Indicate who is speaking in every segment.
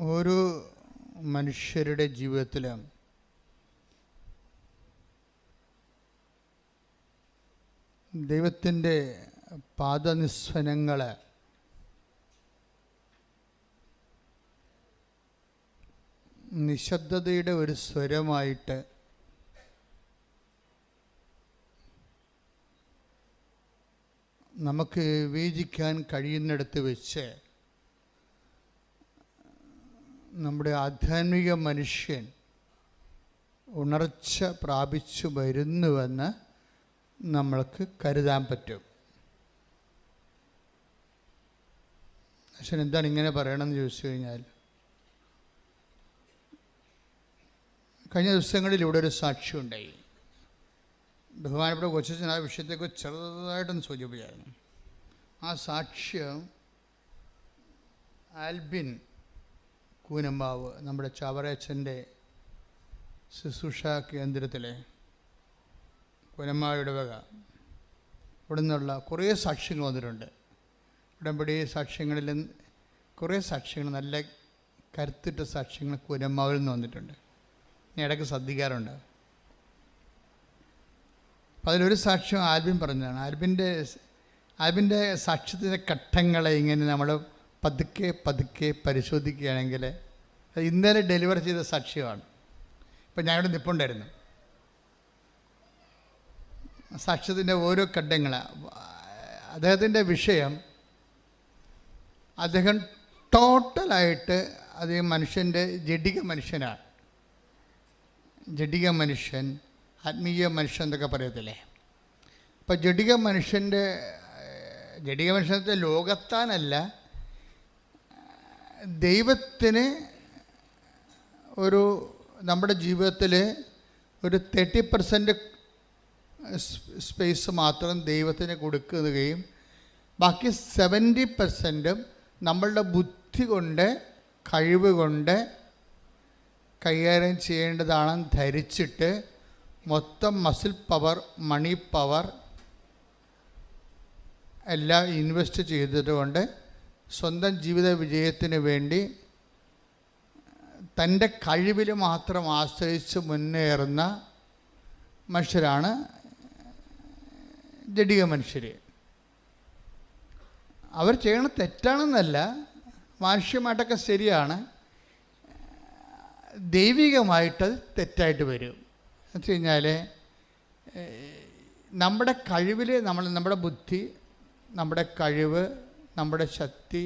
Speaker 1: ഓരോ മനുഷ്യരുടെ ജീവിതത്തിലും ദൈവത്തിൻ്റെ പാദനിസ്വനങ്ങൾ നിശബ്ദതയുടെ ഒരു സ്വരമായിട്ട് നമുക്ക് വിവേചിക്കാൻ കഴിയുന്നിടത്ത് വെച്ച് നമ്മുടെ ആധ്യാത്മിക മനുഷ്യൻ ഉണർച്ച പ്രാപിച്ചു വരുന്നുവെന്ന് നമ്മൾക്ക് കരുതാൻ പറ്റും. പക്ഷേ എന്താണ് ഇങ്ങനെ പറയണമെന്ന് ചോദിച്ചു കഴിഞ്ഞാൽ, കഴിഞ്ഞ ദിവസങ്ങളിൽ ഇവിടെ ഒരു സാക്ഷ്യമുണ്ടായി. ബഹുമാനപ്പെട്ട കൊച്ചച്ഛൻ ആ വിഷയത്തെക്കുറിച്ച് ചെറുതായിട്ടൊന്ന് സൂചിപ്പിച്ചായിരുന്നു. ആ സാക്ഷ്യം ആൽബിൻ കൂനമ്പാവ്, നമ്മുടെ ചാവറയച്ചൻ്റെ ശുശ്രൂഷ കേന്ദ്രത്തിലെ കൂനമ്പാവയുടെ വക ഇവിടെ നിന്നുള്ള കുറേ സാക്ഷ്യങ്ങൾ വന്നിട്ടുണ്ട്. ഉടമ്പടി സാക്ഷ്യങ്ങളിൽ കുറേ സാക്ഷ്യങ്ങൾ, നല്ല കരുത്തിട്ട സാക്ഷ്യങ്ങൾ കൂനമ്പാവിൽ നിന്ന് വന്നിട്ടുണ്ട്. ഞാൻ ഇടയ്ക്ക് ശ്രദ്ധിക്കാറുണ്ട്. അപ്പം അതിലൊരു സാക്ഷ്യം ആൽബിൻ പറഞ്ഞതാണ്. ആൽബിൻ്റെ സാക്ഷ്യത്തിൻ്റെ ഘട്ടങ്ങളെ ഇങ്ങനെ നമ്മൾ പതുക്കെ പതുക്കെ പരിശോധിക്കുകയാണെങ്കിൽ അത് ഇന്നലെ ഡെലിവർ ചെയ്ത സാക്ഷ്യമാണ്. ഇപ്പം ഞാനിവിടെ നിൽപ്പുണ്ടായിരുന്നു. സാക്ഷ്യത്തിൻ്റെ ഓരോ ഘട്ടങ്ങൾ, അദ്ദേഹത്തിൻ്റെ വിഷയം, അദ്ദേഹം ടോട്ടലായിട്ട് അദ്ദേഹം മനുഷ്യൻ്റെ ജഡിക മനുഷ്യനാണ്. ജഡിക മനുഷ്യൻ, ആത്മീയ മനുഷ്യൻ എന്നൊക്കെ പറയത്തില്ലേ. അപ്പം ജഡിക മനുഷ്യൻ്റെ ലോകത്താനല്ല, ദൈവത്തിന് ഒരു നമ്മുടെ ജീവിതത്തിൽ ഒരു 30% സ്പേസ് മാത്രം ദൈവത്തിന് കൊടുക്കുകയും ബാക്കി 70% നമ്മളുടെ ബുദ്ധി കൊണ്ട്, കഴിവ് കൊണ്ട് കൈകാര്യം ചെയ്യേണ്ടതാണെന്ന് ധരിച്ചിട്ട് മൊത്തം മസിൽ പവർ, മണി പവർ എല്ലാം ഇൻവെസ്റ്റ് ചെയ്തതുകൊണ്ട് സ്വന്തം ജീവിത വിജയത്തിന് വേണ്ടി തൻ്റെ കഴിവിൽ മാത്രം ആശ്രയിച്ച് മുന്നേറുന്ന മനുഷ്യരാണ് ജഡിക മനുഷ്യർ. അവർ ചെയ്യണ തെറ്റാണെന്നല്ല, മാനുഷ്യമായിട്ടൊക്കെ ശരിയാണ്, ദൈവികമായിട്ട് തെറ്റായിട്ട് വരും. എന്ന് വെച്ച് കഴിഞ്ഞാൽ നമ്മുടെ കഴിവിൽ നമ്മുടെ ബുദ്ധി, നമ്മുടെ കഴിവ്, നമ്മുടെ ശക്തി.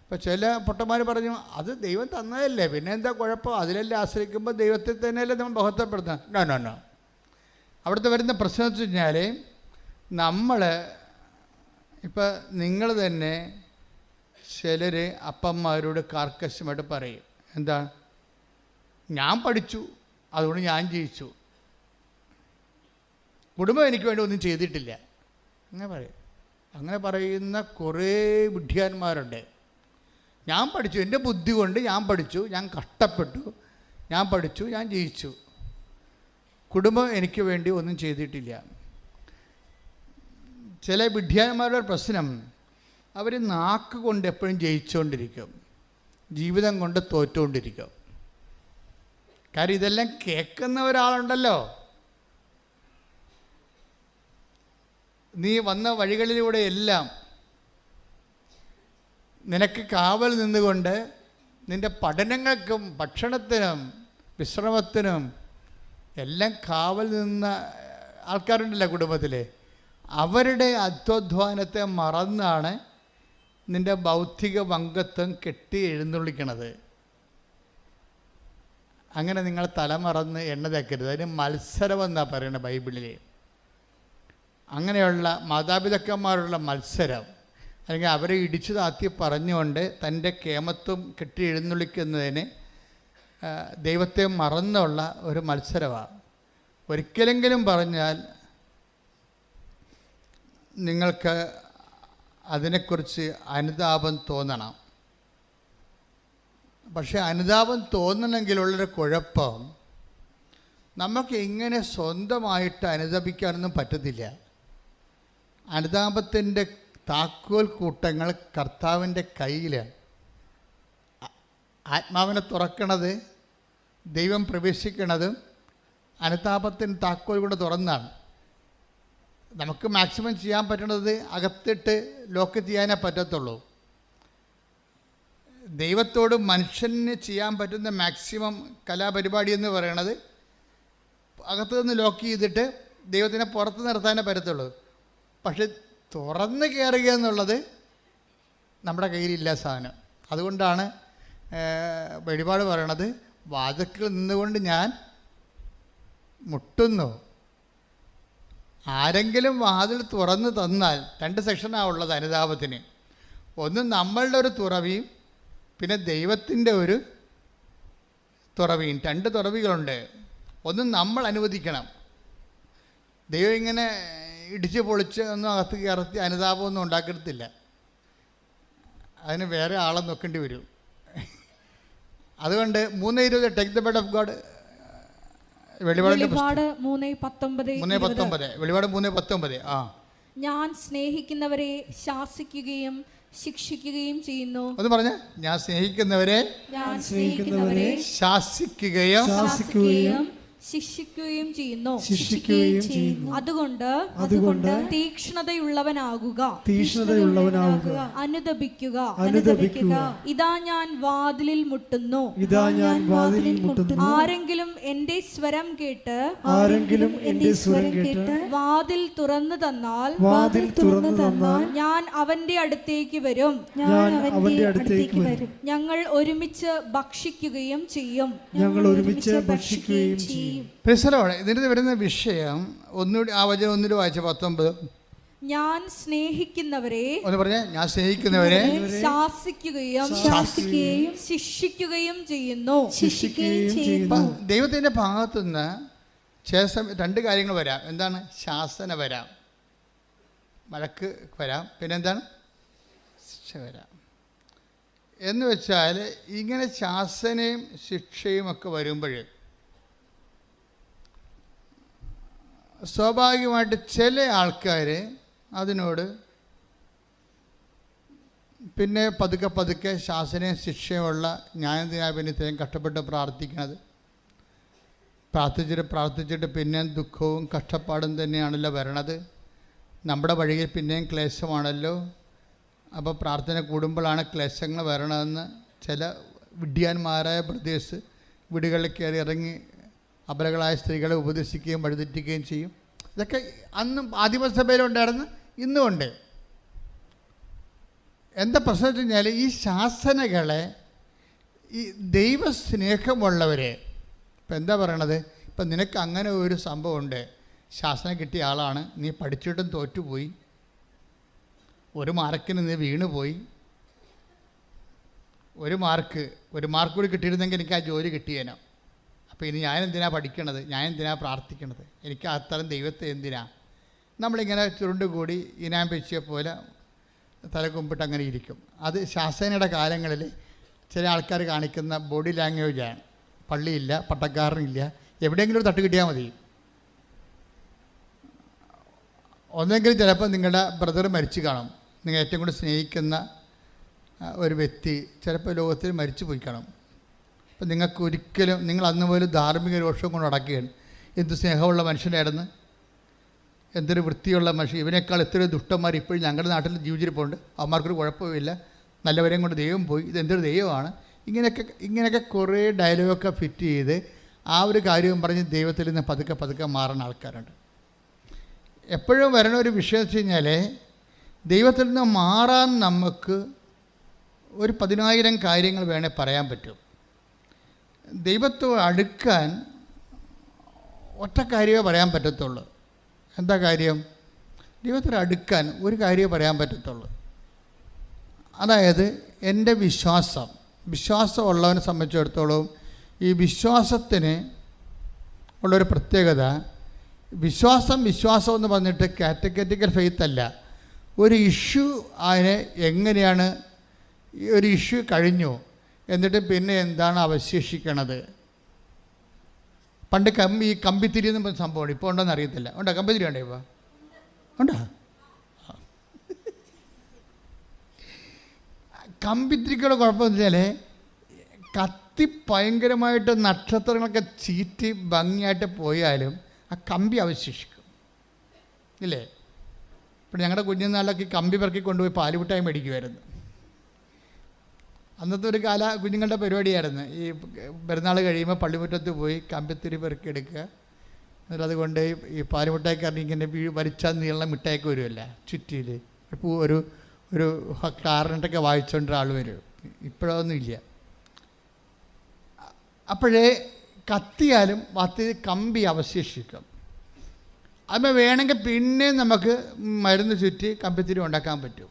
Speaker 1: ഇപ്പോൾ ചില പൊട്ടന്മാർ പറഞ്ഞു അത് ദൈവം തന്നതല്ലേ, പിന്നെ എന്താ കുഴപ്പം, അതിലെല്ലാം ആശ്രയിക്കുമ്പോൾ ദൈവത്തിൽ തന്നെയല്ലേ നമ്മൾ ബഹുത്വപ്പെടുത്തുന്നത്. നോ. അവിടുത്തെ വരുന്ന പ്രശ്നം എന്ന് വെച്ച് കഴിഞ്ഞാൽ, ഇപ്പം നിങ്ങൾ തന്നെ ചിലർ അപ്പന്മാരോട് കാർക്കശ്യമായിട്ട് പറയും, എന്താ, ഞാൻ പഠിച്ചു അതുകൊണ്ട് ഞാൻ ജയിച്ചു, കുടുംബം എനിക്ക് വേണ്ടി ഒന്നും ചെയ്തിട്ടില്ല, അങ്ങനെ പറയും. അങ്ങനെ പറയുന്ന കുറേ വിഡ്ഢിയാന്മാരുണ്ട്. ഞാൻ പഠിച്ചു, എൻ്റെ ബുദ്ധി കൊണ്ട് ഞാൻ പഠിച്ചു, ഞാൻ കഷ്ടപ്പെട്ടു, ഞാൻ പഠിച്ചു, ഞാൻ ജയിച്ചു, കുടുംബം എനിക്ക് വേണ്ടി ഒന്നും ചെയ്തിട്ടില്ല. ചില വിഡ്ഢിയാന്മാരുടെ പ്രശ്നം, അവർ നാക്ക് കൊണ്ട് എപ്പോഴും ജയിച്ചുകൊണ്ടിരിക്കും, ജീവിതം കൊണ്ട് തോറ്റുകൊണ്ടിരിക്കും. കാര്യം ഇതെല്ലാം കേൾക്കുന്ന ഒരാളുണ്ടല്ലോ. നീ വന്ന വഴികളിലൂടെ എല്ലാം നിനക്ക് കാവൽ നിന്നുകൊണ്ട് നിൻ്റെ പഠനങ്ങൾക്കും ഭക്ഷണത്തിനും വിശ്രമത്തിനും എല്ലാം കാവൽ നിന്ന ആൾക്കാരുണ്ടല്ലോ കുടുംബത്തിൽ. അവരുടെ അധ്വാനത്തെ മറന്നാണ് നിൻ്റെ ഭൗതിക പങ്കത്വം കെട്ടി എഴുന്നള്ളിക്കണത്. അങ്ങനെ നിങ്ങൾ തലമറന്ന് എണ്ണ തേക്കരുത്. അതിന് മത്സരമെന്നാണ് പറയുന്നത് ബൈബിളിൽ. അങ്ങനെയുള്ള മാതാപിതാക്കന്മാരുള്ള മത്സരം, അല്ലെങ്കിൽ അവരെ ഇടിച്ചു താത്തി പറഞ്ഞുകൊണ്ട് തൻ്റെ കേമത്വം കെട്ടി എഴുന്നള്ളിക്കുന്നതിന് ദൈവത്തെ മറന്നുള്ള ഒരു മത്സരമാണ്. ഒരിക്കലെങ്കിലും പറഞ്ഞാൽ നിങ്ങൾക്ക് അതിനെക്കുറിച്ച് അനുതാപം തോന്നണം. പക്ഷെ അനുതാപം തോന്നണമെങ്കിലുള്ളൊരു കുഴപ്പം, നമുക്ക് ഇങ്ങനെ സ്വന്തമായിട്ട് അനുതാപിക്കാനൊന്നും പറ്റത്തില്ല. അനുതാപത്തിൻ്റെ താക്കോൽ കൂട്ടങ്ങൾ കർത്താവിൻ്റെ കയ്യിലാണ്. ആത്മാവിനെ തുറക്കണത്, ദൈവം പ്രവേശിക്കണതും അനുതാപത്തിന് താക്കോൽ കൊണ്ട് തുറന്നാണ്. നമുക്ക് മാക്സിമം ചെയ്യാൻ പറ്റുന്നത് അകത്തിട്ട് ലോക്ക് ചെയ്യാനേ പറ്റത്തുള്ളൂ. ദൈവത്തോട് മനുഷ്യന് ചെയ്യാൻ പറ്റുന്ന മാക്സിമം കലാപരിപാടി എന്ന് പറയണത് അകത്തു നിന്ന് ലോക്ക് ചെയ്തിട്ട് ദൈവത്തിനെ പുറത്ത് നിർത്താനേ പറ്റത്തുള്ളൂ. പക്ഷെ തുറന്ന് കയറുക എന്നുള്ളത് നമ്മുടെ കയ്യിലില്ല സാധനം. അതുകൊണ്ടാണ് വെളിപാട് പറയണത്, വാതിൽക്കൽ നിന്നുകൊണ്ട് ഞാൻ മുട്ടുന്നു. ആരെങ്കിലും വാതിൽ തുറന്ന് തന്നാൽ 2 സെക്ഷനാണ് ഉള്ളത് അനുതാപത്തിന്. ഒന്ന് നമ്മളുടെ ഒരു തുറവിയും പിന്നെ ദൈവത്തിൻ്റെ ഒരു തുറവിയും. 2 തുറവികളുണ്ട്. ഒന്ന് നമ്മൾ അനുവദിക്കണം. ദൈവം ഇങ്ങനെ ഇടിച്ച് പൊളിച്ച് ഒന്നും അകത്ത് കയറത്തി അനുതാപമൊന്നും ഉണ്ടാക്കിയിട്ടില്ല. അതിന് വേറെ ആളെ നോക്കേണ്ടി വരും. അതുകൊണ്ട് 3:20 take the bed of God. വെളിപാട് 3:19.
Speaker 2: ഞാൻ സ്നേഹിക്കുന്നവരെ ശാസിക്കുകയും ശിക്ഷിക്കുകയും ചെയ്യുന്നു.
Speaker 1: അത് പറഞ്ഞ, ഞാൻ സ്നേഹിക്കുന്നവരെ ശാസിക്കുകയും
Speaker 2: ശിക്ഷിക്കുകയും ചെയ്യുന്നു. അതുകൊണ്ട് തീക്ഷ്ണതയുള്ളവനാകുക, അനുതപിക്കുക. ഇതാ ഞാൻ വാതിലിൽ മുട്ടുന്നു. ആരെങ്കിലും എന്റെ സ്വരം കേട്ട് വാതിൽ തുറന്നു തന്നാൽ ഞാൻ അവന്റെ അടുത്തേക്ക് വരും. ഞങ്ങൾ ഒരുമിച്ച് ഭക്ഷിക്കുകയും ചെയ്യും.
Speaker 1: ഇതിന് വരുന്ന വിഷയം ഒന്നുകൂടി ആ വചനം ഒന്നുകൂടി വായിച്ച 19.
Speaker 2: ഞാൻ സ്നേഹിക്കുന്നവരെ ശാസിക്കുകയും ശിക്ഷിക്കുകയും ചെയ്യുന്നു.
Speaker 1: ദൈവത്തിന്റെ ഭാഗത്തുനിന്ന് 2 കാര്യങ്ങൾ വരാം. എന്താണ്? ശാസന വരാം, വഴക്ക് വരാം, പിന്നെന്താണ്? ശിക്ഷ വരാം. എന്ന് വെച്ചാൽ ഇങ്ങനെ ശാസനയും ശിക്ഷയും ഒക്കെ വരുമ്പോൾ സ്വാഭാവികമായിട്ട് ചില ആൾക്കാർ അതിനോട് പിന്നെ പതുക്കെ ശാസനയും ശിക്ഷയുമുള്ള ന്യായത്തിനാ പിന്നെ ഇത്രയും കഷ്ടപ്പെട്ട് പ്രാർത്ഥിക്കുന്നത്. പ്രാർത്ഥിച്ചിട്ട് പിന്നെയും ദുഃഖവും കഷ്ടപ്പാടും തന്നെയാണല്ലോ വരണത്. നമ്മുടെ വഴിയിൽ പിന്നെയും ക്ലേശമാണല്ലോ. അപ്പോൾ പ്രാർത്ഥന കൂടുമ്പോഴാണ് ക്ലേശങ്ങൾ വരണമെന്ന് ചില വിഡ്ഢിയാന്മാരായ ബ്രദേഴ്സ് വീടുകളിൽ കയറി ഇറങ്ങി അബലകളായ സ്ത്രീകളെ ഉപദേശിക്കുകയും വഴിതെറ്റിക്കുകയും ചെയ്യും. ഇതൊക്കെ അന്നും ആദിമസഭയിലുണ്ടായിരുന്നു, ഇന്നുമുണ്ട്. എന്താ പ്രശ്നം വെച്ച് കഴിഞ്ഞാൽ ഈ ശാസനകളെ ഈ ദൈവസ്നേഹമുള്ളവരെ ഇപ്പം എന്താ പറയണത്, ഇപ്പം നിനക്ക് അങ്ങനെ ഒരു സംഭവമുണ്ട്, ശാസന കിട്ടിയ ആളാണ്, നീ പഠിച്ചിട്ടും തോറ്റുപോയി, 1 മാർക്കിന് നീ വീണുപോയി, 1 മാർക്ക് കൂടി കിട്ടിയിരുന്നെങ്കിൽ എനിക്ക് ആ ജോലി കിട്ടിയേനോ. അപ്പോൾ ഇനി ഞാനെന്തിനാ പഠിക്കണത്, ഞാനെന്തിനാ പ്രാർത്ഥിക്കണത്, എനിക്ക് അത്തരം ദൈവത്തെ എന്തിനാ? നമ്മളിങ്ങനെ ചുരുണ്ടുകൂടി ഇനാം വെച്ചിയെ പോലെ തല കുമ്പിട്ട് അങ്ങനെ ഇരിക്കും. അത് ശാസനയുടെ കാലങ്ങളിൽ ചില ആൾക്കാർ കാണിക്കുന്ന ബോഡി ലാംഗ്വേജാണ്. പള്ളിയില്ല, പട്ടക്കാരനില്ല, എവിടെയെങ്കിലും ഒരു തട്ട് കിട്ടിയാൽ മതി. ഒന്നെങ്കിലും ചിലപ്പോൾ നിങ്ങളുടെ ബ്രദർ മരിച്ചു കാണും, നിങ്ങൾ ഏറ്റവും കൂടുതൽ സ്നേഹിക്കുന്ന ഒരു വ്യക്തി ചിലപ്പോൾ ലോകത്തിൽ മരിച്ചു പോയി കാണും. അപ്പം നിങ്ങൾക്ക് ഒരിക്കലും നിങ്ങൾ അന്ന് പോലും ധാർമ്മിക രോഷം കൊണ്ട് നടക്കുകയാണ്. എന്ത് സ്നേഹമുള്ള മനുഷ്യനായിരുന്നു, എന്തൊരു വൃത്തിയുള്ള മനുഷ്യൻ, ഇവനേക്കാൾ എത്രയോ ദുഷ്ടന്മാർ ഇപ്പോഴും ഞങ്ങളുടെ നാട്ടിൽ ജീവിച്ചിരിപ്പുണ്ട്, അവന്മാർക്കൊരു കുഴപ്പമില്ല, നല്ലവരെയും കൊണ്ട് ദൈവം പോയി, ഇതെന്തൊരു ദൈവമാണ്. ഇങ്ങനെയൊക്കെ കുറേ ഡയലോഗൊക്കെ ഫിറ്റ് ചെയ്ത് ആ ഒരു കാര്യവും പറഞ്ഞ് ദൈവത്തിൽ നിന്ന് പതുക്കെ മാറുന്ന ആൾക്കാരുണ്ട്. എപ്പോഴും വരണ ഒരു വിഷയം വെച്ച് കഴിഞ്ഞാൽ ദൈവത്തിൽ നിന്ന് മാറാൻ നമുക്ക് ഒരു 10,000 കാര്യങ്ങൾ വേണേൽ പറയാൻ പറ്റും. ദൈവത്തോട് അടുക്കാൻ ഒറ്റ കാര്യമേ പറയാൻ പറ്റത്തുള്ളൂ. എന്താ കാര്യം? ദൈവത്തോട് അടുക്കാൻ ഒരു കാര്യമേ പറയാൻ പറ്റത്തുള്ളൂ. അതായത് എൻ്റെ വിശ്വാസമുള്ളവനെ സംബന്ധിച്ചിടത്തോളം ഈ വിശ്വാസത്തിന് ഉള്ളൊരു പ്രത്യേകത, വിശ്വാസം എന്ന് പറഞ്ഞിട്ട് കാറ്റഗറ്റിക്കൽ ഫെയ്ത്ത് അല്ല. ഒരു ഇഷ്യൂ അതിനെ എങ്ങനെയാണ്, ഒരു ഇഷ്യൂ കഴിഞ്ഞു എന്നിട്ട് പിന്നെ എന്താണ് അവശേഷിക്കണത്. പണ്ട് ഈ കമ്പിത്തിരി എന്ന് പറഞ്ഞ സംഭവമാണ്, ഇപ്പോൾ ഉണ്ടോയെന്ന് അറിയത്തില്ല. ഉണ്ടോ കമ്പിത്തിരി? ഉണ്ടോ ഇപ്പോൾ? ഉണ്ടോ? കമ്പിത്തിരിക്കുള്ള കുഴപ്പമെന്ന് വെച്ചാൽ കത്തി ഭയങ്കരമായിട്ട് നക്ഷത്രങ്ങളൊക്കെ ചീറ്റി ഭംഗിയായിട്ട് പോയാലും ആ കമ്പി അവശേഷിക്കും, ഇല്ലേ? ഇപ്പോൾ ഞങ്ങളുടെ കുഞ്ഞുനാളിലൊക്കെ കമ്പി പെറുക്കി കൊണ്ടുപോയി പാലുമുട്ടായി മേടിക്കുമായിരുന്നു. അന്നത്തെ ഒരു കുഞ്ഞുങ്ങളുടെ പരിപാടിയായിരുന്നു. ഈ പെരുന്നാൾ കഴിയുമ്പോൾ പള്ളിമുറ്റത്ത് പോയി കമ്പിത്തിരി പെറുക്കി എടുക്കുക, എന്നിട്ട് അതുകൊണ്ട് ഈ പാലുമുട്ടായിക്കാരൻ ഇങ്ങനെ വലിച്ചാൽ നീളം മിഠായിക്ക് വരുമല്ല ചുറ്റിയിൽ ഒരു ഒരു ക്ലാറിനറ്റൊക്കെ വായിച്ചുകൊണ്ട് ആൾ വരും. ഇപ്പോഴൊന്നും ഇല്ല. അപ്പോഴേ കത്തിയാലും കമ്പി അവശേഷിക്കും. അത് വേണമെങ്കിൽ പിന്നെ നമുക്ക് മരുന്ന് ചുറ്റി കമ്പിത്തിരി ഉണ്ടാക്കാൻ പറ്റും.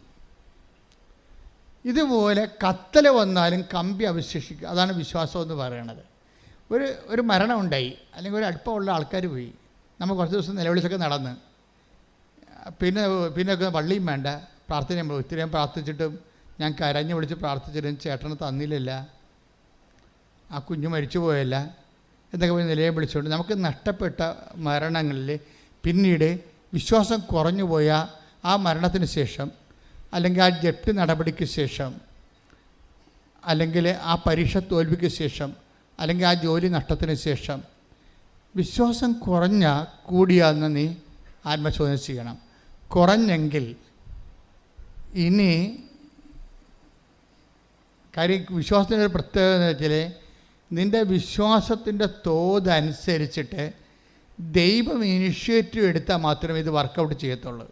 Speaker 1: ഇതുപോലെ കത്തൽ വന്നാലും കമ്പി അവശേഷിക്കും. അതാണ് വിശ്വാസം എന്ന് പറയണത്. ഒരു മരണം ഉണ്ടായി, അല്ലെങ്കിൽ ഒരു അടുപ്പമുള്ള ആൾക്കാർ പോയി, നമ്മൾ കുറച്ച് ദിവസം നിലവിളിച്ചൊക്കെ നടന്ന് പിന്നെ പള്ളിയും വേണ്ട, പ്രാർത്ഥന ഒത്തിരി പ്രാർത്ഥിച്ചിട്ടും ഞാൻ കരഞ്ഞു വിളിച്ച് പ്രാർത്ഥിച്ചിട്ടും ചേട്ടന് തന്നില്ലല്ല, ആ കുഞ്ഞ് മരിച്ചു പോയല്ല എന്നൊക്കെ പോയി നിലയെ വിളിച്ചുകൊണ്ട് നമുക്ക് നഷ്ടപ്പെട്ട മരണങ്ങളിൽ പിന്നീട് വിശ്വാസം കുറഞ്ഞു പോയ ആ മരണത്തിന് ശേഷം, അല്ലെങ്കിൽ ആ ജപ്തി നടപടിക്ക് ശേഷം, അല്ലെങ്കിൽ ആ പരീക്ഷ തോൽവിക്ക് ശേഷം, അല്ലെങ്കിൽ ആ ജോലി നഷ്ടത്തിന് ശേഷം വിശ്വാസം കൂടിയാന്ന് നീ ആത്മശോധന ചെയ്യണം. കുറഞ്ഞെങ്കിൽ ഇനി കാര്യം വിശ്വാസത്തിൻ്റെ ഒരു പ്രത്യേകത എന്ന് വെച്ചാൽ നിൻ്റെ വിശ്വാസത്തിൻ്റെ തോതനുസരിച്ചിട്ട് ദൈവം ഇനിഷ്യേറ്റീവ് എടുത്താൽ മാത്രമേ ഇത് വർക്കൗട്ട് ചെയ്യത്തുള്ളൂ.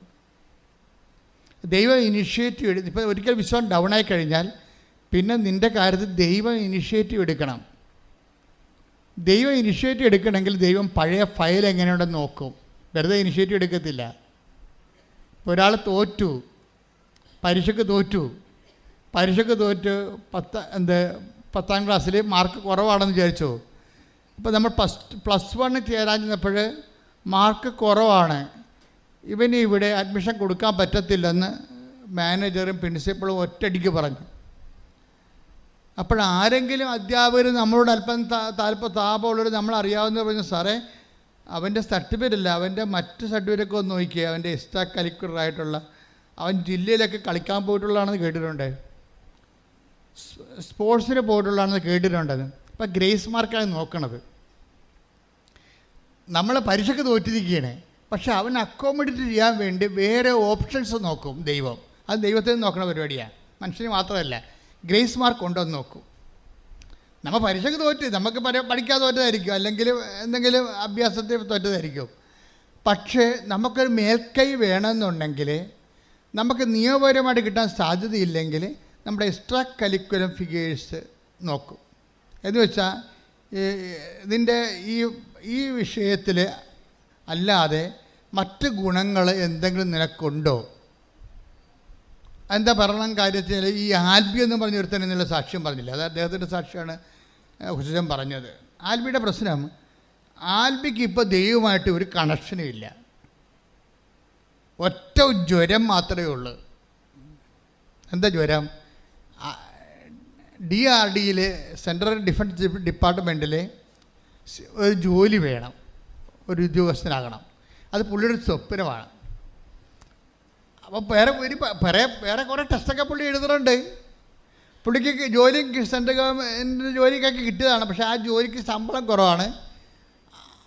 Speaker 1: ദൈവം ഇനിഷ്യേറ്റീവ് ഇപ്പോൾ ഒരിക്കൽ വിശ്വാസം ഡൗൺ ആയി കഴിഞ്ഞാൽ പിന്നെ നിൻ്റെ കാര്യത്തിൽ ദൈവം ഇനിഷ്യേറ്റീവ് എടുക്കണം. ദൈവം ഇനിഷ്യേറ്റീവ് എടുക്കണമെങ്കിൽ ദൈവം പഴയ ഫയൽ എങ്ങനെയുണ്ടെന്ന് നോക്കും, വെറുതെ ഇനിഷ്യേറ്റീവ് എടുക്കത്തില്ല. ഇപ്പോൾ ഒരാൾ പരീക്ഷയ്ക്ക് തോറ്റു 10ാം ക്ലാസ്സിൽ മാർക്ക് കുറവാണെന്ന് വിചാരിച്ചു. ഇപ്പോൾ നമ്മൾ പ്ലസ് 1 ചേരാൻ ചെന്നപ്പോൾ മാർക്ക് കുറവാണ്, ഇവന് ഇവിടെ അഡ്മിഷൻ കൊടുക്കാൻ പറ്റത്തില്ലെന്ന് മാനേജറും പ്രിൻസിപ്പളും ഒറ്റയടിക്ക് പറഞ്ഞു. അപ്പോഴാരെങ്കിലും അധ്യാപകർ നമ്മളോട് അല്പം താപമുള്ളവർ നമ്മളറിയാവുന്നവർ പറഞ്ഞു, സാറേ അവൻ്റെ സർട്ടിഫിക്കറ്റ് ഇല്ല, അവൻ്റെ മറ്റ് സർട്ടിഫിക്കറ്റൊക്കെ ഒന്ന് നോക്കിക്കുക, അവൻ്റെ എക്സ്ട്രാ കരിക്കുലറായിട്ടുള്ള അവൻ ജില്ലയിലൊക്കെ കളിക്കാൻ പോയിട്ടുള്ളതാണെന്ന് കേട്ടിട്ടുണ്ട്, സ്പോർട്സിന് പോയിട്ടുള്ളതാണെന്ന് കേട്ടിട്ടുണ്ടത്. അപ്പോൾ ഗ്രേസ് മാർക്കാണ് നോക്കണത്. നമ്മൾ പരീക്ഷയ്ക്ക് തോറ്റിരിക്കുകയാണ്, പക്ഷെ അവൻ അക്കോമഡേറ്റ് ചെയ്യാൻ വേണ്ടി വേറെ ഓപ്ഷൻസ് നോക്കും ദൈവം. അത് ദൈവത്തിൽ നിന്ന് നോക്കുന്ന പരിപാടിയാണ്, മനുഷ്യന് മാത്രമല്ല. ഗ്രേസ് മാർക്ക് ഉണ്ടോയെന്ന് നോക്കും. നമ്മൾ പരീക്ഷയ്ക്ക് തോറ്റ് നമുക്ക് പഠിക്കാതെ തോറ്റതായിരിക്കും, അല്ലെങ്കിൽ എന്തെങ്കിലും അഭ്യാസത്തിൽ തോറ്റതായിരിക്കും. പക്ഷേ നമുക്കൊരു മേൽക്കൈ വേണമെന്നുണ്ടെങ്കിൽ, നമുക്ക് നിയമപരമായിട്ട് കിട്ടാൻ സാധ്യതയില്ലെങ്കിൽ നമ്മുടെ എക്സ്ട്രാ കരിക്കുലം ഫിഗേഴ്സ് നോക്കും. എന്ന് വെച്ചാൽ ഇതിൻ്റെ ഈ വിഷയത്തിൽ അല്ലാതെ മറ്റ് ഗുണങ്ങൾ എന്തെങ്കിലും നിനക്കുണ്ടോ? എന്താ പറയണം കാര്യത്തിൽ ഈ ആൽബി എന്ന് പറഞ്ഞ ഒരുത്തൻ എന്നുള്ള സാക്ഷ്യം പറഞ്ഞില്ല, അത് അദ്ദേഹത്തിൻ്റെ സാക്ഷ്യമാണ് ഹുസൈൻ പറഞ്ഞത്. ആൽബിയുടെ പ്രശ്നം, ആൽബിക്ക് ഇപ്പോൾ ദൈവമായിട്ട് ഒരു കണക്ഷനും ഇല്ല, ഒറ്റ ജ്വരം മാത്രമേ ഉള്ളൂ. എന്താ ജ്വരം? DRDയിൽ സെൻട്രൽ ഡിഫൻസ് ഡിപ്പാർട്ട്മെൻറ്റിൽ ഒരു ജോലി വേണം, ഒരു ഉദ്യോഗസ്ഥനാകണം. അത് പുള്ളിയുടെ സ്വപ്നമാണ്. അപ്പോൾ വേറെ കുറേ ടെസ്റ്റൊക്കെ പുള്ളി എഴുതുന്നുണ്ട്. പുള്ളിക്ക് ജോലി സെൻട്രൽ ഗവൺമെൻറ് ജോലിക്കൊക്കെ കിട്ടിയതാണ്, പക്ഷേ ആ ജോലിക്ക് ശമ്പളം കുറവാണ്,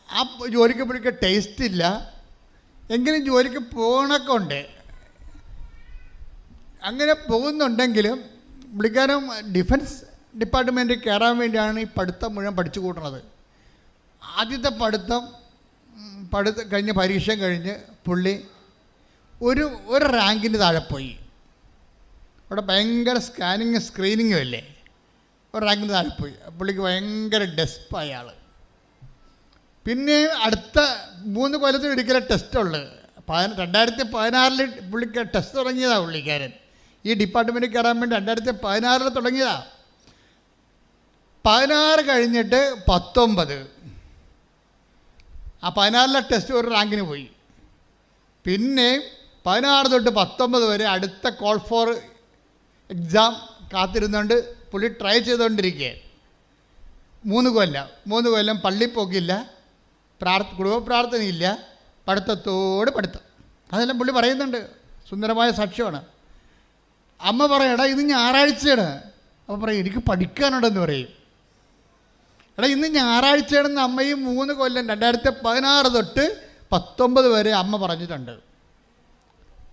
Speaker 1: ആ ജോലിക്ക് പുള്ളിക്ക് ടേസ്റ്റ് ഇല്ല. എങ്കിലും ജോലിക്ക് പോകണമൊക്കെ ഉണ്ട്. അങ്ങനെ പോകുന്നുണ്ടെങ്കിലും പുള്ളിക്കാരും ഡിഫൻസ് ഡിപ്പാർട്ട്മെൻറ്റിൽ കയറാൻ വേണ്ടിയാണ് ഈ പഠിത്തം മുഴുവൻ പഠിച്ചു കൂട്ടുന്നത്. ആദ്യത്തെ പഠിത്തം കഴിഞ്ഞ് പരീക്ഷ കഴിഞ്ഞ് പുള്ളി ഒരു റാങ്കിന് താഴെ പോയി. അവിടെ ഭയങ്കര സ്ക്രീനിങ്ങും അല്ലേ, ഒരു റാങ്കിന് താഴെ പോയി. പുള്ളിക്ക് ഭയങ്കര ഡെസ്പായ ആൾ. പിന്നെ അടുത്ത 3 കൊല്ലത്തിൽ ഒരിക്കലും ടെസ്റ്റുള്ളത്. 2016 പുള്ളിക്ക് ടെസ്റ്റ് തുടങ്ങിയതാണ് പുള്ളിക്കാരൻ. ഈ ഡിപ്പാർട്ട്മെൻറ്റിൽ കയറാൻ വേണ്ടി 2016 തുടങ്ങിയതാണ്. 16 കഴിഞ്ഞിട്ട് 19, ആ 16 ടെസ്റ്റ് ഒരു റാങ്കിന് പോയി. പിന്നെ 16 തൊട്ട് 19 വരെ അടുത്ത കോൾ ഫോർ എക്സാം കാത്തിരുന്നുകൊണ്ട് പുള്ളി ട്രൈ ചെയ്തുകൊണ്ടിരിക്കുക. 3 കൊല്ലം പള്ളി പോക്കില്ല, കുടുംബ പ്രാർത്ഥനയില്ല, പഠിത്തത്തോട് പഠിത്തം. അതെല്ലാം പുള്ളി പറയുന്നുണ്ട്, സുന്ദരമായ സാക്ഷ്യമാണ്. അമ്മ പറയടാ ഇത് ഞായറാഴ്ചയാണ്. അപ്പോൾ പറയും എനിക്ക് പഠിക്കാനുണ്ടെന്ന് പറയും. എടാ ഇന്ന് ഞായറാഴ്ചയാണെന്ന് അമ്മയും 3 കൊല്ലം 2016 തൊട്ട് 19 വരെ അമ്മ പറഞ്ഞിട്ടുണ്ട്.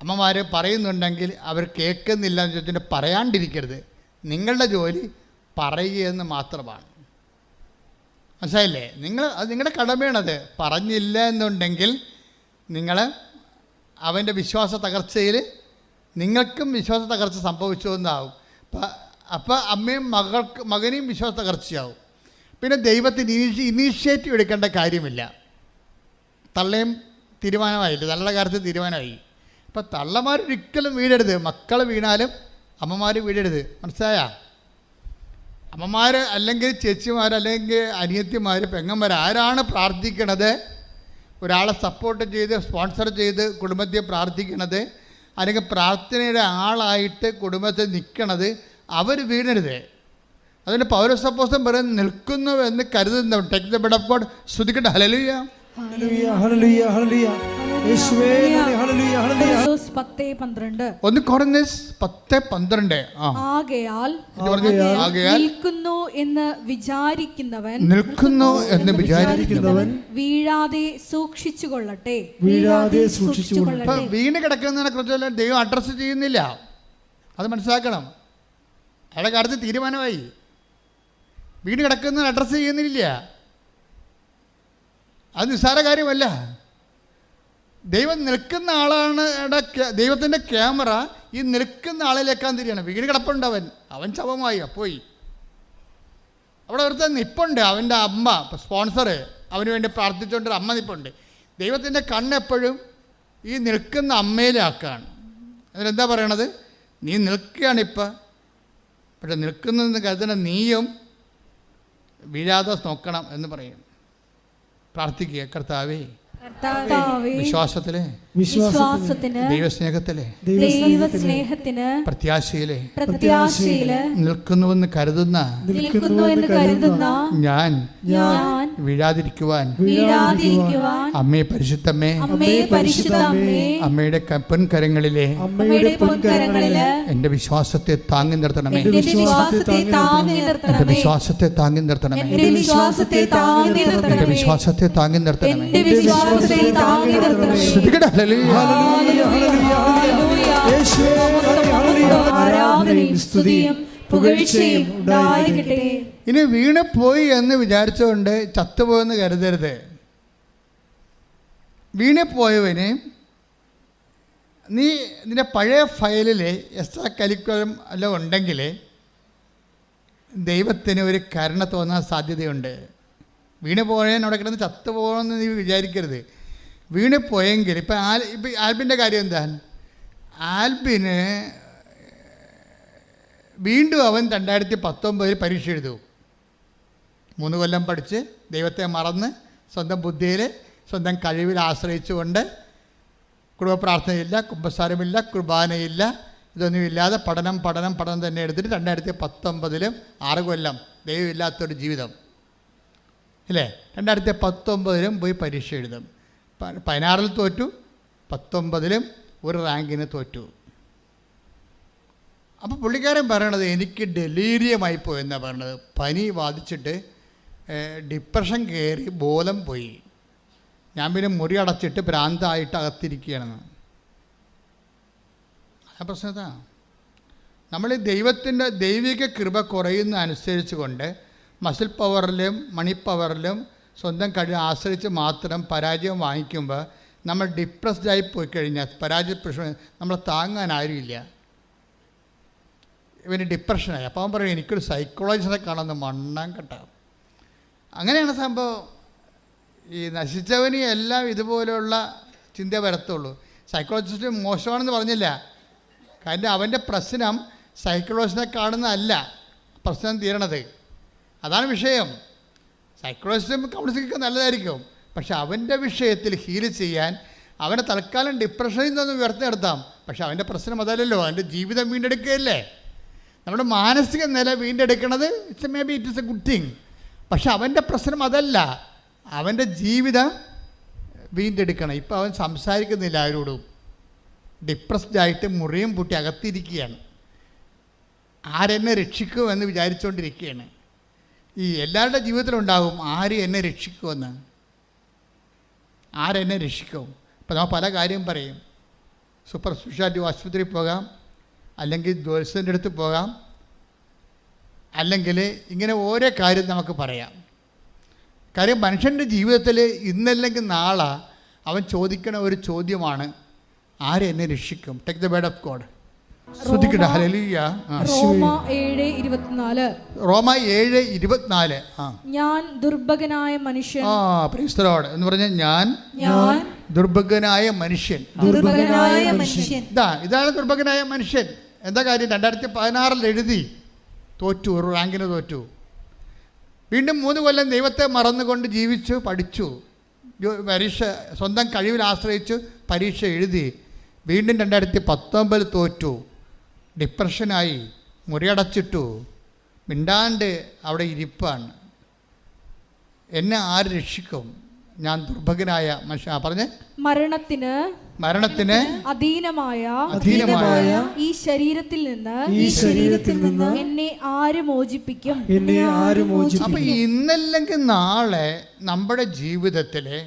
Speaker 1: അമ്മമാർ പറയുന്നുണ്ടെങ്കിൽ അവർ കേൾക്കുന്നില്ല എന്ന് ചോദിച്ചിട്ട് പറയാണ്ടിരിക്കരുത്. നിങ്ങളുടെ ജോലി പറയുകയെന്ന് മാത്രമാണ്. മനസ്സിലായില്ലേ? അത് നിങ്ങളുടെ കടമയാണത്. പറഞ്ഞില്ല എന്നുണ്ടെങ്കിൽ നിങ്ങൾ അവൻ്റെ വിശ്വാസ തകർച്ചയിൽ നിങ്ങൾക്കും വിശ്വാസ തകർച്ച സംഭവിച്ചു എന്നാവും. അപ്പോൾ അമ്മയും മകനെയും വിശ്വാസ തകർച്ചയാവും. പിന്നെ ദൈവത്തിന് ഇനീഷ്യേറ്റീവ് എടുക്കേണ്ട കാര്യമില്ല. തള്ളയും തീരുമാനമായില്ല, തള്ളയുടെ കാര്യത്തിൽ തീരുമാനമായി. അപ്പോൾ തള്ളമാരൊരിക്കലും വീഴരുത്. മക്കൾ വീണാലും അമ്മമാർ വീഴരുത്. മനസ്സിലായാ? അമ്മമാർ അല്ലെങ്കിൽ ചേച്ചിമാർ അല്ലെങ്കിൽ അനിയത്തിമാർ പെങ്ങന്മാർ ആരാണ് പ്രാർത്ഥിക്കണത്, ഒരാളെ സപ്പോർട്ട് ചെയ്ത് സ്പോൺസർ ചെയ്ത് കുടുംബത്തെ പ്രാർത്ഥിക്കണത്, അല്ലെങ്കിൽ പ്രാർത്ഥനയുടെ ആളായിട്ട് കുടുംബത്തിൽ നിൽക്കണത്, അവർ വീഴരുത്. അതിന് പൗലോസ് അപ്പോസ്തലൻ പറയുന്നത് നിൽക്കുന്നു എന്ന് കരുതുന്നവൻ. Take the bed of God. സ്തുതിക്കട്ടെ. ഹല്ലേലൂയ,
Speaker 3: ഹല്ലേലൂയ, ഹല്ലേലൂയ, ഹല്ലേലൂയ. യേശുവേ നന്ദി. ഹല്ലേലൂയ, ഹല്ലേലൂയ.
Speaker 2: 10:12
Speaker 1: 1 കൊരിന്ത്യർ 10:12.
Speaker 2: ആകയാൽ നിൽക്കുന്നു എന്ന് വിചാരിക്കുന്നവൻ വീഴാതെ സൂക്ഷിച്ചുകൊള്ളട്ടെ.
Speaker 1: വീണ് കിടക്കുന്നതിനെ കുറിച്ച് ദൈവം അഡ്രസ്സ് ചെയ്യുന്നില്ല. അത് മനസ്സിലാക്കണം. അയാളുടെ കാര്യത്തിൽ തീരുമാനമായി. വീണ് കിടക്കുന്നതിന് അഡ്രസ്സ് ചെയ്യുന്നില്ല. അത് നിസ്സാര കാര്യമല്ല. ദൈവം നിൽക്കുന്ന ആളാണ്. ദൈവത്തിൻ്റെ ക്യാമറ ഈ നിൽക്കുന്ന ആളിലേക്കാൻ തിരിയാണ്. വീണ് കിടപ്പുണ്ട്. അവൻ ശവമായി പോയി. അവിടെ ഒരുത്തൻ നിപ്പുണ്ട്. അവൻ്റെ അമ്മ സ്പോൺസർ അവന് വേണ്ടി പ്രാർത്ഥിച്ചുകൊണ്ട് അമ്മ നിപ്പുണ്ട്. ദൈവത്തിൻ്റെ കണ്ണെപ്പോഴും ഈ നിൽക്കുന്ന അമ്മയിലാക്കാണ്. അതിനെന്താ പറയണത്? നീ നിൽക്കുകയാണിപ്പോൾ. പക്ഷെ നിൽക്കുന്നതെന്ന് കരുതുന്ന നീയും വീഴാതെ നോക്കണം എന്ന് പറയും. പ്രാർത്ഥിക്കുക. കർത്താവേ, വിശ്വാസത്തിലെ ദൈവസ്നേഹത്തിലെ പ്രത്യാശയിലെ നിൽക്കുന്നുവെന്ന് കരുതുന്ന ഞാൻ വീഴാതിരിക്കുവാൻ അമ്മേ പരിശുദ്ധമേ, അമ്മയുടെ പൊൻകരങ്ങളിലെ എന്റെ വിശ്വാസത്തെ താങ്ങി നിർത്തണമേ. എന്റെ വിശ്വാസത്തെ താങ്ങി നിർത്തണമേ. എന്റെ വിശ്വാസത്തെ താങ്ങി നിർത്തണമേ. ഇനി വീണ് പോയി എന്ന് വിചാരിച്ചുകൊണ്ട് ചത്തുപോയെന്ന് കരുതരുത്. വീണ് പോയവന് നീ നിന്റെ പഴയ ഫയലിൽ എക്സ്ട്രാ കരിക്കുലം എല്ലാം ഉണ്ടെങ്കിൽ ദൈവത്തിന് ഒരു കരുണ തോന്നാൻ സാധ്യതയുണ്ട്. വീണ് പോയാൽ അവിടെ കിടന്ന് ചത്തുപോകണമെന്ന് നീ വിചാരിക്കരുത്. വീണ് പോയെങ്കിൽ ഇപ്പം ആൽബിൻ്റെ കാര്യം എന്താ? ആൽബിന് വീണ്ടും അവൻ 2019 പരീക്ഷ എഴുതും. 3 കൊല്ലം പഠിച്ച് ദൈവത്തെ മറന്ന് സ്വന്തം ബുദ്ധിയിൽ സ്വന്തം കഴിവിൽ ആശ്രയിച്ചുകൊണ്ട് കുടുംബ പ്രാർത്ഥനയില്ല, കുമ്പസാരമില്ല, കുർബാനയില്ല, ഇതൊന്നുമില്ലാതെ പഠനം തന്നെ എടുത്തിട്ട് 2019 6 കൊല്ലം ദൈവമില്ലാത്തൊരു ജീവിതം ഇല്ലേ? 2019 പോയി പരീക്ഷ എഴുതും. 16 തോറ്റു, 19 ഒരു റാങ്കിന് തോറ്റു. അപ്പോൾ പുള്ളിക്കാരൻ പറയണത് എനിക്ക് ഡെലീരിയമായി പോയെന്നാണ് പറയണത്. പനി ബാധിച്ചിട്ട് ഡിപ്രഷൻ കയറി ബോധം പോയി. ഞാൻ പിന്നെ മുറി അടച്ചിട്ട് ഭ്രാന്തായിട്ട് അകത്തിരിക്കുകയാണെന്ന്. ആ പ്രശ്നത്താ നമ്മൾ ദൈവത്തിൻ്റെ ദൈവിക കൃപ കുറയുന്ന അനുസരിച്ച് കൊണ്ട് മസിൽ പവറിലും മണി പവറിലും സ്വന്തം കഴിവ് ആശ്രയിച്ച് മാത്രം പരാജയം വാങ്ങിക്കുമ്പോൾ നമ്മൾ ഡിപ്രസ്ഡായി പോയി കഴിഞ്ഞാൽ പരാജയ പ്രശ്നം നമ്മളെ താങ്ങാൻ ആരുമില്ല. ഇവന് ഡിപ്രഷനായി. അപ്പോൾ അവൻ പറയും എനിക്കൊരു സൈക്കോളജിസ്റ്റിനെ കാണുന്ന മണ്ണാൻ കെട്ട. അങ്ങനെയാണ് സംഭവം. ഈ നശിച്ചവന് എല്ലാം ഇതുപോലെയുള്ള ചിന്ത വരത്തുള്ളൂ. സൈക്കോളജിസ്റ്റ് മോശമാണെന്ന് പറഞ്ഞില്ല. കാരണം അവൻ്റെ പ്രശ്നം സൈക്കോളജിസ്റ്റിനെ കാണുന്നതല്ല പ്രശ്നം തീരണത്. അതാണ് വിഷയം. സൈക്കോളജിസ്റ്റും കൗൺസിലിംഗ് നല്ലതായിരിക്കും. പക്ഷെ അവൻ്റെ വിഷയത്തിൽ ഹീൽ ചെയ്യാൻ അവനെ തൽക്കാലം ഡിപ്രഷനിൽ നിന്നൊന്ന് ഉയർത്തിയെടുത്താം. പക്ഷെ അവൻ്റെ പ്രശ്നം അതല്ലല്ലോ. അവൻ്റെ ജീവിതം വീണ്ടെടുക്കുകയല്ലേ. നമ്മുടെ മാനസിക നില വീണ്ടെടുക്കുന്നത് maybe it is a good thing. പക്ഷെ അവൻ്റെ പ്രശ്നം അതല്ല. അവൻ്റെ ജീവിതം വീണ്ടെടുക്കണം. ഇപ്പം അവൻ സംസാരിക്കുന്നില്ല ആരോടും. ഡിപ്രസ്ഡായിട്ട് മുറിയും പൂട്ടി അകത്തിരിക്കുകയാണ്. ആരെന്നെ രക്ഷിക്കുമെന്ന് വിചാരിച്ചുകൊണ്ടിരിക്കുകയാണ്. ഈ എല്ലാവരുടെ ജീവിതത്തിലുണ്ടാകും ആര് എന്നെ രക്ഷിക്കുമെന്ന്. ആരെന്നെ രക്ഷിക്കും? അപ്പോൾ നമ്മൾ പല കാര്യം പറയും. സൂപ്പർ സ്പെഷ്യാലിറ്റി ആശുപത്രിയിൽ പോകാം, അല്ലെങ്കിൽ ജ്യോത്സ്യൻ്റെ അടുത്ത് പോകാം, അല്ലെങ്കിൽ ഇങ്ങനെ ഓരോ കാര്യം നമുക്ക് പറയാം. കാര്യം മനുഷ്യൻ്റെ ജീവിതത്തിൽ ഇന്നല്ലെങ്കിൽ നാളെ അവൻ ചോദിക്കണ ഒരു ചോദ്യമാണ്, ആരെന്നെ രക്ഷിക്കും? Take the word of God. ശ്രദ്ധിക്കട്ടെ. ഹല്ലേലൂയ.
Speaker 2: റോമ 7:24.
Speaker 1: റോമ 7:24.
Speaker 2: ഞാൻ ദുർഭകനായ മനുഷ്യൻ.
Speaker 1: പ്രൈസ് ദി ലോർഡ് എന്ന് പറഞ്ഞാൽ ഞാൻ ദുർഭകനായ മനുഷ്യൻ. ഇതാണ് ദുർഭകനായ മനുഷ്യൻ. എന്താ കാര്യം? 2016 എഴുതി, തോറ്റു, ഒരു റാങ്കിന് തോറ്റു. വീണ്ടും 3 കൊല്ലം ദൈവത്തെ മറന്നുകൊണ്ട് ജീവിച്ചു, പഠിച്ചു, പരീക്ഷ സ്വന്തം കഴിവിൽ ആശ്രയിച്ചു പരീക്ഷ എഴുതി. വീണ്ടും 2019 തോറ്റു, ഡിപ്രഷനായി, മുറിയടച്ചിട്ടു, മിണ്ടാണ്ട് അവിടെ ഇരിപ്പാണ്. എന്നെ ആര് രക്ഷിക്കും? ഞാൻ ദുർഭകനായ മനുഷ്യ. പറഞ്ഞേ, മരണത്തിന് അധീനമായ ഈ ശരീരത്തിൽ നിന്ന് എന്നെ ആര് മോചിപ്പിക്കും? അപ്പൊ ഇന്നല്ലെങ്കിൽ നാളെ നമ്മുടെ ജീവിതത്തിലെ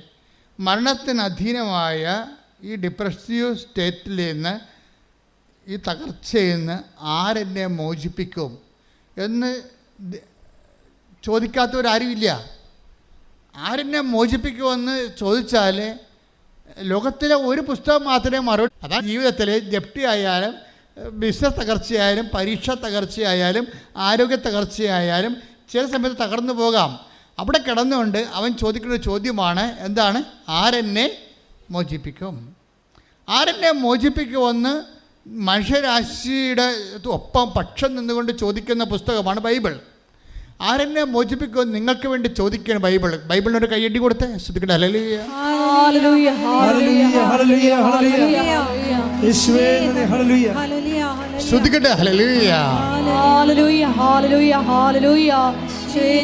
Speaker 1: മരണത്തിന് അധീനമായ ഈ ഡിപ്രസീവ് സ്റ്റേറ്റിൽ നിന്ന്, ഈ തകർച്ചയിൽ നിന്ന് ആരെന്നെ മോചിപ്പിക്കും എന്ന് ചോദിക്കാത്തവരാരുമില്ല. ആരെന്നെ മോചിപ്പിക്കുമെന്ന് ചോദിച്ചാൽ ലോകത്തിലെ ഒരു പുസ്തകം മാത്രമേ മറുപടി. അതാണ് ജീവിതത്തിൽ ജപ്തി ആയാലും, ബിസിനസ് തകർച്ചയായാലും, പരീക്ഷ തകർച്ചയായാലും, ആരോഗ്യ തകർച്ചയായാലും ചില സമയത്ത് തകർന്നു പോകാം. അവിടെ കിടന്നുകൊണ്ട് അവൻ ചോദിക്കുന്ന ചോദ്യമാണ്, എന്താണ്? ആരെന്നെ മോചിപ്പിക്കും? ആരെന്നെ മോചിപ്പിക്കുമെന്ന് മനുഷ്യരാശിയുടെ ഒപ്പം പക്ഷം നിന്നുകൊണ്ട് ചോദിക്കുന്ന പുസ്തകമാണ് ബൈബിൾ. ആരെന്നെ മോചിപ്പിക്കുമെന്ന് നിങ്ങൾക്ക് വേണ്ടി ചോദിക്കുകയാണ് ബൈബിൾ. ബൈബിളിനൊരു കയ്യടി കൊടുത്തേ. ശ്രദ്ധിക്കട്ടെ. ഹല്ലേലൂയ. ശ്രദ്ധിക്കട്ടെ. ഹല്ലേലൂയ.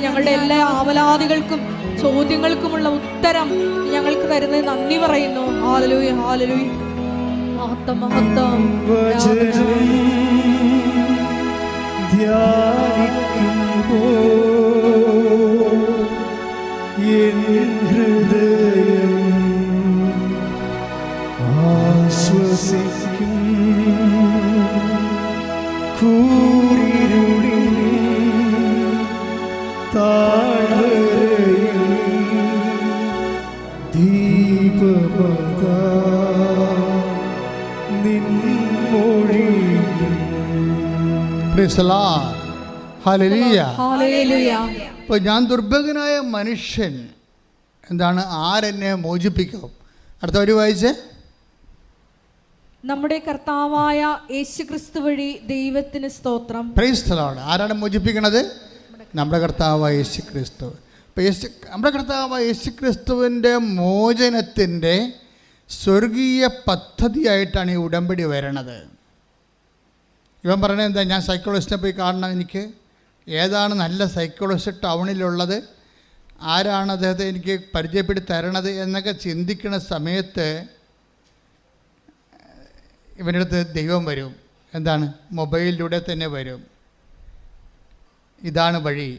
Speaker 2: ഞങ്ങളുടെ എല്ലാ ആവലാദികൾക്കും ചോദ്യങ്ങൾക്കുമുള്ള ഉത്തരം ഞങ്ങൾക്ക് തരുന്നത് നന്ദി പറയുന്നു. ഹല്ലേലൂയ, ഹല്ലേലൂയ. മഹത്വം, മഹത്വം.
Speaker 3: ഹൃദയം ആശ്വസിക്കും. കൂരിരുളിൽ താഴ്വരയിൽ ദീപമക നിൻമൊഴിയും.
Speaker 1: Praise the Lord. ഹല്ലേലൂയ.
Speaker 2: ഹല്ലേലൂയ.
Speaker 1: അപ്പോൾ ഞാൻ ദുർഭകനായ മനുഷ്യൻ, എന്താണ്? ആരെന്നെ മോചിപ്പിക്കും? അടുത്ത ഒരു വായിച്ചേ.
Speaker 2: നമ്മുടെ കർത്താവായ യേശുക്രിസ്തു വഴി ദൈവത്തിന് സ്തോത്രം.
Speaker 1: Price the Lord. ആരാണ് മോചിപ്പിക്കണത്? നമ്മുടെ കർത്താവായ യേശുക്രിസ്തു. അപ്പോൾ നമ്മുടെ കർത്താവായ യേശുക്രിസ്തുവിൻ്റെ മോചനത്തിൻ്റെ സ്വർഗീയ പദ്ധതിയായിട്ടാണ് ഈ ഉടമ്പടി വരണത്. ഇവൻ പറയണത് എന്താ? ഞാൻ സൈക്കോളജിസ്റ്റിനെ പോയി കാണണം, എനിക്ക് ഏതാണ് നല്ല സൈക്കോളജിസ്റ്റ് ടൗണിലുള്ളത്, ആരാണ് അദ്ദേഹത്തെ എനിക്ക് പരിചയപ്പെടുത്തി തരണത് എന്നൊക്കെ ചിന്തിക്കുന്ന സമയത്ത് ഇവൻ്റെ അടുത്ത് ദൈവം വരും. എന്താണ്? മൊബൈലിലൂടെ തന്നെ വരും. ഇതാണ് വഴി,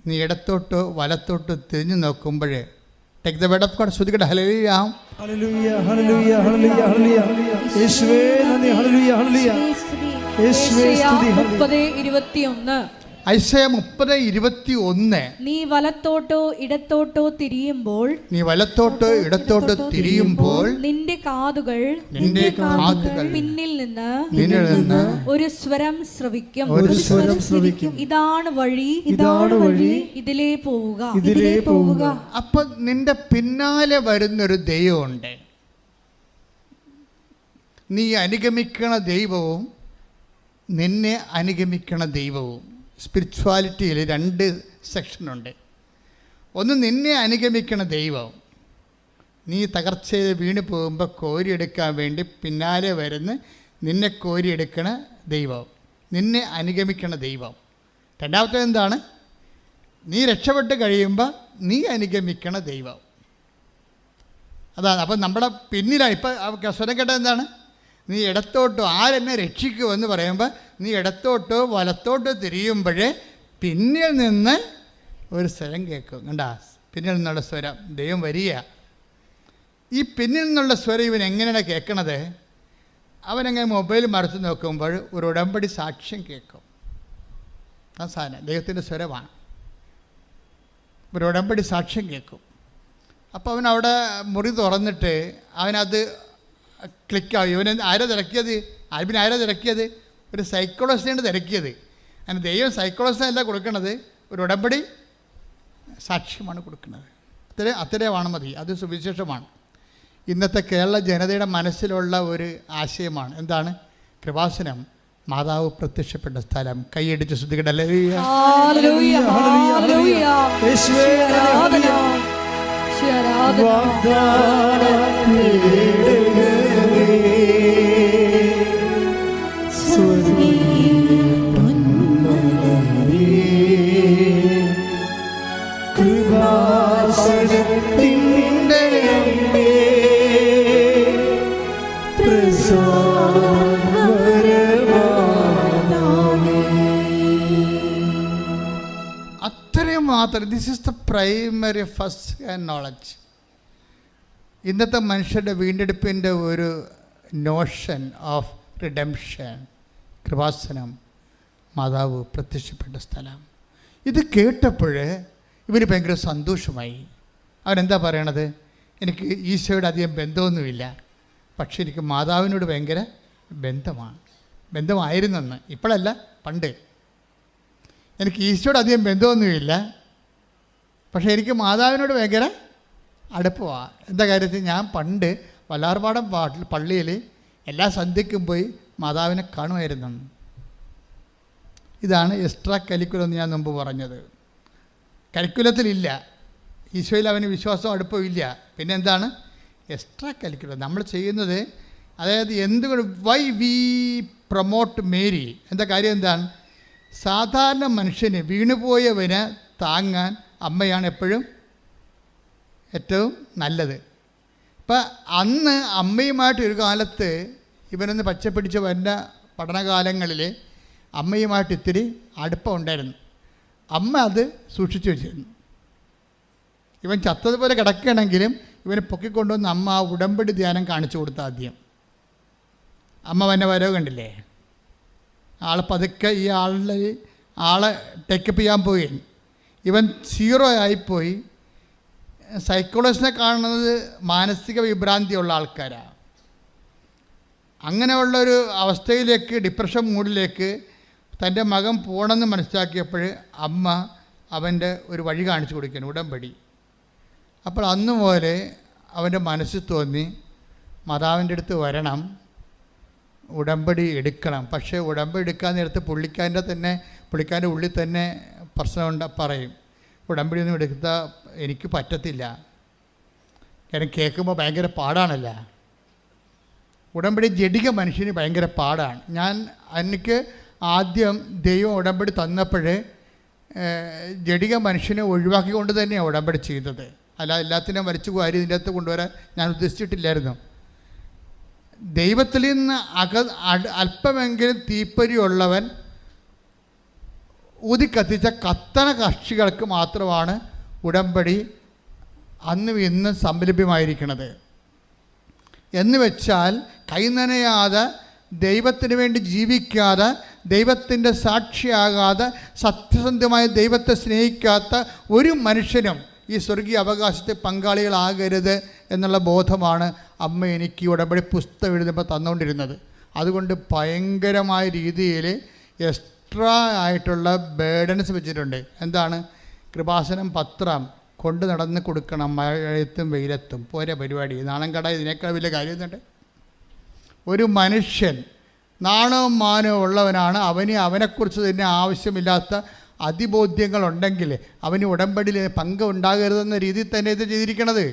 Speaker 1: നീ ഇടത്തോട്ടോ വലത്തോട്ടോ തിരിഞ്ഞു നോക്കുമ്പോൾ take the word of God. ശ്രദ്ധിക്കട്ടെ. ഹല്ലേലൂയ.
Speaker 3: ഹല്ലേലൂയ, ഹല്ലേലൂയ, ഹല്ലേലൂയ, ഹല്ലേലൂയ. യേശുവേ നന്ദി. ഹല്ലേലൂയ, ഹല്ലേലൂയ. യേശുവേ സ്തുതി.
Speaker 2: 30:21.
Speaker 1: ഐസയ 30:21.
Speaker 2: നീ വലത്തോട്ടോ ഇടത്തോട്ടോ തിരിയുമ്പോൾ നിന്റെ കാതുകൾ പിന്നിൽ നിന്ന് ഒരു സ്വരം ശ്രവിക്കും. ഇതാണ് വഴി, ഇതിലേ പോവുക.
Speaker 1: അപ്പൊ നിന്റെ പിന്നാലെ വരുന്നൊരു ദൈവമുണ്ട്. നീ അനുഗമിക്കണ ദൈവവും നിന്നെ അനുഗമിക്കണ ദൈവവും. സ്പിരിച്വാലിറ്റിയിൽ 2 സെക്ഷനുണ്ട്. ഒന്ന് നിന്നെ അനുഗമിക്കണ ദൈവം, നീ തകർച്ചയിൽ വീണ് പോകുമ്പോൾ കോരിയെടുക്കാൻ വേണ്ടി പിന്നാലെ വരുന്ന നിന്നെ കോരിയെടുക്കണ ദൈവം, നിന്നെ അനുഗമിക്കണ ദൈവം. രണ്ടാമത്തെ എന്താണ്? നീ രക്ഷപ്പെട്ട് കഴിയുമ്പോൾ നീ അനുഗമിക്കണ ദൈവം. അതാണ്. അപ്പം നമ്മുടെ പിന്നിലാണ്. ഇപ്പം സ്വരം കേട്ടത് എന്താണ്? നീ ഇടത്തോട്ടോ ആരെന്നെ രക്ഷിക്കുമെന്ന് പറയുമ്പോൾ നീ ഇടത്തോട്ടോ വലത്തോട്ടോ തിരിയുമ്പോഴേ പിന്നിൽ നിന്ന് ഒരു സ്വരം കേൾക്കും. കണ്ടാ, പിന്നിൽ നിന്നുള്ള സ്വരം. ദൈവം വരിക. ഈ പിന്നിൽ നിന്നുള്ള സ്വരം ഇവൻ എങ്ങനെയാണ് കേൾക്കണത്? അവനങ്ങനെ മൊബൈൽ മറിച്ച് നോക്കുമ്പോൾ ഒരു ഉടമ്പടി സാക്ഷ്യം കേൾക്കും. ആ സാധനം ദൈവത്തിൻ്റെ സ്വരമാണ്. ഒരു ഉടമ്പടി സാക്ഷ്യം കേൾക്കും. അപ്പോൾ അവനവിടെ മുറി തുറന്നിട്ട് അവനത് ക്ലിക്കാവും. ഇവൻ ആരാ തിരക്കിയത്? ആരാ തിരക്കിയത്? ഒരു സൈക്കോളജിസ്റ്റാണ് തിരക്കിയത്. അങ്ങനെ ദൈവം സൈക്കോളജിസ്റ്റല്ല കൊടുക്കുന്നത്, ഒരു ഉടമ്പടി സാക്ഷ്യമാണ് കൊടുക്കുന്നത്. അത്രയാണ് മതി. അത് സുവിശേഷമാണ്. ഇന്നത്തെ കേരള ജനതയുടെ മനസ്സിലുള്ള ഒരു ആശയമാണ്. എന്താണ്? കൃപാസനം മാതാവ് പ്രത്യക്ഷപ്പെട്ട സ്ഥലം. കൈയടിച്ച് ശ്രദ്ധിക്കട്ടെ. അത്രയും മാത്രം. This is the primary first hand knowledge. ഇന്നത്തെ മനുഷ്യരുടെ വീണ്ടെടുപ്പിൻ്റെ ഒരു നോഷൻ ഓഫ് റിഡംഷൻ. കൃപാസനം മാതാവ് പ്രത്യക്ഷപ്പെട്ട സ്ഥലം. ഇത് കേട്ടപ്പോൾ ഇവന് ഭയങ്കര സന്തോഷമായി. അവനെന്താ പറയണത്? എനിക്ക് ഈശോയുടെ അധികം ബന്ധമൊന്നുമില്ല, പക്ഷേ എനിക്ക് മാതാവിനോട് ഭയങ്കര ബന്ധമായിരുന്നെന്ന്. ഇപ്പോഴല്ല, പണ്ട്. എനിക്ക് ഈശോയുടെ അധികം ബന്ധമൊന്നുമില്ല, പക്ഷേ എനിക്ക് മാതാവിനോട് ഭയങ്കര അടുപ്പമാണ്. എന്താ കാര്യത്തിൽ? ഞാൻ പണ്ട് വല്ലാർപാടം പള്ളിയിൽ എല്ലാ സന്ധ്യയ്ക്കും പോയി മാതാവിനെ കാണുമായിരുന്നു. ഇതാണ് എക്സ്ട്രാ കരിക്കുലം എന്ന് ഞാൻ മുമ്പ് പറഞ്ഞത്. കരിക്കുലത്തിലില്ല, ഈശോയിൽ അവന് വിശ്വാസം അടുപ്പമില്ല. പിന്നെ എന്താണ് എക്സ്ട്രാ കരിക്കുലം നമ്മൾ ചെയ്യുന്നത്? അതായത് എന്തുകൊണ്ട് വൈ വി പ്രൊമോട്ട് മേരി? എന്താ കാര്യം? എന്താണ്? സാധാരണ മനുഷ്യന്, വീണുപോയവന് താങ്ങാൻ അമ്മയാണ് എപ്പോഴും ഏറ്റവും നല്ലത്. ഇപ്പം അന്ന് അമ്മയുമായിട്ട് ഒരു കാലത്ത് ഇവനൊന്ന് പച്ചപ്പിടിച്ച് വരുന്ന പഠനകാലങ്ങളിൽ അമ്മയുമായിട്ട് ഇത്തിരി അടുപ്പം ഉണ്ടായിരുന്നു. അമ്മ അത് സൂക്ഷിച്ചു വെച്ചിരുന്നു. ഇവൻ ചത്തതുപോലെ കിടക്കുകയാണെങ്കിലും ഇവനെ പൊക്കിക്കൊണ്ടുവന്ന് അമ്മ ആ ഉടമ്പടി ധ്യാനം കാണിച്ചു കൊടുത്ത ആദ്യം. അമ്മ വന്നെ വരവ് കണ്ടില്ലേ? ആൾ പതുക്കെ ഈ ആളെ ടേക്കപ്പ് ചെയ്യാൻ പോയി. ഇവൻ 0 ആയിപ്പോയി. സൈക്കോളജിസ്റ്റിനെ കാണുന്നത് മാനസിക വിഭ്രാന്തിയുള്ള ആൾക്കാരാണ്. അങ്ങനെയുള്ളൊരു അവസ്ഥയിലേക്ക്, ഡിപ്രഷൻ മൂഡിലേക്ക് തൻ്റെ മകൻ പോകണമെന്ന് മനസ്സിലാക്കിയപ്പോൾ അമ്മ അവൻ്റെ ഒരു വഴി കാണിച്ചു കൊടുക്കുകയാണ്, ഉടമ്പടി. അപ്പോൾ അന്ന് പോലെ അവൻ്റെ മനസ്സിൽ തോന്നി മാതാവിൻ്റെ അടുത്ത് വരണം, ഉടമ്പടി എടുക്കണം. പക്ഷേ ഉടമ്പടി എടുക്കാൻ നേരത്ത് പുള്ളിക്കാരൻ്റെ ഉള്ളിൽ തന്നെ പ്രശ്നമുണ്ട്. പറയും, ഉടമ്പടി ഒന്നും എടുത്താൽ എനിക്ക് പറ്റത്തില്ല, കാരണം കേൾക്കുമ്പോൾ ഭയങ്കര പാടാണല്ല. ഉടമ്പടി ജഡിക മനുഷ്യന് ഭയങ്കര പാടാണ്. എനിക്ക് ആദ്യം ദൈവം ഉടമ്പടി തന്നപ്പോൾ ജഡിക മനുഷ്യനെ ഒഴിവാക്കിക്കൊണ്ട് തന്നെയാണ് ഉടമ്പടി ചെയ്തത്. അല്ല എല്ലാത്തിനും വരച്ചു വാരി ഇതിൻ്റെ അകത്ത് കൊണ്ടുവരാൻ ഞാൻ ഉദ്ദേശിച്ചിട്ടില്ലായിരുന്നു. ദൈവത്തിൽ നിന്ന് അല്പമെങ്കിലും തീപ്പൊരിയുള്ളവൻ ഊതിക്കത്തിച്ച കത്തണ കക്ഷികൾക്ക് മാത്രമാണ് ഉടമ്പടി അന്നും ഇന്നും സംലഭ്യമായിരിക്കുന്നത്. എന്ന് വെച്ചാൽ കൈനനയാതെ, ദൈവത്തിന് വേണ്ടി ജീവിക്കാതെ, ദൈവത്തിൻ്റെ സാക്ഷിയാകാതെ, സത്യസന്ധമായ ദൈവത്തെ സ്നേഹിക്കാത്ത ഒരു മനുഷ്യനും ഈ സ്വർഗീയ അവകാശത്തെ പങ്കാളികളാകരുത് എന്നുള്ള ബോധമാണ് അമ്മ എനിക്ക് ഉടമ്പടി പുസ്തകം എഴുതുമ്പോൾ തന്നുകൊണ്ടിരുന്നത്. അതുകൊണ്ട് ഭയങ്കരമായ രീതിയിൽ എക്സ്ട്രാ ആയിട്ടുള്ള ബേഡൻസ് വെച്ചിട്ടുണ്ട്. എന്താണ്? കൃപാസനം പത്രം കൊണ്ട് നടന്ന് കൊടുക്കണം, മഴയത്തും വെയിലത്തും. പോരെ പരിപാടി. നാണം കട ഇതിനേക്കാൾ വലിയ കാര്യം എന്നുണ്ട്. ഒരു മനുഷ്യൻ നാണവും മാനവും ഉള്ളവനാണ്. അവനെക്കുറിച്ച് തന്നെ ആവശ്യമില്ലാത്ത അതിബോധ്യങ്ങളുണ്ടെങ്കിൽ അവന് ഉടമ്പടിയിൽ പങ്ക് ഉണ്ടാകരുതെന്ന രീതിയിൽ തന്നെ ഇത് ചെയ്തിരിക്കണത്.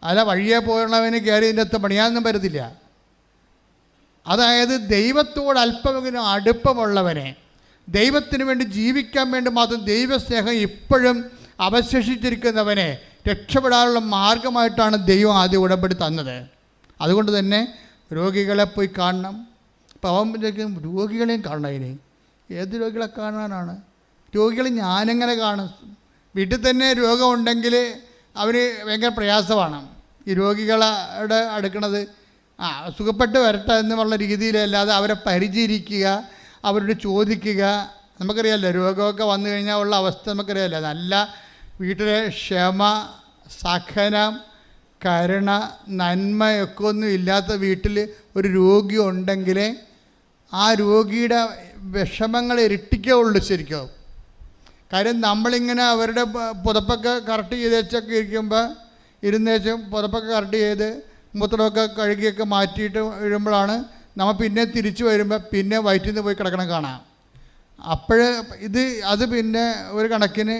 Speaker 1: അല്ല വഴിയെ പോയുള്ളവന് കയറി ഇതിൻ്റെ അകത്ത് പണിയാനൊന്നും പറ്റത്തില്ല. അതായത് ദൈവത്തോട് അല്പമെങ്കിലും അടുപ്പമുള്ളവനെ, ദൈവത്തിന് വേണ്ടി ജീവിക്കാൻ വേണ്ടി മാത്രം ദൈവസ്നേഹം ഇപ്പോഴും അവശേഷിച്ചിരിക്കുന്നവനെ രക്ഷപ്പെടാനുള്ള മാർഗമായിട്ടാണ് ദൈവം ആദ്യം ഉടമ്പടി തന്നത്. അതുകൊണ്ട് തന്നെ രോഗികളെ പോയി കാണണം. അപ്പോൾ അവൻ രോഗികളെയും കാണണം. ഇനി ഏത് രോഗികളെ കാണാനാണ്? രോഗികൾ ഞാനെങ്ങനെ കാണും? വീട്ടിൽ തന്നെ രോഗമുണ്ടെങ്കിൽ അവന് ഭയങ്കര പ്രയാസമാണ് ഈ രോഗികളുടെ അടുക്കണത്. സുഖപ്പെട്ട് വരട്ടെ എന്നുള്ള രീതിയിലല്ലാതെ അവരെ പരിചരിക്കുക, അവരോട് ചോദിക്കുക. നമുക്കറിയാമല്ലോ രോഗമൊക്കെ വന്നു കഴിഞ്ഞാൽ ഉള്ള അവസ്ഥ നമുക്കറിയാമല്ലോ. നല്ല വീട്ടിലെ ക്ഷമ, സഹനം, കരുണ, നന്മയൊക്കെ ഒന്നും ഇല്ലാത്ത വീട്ടിൽ ഒരു രോഗി ഉണ്ടെങ്കിൽ ആ രോഗിയുടെ വിഷമങ്ങൾ ഇരട്ടിക്കുള്ളൂ ശരിക്കും. കാര്യം നമ്മളിങ്ങനെ അവരുടെ പുതപ്പൊക്കെ കറക്റ്റ് ചെയ്ത് വെച്ചൊക്കെ ഇരിക്കുമ്പോൾ ഇരുന്നേച്ചും പുതപ്പൊക്കെ കറക്റ്റ് ചെയ്ത് മൂത്രമൊക്കെ കഴുകിയൊക്കെ മാറ്റിയിട്ട് വീഴുമ്പോഴാണ് നമ്മൾ പിന്നെ തിരിച്ചു വരുമ്പോൾ പിന്നെ വയറ്റിൽ നിന്ന് പോയി കിടക്കണം കാണാം. അത് പിന്നെ ഒരു കണക്കിന്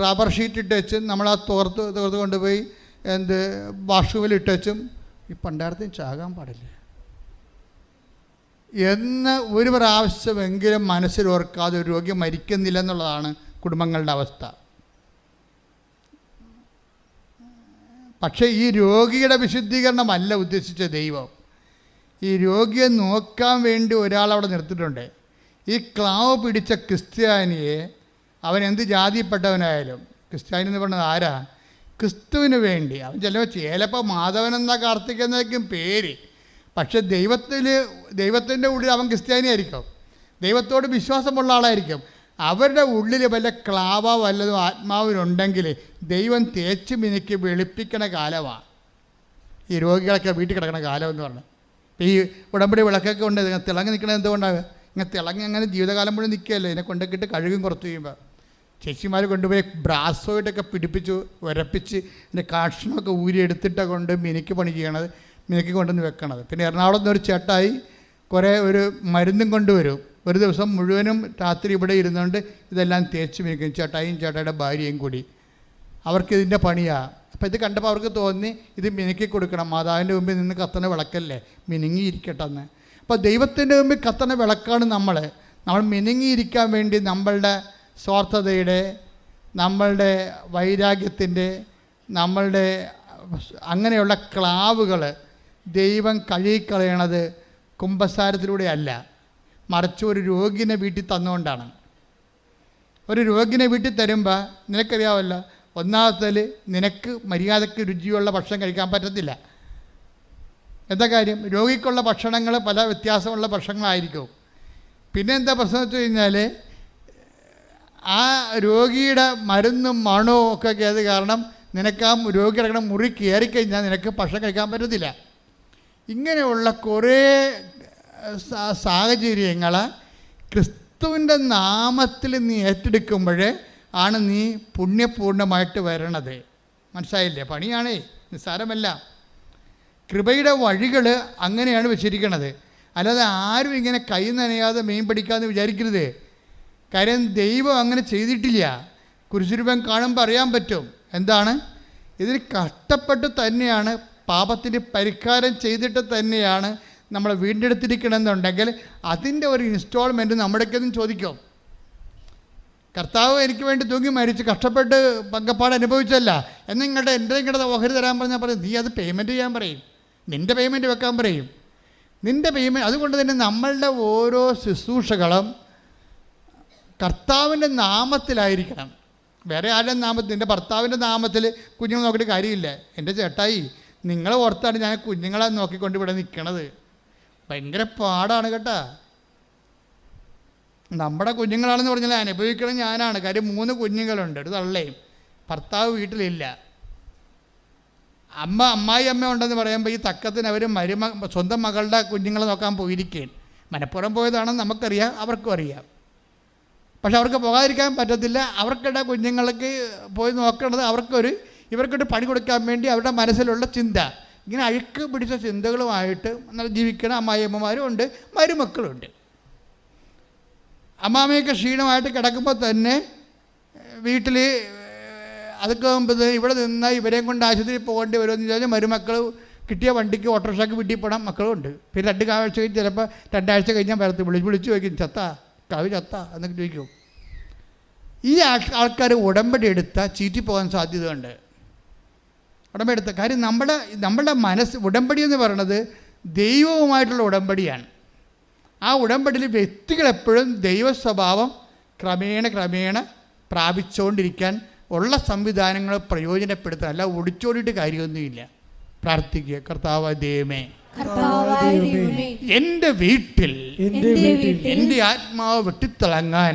Speaker 1: റബ്ബർ ഷീറ്റ് ഇട്ട് വെച്ചും നമ്മൾ ആ തോർത്ത് കൊണ്ടുപോയി വാഷ്റൂമിൽ ഇട്ട് വെച്ചും ഈ പണ്ടാരത്തിന് ചാകാൻ പാടില്ല എന്ന് ഒരു പ്രാവശ്യമെങ്കിലും മനസ്സിൽ ഓർക്കാതെ ഒരു രോഗി മരിക്കുന്നില്ല എന്നുള്ളതാണ് കുടുംബങ്ങളുടെ അവസ്ഥ. പക്ഷേ ഈ രോഗിയുടെ വിശുദ്ധീകരണമല്ല ഉദ്ദേശിച്ച ദൈവം. ഈ രോഗിയെ നോക്കാൻ വേണ്ടി ഒരാളവിടെ നിർത്തിയിട്ടുണ്ട്. ഈ ക്ലാവ് പിടിച്ച ക്രിസ്ത്യാനിയെ, അവൻ എന്ത് ജാതിപ്പെട്ടവനായാലും, ക്രിസ്ത്യാനി എന്ന് പറയുന്നത് ആരാ? ക്രിസ്തുവിന് വേണ്ടി. അവൻ ചിലപ്പോൾ മാധവനെന്ന കാർത്തികെന്നൊക്കെയും പേര്, പക്ഷെ ദൈവത്തിൻ്റെ ഉള്ളിൽ അവൻ ക്രിസ്ത്യാനിയായിരിക്കും, ദൈവത്തോട് വിശ്വാസമുള്ള ആളായിരിക്കും. അവരുടെ ഉള്ളിൽ വല്ല ക്ലാവ വല്ലതും ആത്മാവിനുണ്ടെങ്കിൽ ദൈവം തേച്ച് മിനുക്കി വെളുപ്പിക്കണ കാലമാണ് ഈ രോഗികളൊക്കെ വീട്ടിൽ കിടക്കണ കാലം എന്ന് പറഞ്ഞാൽ. ഈ ഉടമ്പടി വിളക്കൊക്കെ ഉണ്ട്, തിളങ്ങി നിൽക്കണത് എന്തുകൊണ്ടാകുക? ഇങ്ങനെ തിളങ്ങി അങ്ങനെ ജീവിതകാലം മുഴുവൻ നിൽക്കുകയല്ലേ. ഇതിനെ കൊണ്ടൊക്കെ കഴുകും കുറച്ച് കഴിയുമ്പോൾ ചേച്ചിമാർ കൊണ്ടുപോയി ബ്രാസോയിട്ടൊക്കെ പിടിപ്പിച്ച് ഉരപ്പിച്ച് ഇതിൻ്റെ കഷ്ണമൊക്കെ ഊരിയെടുത്തിട്ടൊക്കെ കൊണ്ട് മിനുക്കി പണി ചെയ്യണത്, മിനുക്കി കൊണ്ടുവന്ന് വെക്കണത്. പിന്നെ എറണാകുളത്ത് ഒരു ചേട്ടായി ഒരു മരുന്നും കൊണ്ടുവരും. ഒരു ദിവസം മുഴുവനും രാത്രി ഇവിടെ ഇരുന്നുകൊണ്ട് ഇതെല്ലാം തേച്ച് മിനുക്കും, ചേട്ടായിയുടെ ഭാര്യയും കൂടി. അവർക്കിതിൻ്റെ പണിയാണ്. അപ്പോൾ ഇത് കണ്ടപ്പോൾ അവർക്ക് തോന്നി ഇത് മിനുക്കി കൊടുക്കണം, മാതാവിൻ്റെ മുമ്പിൽ നിന്ന് കത്തണ വിളക്കല്ലേ, മിനുങ്ങിയിരിക്കട്ടെ എന്ന്. അപ്പോൾ ദൈവത്തിൻ്റെ മുമ്പിൽ കത്തണ വിളക്കാണ് നമ്മൾ മിനുങ്ങിയിരിക്കാൻ വേണ്ടി നമ്മളുടെ സ്വാർത്ഥതയുടെ, നമ്മളുടെ വൈരാഗ്യത്തിൻ്റെ, നമ്മളുടെ അങ്ങനെയുള്ള ക്ലാവുകൾ ദൈവം കഴുകിക്കളയണത് കുമ്പസാരത്തിലൂടെ അല്ല, മറിച്ച് ഒരു രോഗിനെ വീട്ടിൽ തന്നുകൊണ്ടാണ്. ഒരു രോഗിനെ വീട്ടിൽ തരുമ്പോൾ നിനക്കറിയാമല്ലോ, ഒന്നാമത്തേൽ നിനക്ക് മര്യാദയ്ക്ക് രുചിയുള്ള ഭക്ഷണം കഴിക്കാൻ പറ്റത്തില്ല. എന്താ കാര്യം? രോഗിക്കുള്ള ഭക്ഷണങ്ങൾ പല വ്യത്യാസമുള്ള ഭക്ഷണങ്ങളായിരിക്കും. പിന്നെ എന്താ പ്രശ്നം വെച്ച് കഴിഞ്ഞാൽ ആ രോഗിയുടെ മരുന്നും മണവും ഒക്കെ ആയത് കാരണം നിനക്ക് ആ രോഗി കിടക്കണ മുറി കയറിക്കഴിഞ്ഞാൽ നിനക്ക് ഭക്ഷണം കഴിക്കാൻ പറ്റത്തില്ല. ഇങ്ങനെയുള്ള കുറേ സാഹചര്യങ്ങൾ ക്രിസ്തുവിൻ്റെ നാമത്തിൽ നീ ഏറ്റെടുക്കുമ്പോൾ ആണ് നീ പുണ്യപൂർണ്ണമായിട്ട് വരണത്. മനസ്സിലായില്ലേ? പണിയാണേ, നിസ്സാരമല്ല. കൃപയുടെ വഴികൾ അങ്ങനെയാണ് വെച്ചിരിക്കണത്. അല്ലാതെ ആരും ഇങ്ങനെ കൈ നനയാതെ മീൻ പിടിക്കാമെന്ന് വിചാരിക്കരുത്. കാര്യം ദൈവം അങ്ങനെ ചെയ്തിട്ടില്ല. കുരിശുരൂപം കാണുമ്പോൾ അറിയാൻ പറ്റും എന്താണ്. ഇതിന് കഷ്ടപ്പെട്ട് തന്നെയാണ്, പാപത്തിന് പരിഹാരം ചെയ്തിട്ട് തന്നെയാണ് നമ്മൾ വീണ്ടെടുത്തിരിക്കണമെന്നുണ്ടെങ്കിൽ അതിൻ്റെ ഒരു ഇൻസ്റ്റാൾമെൻറ്റ് നമ്മുടെയൊക്കെ ചോദിക്കും. കർത്താവ് എനിക്ക് വേണ്ടി തൂങ്ങി മരിച്ച് കഷ്ടപ്പെട്ട് പങ്കപ്പാട് അനുഭവിച്ചല്ല എന്നിങ്ങോട്ട് എൻ്റെ ഓഹരി തരാൻ പറഞ്ഞാൽ പറയും, നീ അത് പേയ്മെൻറ്റ് ചെയ്യാൻ പറയും, നിൻ്റെ പേയ്മെൻറ്റ് വെക്കാൻ പറയും, നിൻ്റെ പേയ്മെൻറ്റ്. അതുകൊണ്ട് തന്നെ നമ്മളുടെ ഓരോ ശുശ്രൂഷകളും കർത്താവിൻ്റെ നാമത്തിലായിരിക്കണം. വേറെ ആരുടെ നാമത്തിൽ, എൻ്റെ ഭർത്താവിൻ്റെ നാമത്തിൽ കുഞ്ഞുങ്ങൾ നോക്കിയിട്ട് കാര്യമില്ല. എൻ്റെ ചേട്ടായി, നിങ്ങളെ ഓർത്താണ് ഞാൻ കുഞ്ഞുങ്ങളെ നോക്കിക്കൊണ്ട് ഇവിടെ നിൽക്കണത്. ഭയങ്കര പാടാണ് കേട്ടോ. നമ്മുടെ കുഞ്ഞുങ്ങളാണെന്ന് പറഞ്ഞാൽ അനുഭവിക്കണം ഞാനാണ്. കാര്യം 3 കുഞ്ഞുങ്ങളുണ്ട്, ഒരു തള്ളയും. ഭർത്താവ് വീട്ടിലില്ല. അമ്മായി അമ്മ ഉണ്ടെന്ന് പറയുമ്പോൾ ഈ തക്കത്തിന് അവർ സ്വന്തം മകളുടെ കുഞ്ഞുങ്ങളെ നോക്കാൻ പോയിരിക്കുകയാണ്. മനപ്പുറം പോയതാണെന്ന് നമുക്കറിയാം, അവർക്കും അറിയാം. പക്ഷെ അവർക്ക് പോകാതിരിക്കാൻ പറ്റത്തില്ല. അവർക്കിടെ കുഞ്ഞുങ്ങൾക്ക് പോയി നോക്കണത് ഇവർക്കൊരു പണി കൊടുക്കാൻ വേണ്ടി അവരുടെ മനസ്സിലുള്ള ചിന്ത. ഇങ്ങനെ അഴുക്ക് പിടിച്ച ചിന്തകളുമായിട്ട് ജീവിക്കണ അമ്മായിയമ്മമാരും ഉണ്ട്, മരുമക്കളുണ്ട്. അമ്മാമ്മയൊക്കെ ക്ഷീണമായിട്ട് കിടക്കുമ്പോൾ തന്നെ വീട്ടിൽ അതൊക്കെ ഇവിടെ നിന്നാൽ ഇവരെയും കൊണ്ട് ആശുപത്രിയിൽ പോകേണ്ടി വരുമെന്ന് ചോദിച്ചാൽ മരുമക്കൾ കിട്ടിയ വണ്ടിക്ക് ഓട്ടോറിക്ഷയ്ക്ക് വീട്ടിൽ പോകണം മക്കളുണ്ട്. പിന്നെ 2 ആഴ്ച കഴിഞ്ഞ് ചിലപ്പോൾ 2 ആഴ്ച കഴിഞ്ഞാൽ വരത്ത് വിളിച്ച് ചോദിക്കും, ചത്താ കവി ചത്താ എന്നൊക്കെ ചോദിക്കും. ഈ ആൾക്കാർ ഉടമ്പടി എടുത്താൽ ചീറ്റിപ്പോകാൻ സാധ്യതയുണ്ട്. ഉടമ്പടി എടുത്ത കാര്യം നമ്മുടെ മനസ്സ്, ഉടമ്പടി എന്ന് പറയുന്നത് ദൈവവുമായിട്ടുള്ള ഉടമ്പടിയാണ്. ആ ഉടമ്പടിയിൽ വ്യക്തികളെപ്പോഴും ദൈവ സ്വഭാവം ക്രമേണ പ്രാപിച്ചുകൊണ്ടിരിക്കാൻ ഉള്ള സംവിധാനങ്ങൾ പ്രയോജനപ്പെടുത്താൻ, അല്ല ഒടിച്ചോടിയിട്ട് കാര്യമൊന്നുമില്ല. പ്രാർത്ഥിക്കുക, കർത്താവായ ദൈവമേ, എന്റെ വീട്ടിൽ എന്റെ ആത്മാവ് വെട്ടിത്തിളങ്ങാൻ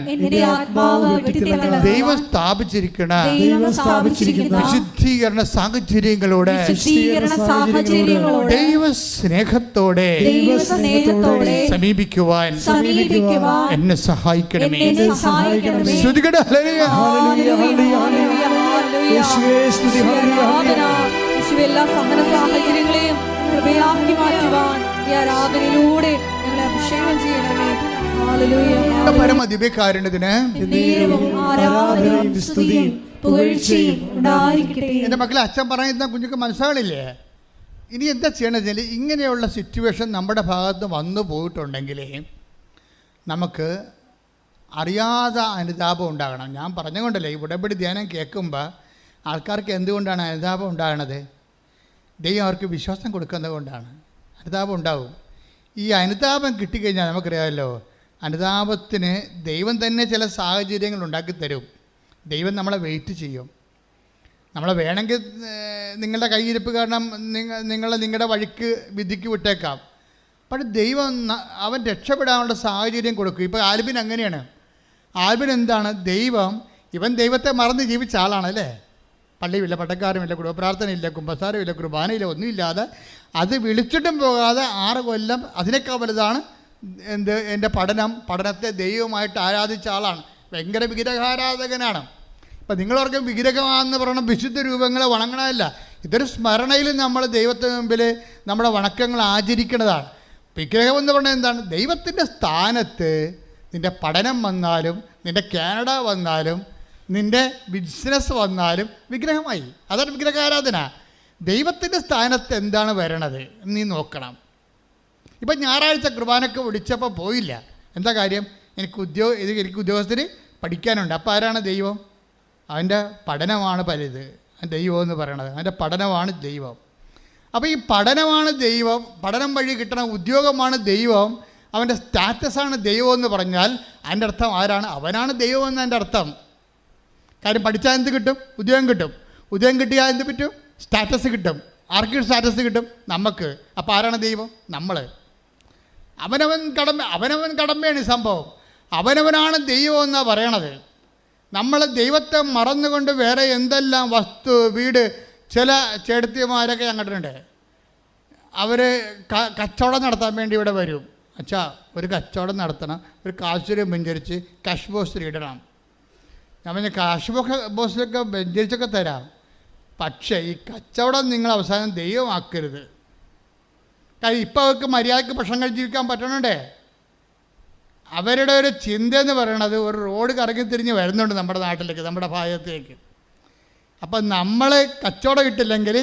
Speaker 1: ദൈവം സ്ഥാപിച്ചിരിക്കണ വിശുദ്ധീകരണ സാഹചര്യങ്ങളോടെ ദൈവ സ്നേഹത്തോടെ സമീപിക്കുവാൻ എന്നെ സഹായിക്കണമേ. ശ്രുതികട
Speaker 2: എല്ലാ സഹന സാഹചര്യങ്ങളെയും കൃപയാക്കി മാറ്റുവാൻ ഈ ആരാധനയിലൂടെ ഞങ്ങളെ അഭിഷേകം ചെയ്യണമേ. ഹല്ലേലൂയ.
Speaker 1: പരമദിവ്യകാരുണ്യത്തിന്
Speaker 2: ആരാധനയും സ്തുതിയും പുകഴ്ചയും ഉണ്ടായിരിക്കട്ടെ.
Speaker 1: എൻ്റെ മക്കളെ, അച്ഛൻ പറയുന്ന കുഞ്ഞുങ്ങൾക്ക് മനസ്സിലാകണില്ലേ? ഇനി എന്താ ചെയ്യണമെന്ന് വെച്ചാൽ, ഇങ്ങനെയുള്ള സിറ്റുവേഷൻ നമ്മുടെ ഭാഗത്ത് വന്നു പോയിട്ടുണ്ടെങ്കിൽ നമുക്ക് അറിയാതെ അനുതാപം ഉണ്ടാകണം. ഞാൻ പറഞ്ഞുകൊണ്ടല്ലേ, ഈ ഉടമ്പടി ധ്യാനം കേൾക്കുമ്പോൾ ആൾക്കാർക്ക് എന്തുകൊണ്ടാണ് അനുതാപം ഉണ്ടാകണത്? ദൈവം അവർക്ക് വിശ്വാസം കൊടുക്കുന്നത് കൊണ്ടാണ് അനുതാപം ഉണ്ടാവും. ഈ അനുതാപം കിട്ടിക്കഴിഞ്ഞാൽ നമുക്കറിയാമല്ലോ, അനുതാപത്തിന് ദൈവം തന്നെ ചില സാഹചര്യങ്ങൾ ഉണ്ടാക്കിത്തരും. ദൈവം നമ്മളെ വെയിറ്റ് ചെയ്യും. നമ്മളെ വേണമെങ്കിൽ നിങ്ങളുടെ കയ്യിരിപ്പ് കാരണം നിങ്ങളുടെ വഴിക്ക് വിധിക്ക് വിട്ടേക്കാം. പക്ഷേ ദൈവം അവൻ രക്ഷപ്പെടാനുള്ള സാഹചര്യം കൊടുക്കും. ഇപ്പോൾ ആൽബിൻ അങ്ങനെയാണ്. ആൽബിൻ എന്താണ്? ഇവൻ ദൈവത്തെ മറന്ന് ജീവിച്ച ആളാണല്ലേ. പള്ളിയില്ല, പട്ടക്കാരുമില്ല, കുടുംബപ്രാർത്ഥനയില്ല, കുമ്പസാരമില്ല, കുർബാനയില്ല, ഒന്നുമില്ലാതെ അത് വിളിച്ചിട്ടും പോകാതെ 6 കൊല്ലം അതിനേക്കാൾ വലുതാണ് എൻ്റെ പഠനത്തെ ദൈവമായിട്ട് ആരാധിച്ച ആളാണ്. ഭയങ്കര വിഗ്രഹാരാധകനാണ്. ഇപ്പം നിങ്ങളോർക്കും വിഗ്രഹമാണെന്ന് പറയണം വിശുദ്ധ രൂപങ്ങളെ വണങ്ങണമല്ല. ഇതൊരു സ്മരണയിൽ നമ്മൾ ദൈവത്തിന് മുമ്പിൽ നമ്മുടെ വണക്കങ്ങൾ ആചരിക്കേണ്ടതാണ്. വിഗ്രഹം എന്ന് പറഞ്ഞാൽ എന്താണ്? ദൈവത്തിൻ്റെ സ്ഥാനത്ത് നിൻ്റെ പഠനം വന്നാലും, നിൻ്റെ കാനഡ വന്നാലും, നിൻ്റെ ബിസിനസ് വന്നാലും വിഗ്രഹമായി. അതാണ് വിഗ്രഹാരാധന. ദൈവത്തിൻ്റെ സ്ഥാനത്ത് എന്താണ് വരണത് നീ നോക്കണം. ഇപ്പം ഞായറാഴ്ച കുർബാനക്ക് വിളിച്ചപ്പോൾ പോയില്ല. എന്താ കാര്യം? എനിക്ക് ഉദ്യോഗസ്ഥന് പഠിക്കാനുണ്ട്. അപ്പോൾ ആരാണ് ദൈവം? അവൻ്റെ പഠനമാണ് പലത് ദൈവം എന്ന് പറയണത്. അവൻ്റെ പഠനമാണ് ദൈവം. അപ്പോൾ ഈ പഠനമാണ് ദൈവം, പഠനം വഴി കിട്ടണ ഉദ്യോഗമാണ് ദൈവം, അവൻ്റെ സ്റ്റാറ്റസാണ് ദൈവം എന്ന് പറഞ്ഞാൽ അതിൻ്റെ അർത്ഥം ആരാണ്? അവനാണ് ദൈവം എന്ന് എൻ്റെ അർത്ഥം. കാര്യം പഠിച്ചാൽ എന്ത് കിട്ടും? ഉദ്യോഗം കിട്ടും. ഉദ്യോഗം കിട്ടിയാൽ എന്ത് പറ്റും? സ്റ്റാറ്റസ് കിട്ടും. ആർക്ക് സ്റ്റാറ്റസ് കിട്ടും? നമുക്ക്. അപ്പോൾ ആരാണ് ദൈവം? നമ്മൾ. അവനവൻ കടമയാണ് ഈ സംഭവം. അവനവനാണ് ദൈവം എന്നാണ് പറയണത്. നമ്മൾ ദൈവത്തെ മറന്നുകൊണ്ട് വേറെ എന്തെല്ലാം വസ്തു, വീട്, ചില ചേട്ടത്തിമാരൊക്കെ ഞങ്ങട്ടുണ്ട്. അവർ കച്ചവടം നടത്താൻ വേണ്ടി ഇവിടെ വരും. അച്ഛാ, ഒരു കച്ചവടം നടത്തണം, ഒരു കാശുരം വെഞ്ചരിച്ച് കാഷ് ബോക്സിൽ ഇടണം. ഞാൻ പറഞ്ഞ കാഷ് ബോക്സിലൊക്കെ വെഞ്ചരിച്ചൊക്കെ തരാം. പക്ഷേ ഈ കച്ചവടം നിങ്ങൾ അവസാനം ദൈവമാക്കരുത്. കാര്യം ഇപ്പം അവർക്ക് മര്യാദയ്ക്ക് ഭക്ഷണം കഴിച്ച് ജീവിക്കാൻ പറ്റണണ്ടേ. അവരുടെ ഒരു ചിന്ത എന്ന് പറയണത് ഒരു റോഡ് കറങ്ങി തിരിഞ്ഞ് വരുന്നുണ്ട് നമ്മുടെ നാട്ടിലേക്ക്, നമ്മുടെ ഭാഗത്തേക്ക്. അപ്പം നമ്മൾ കച്ചവടം കിട്ടില്ലെങ്കിൽ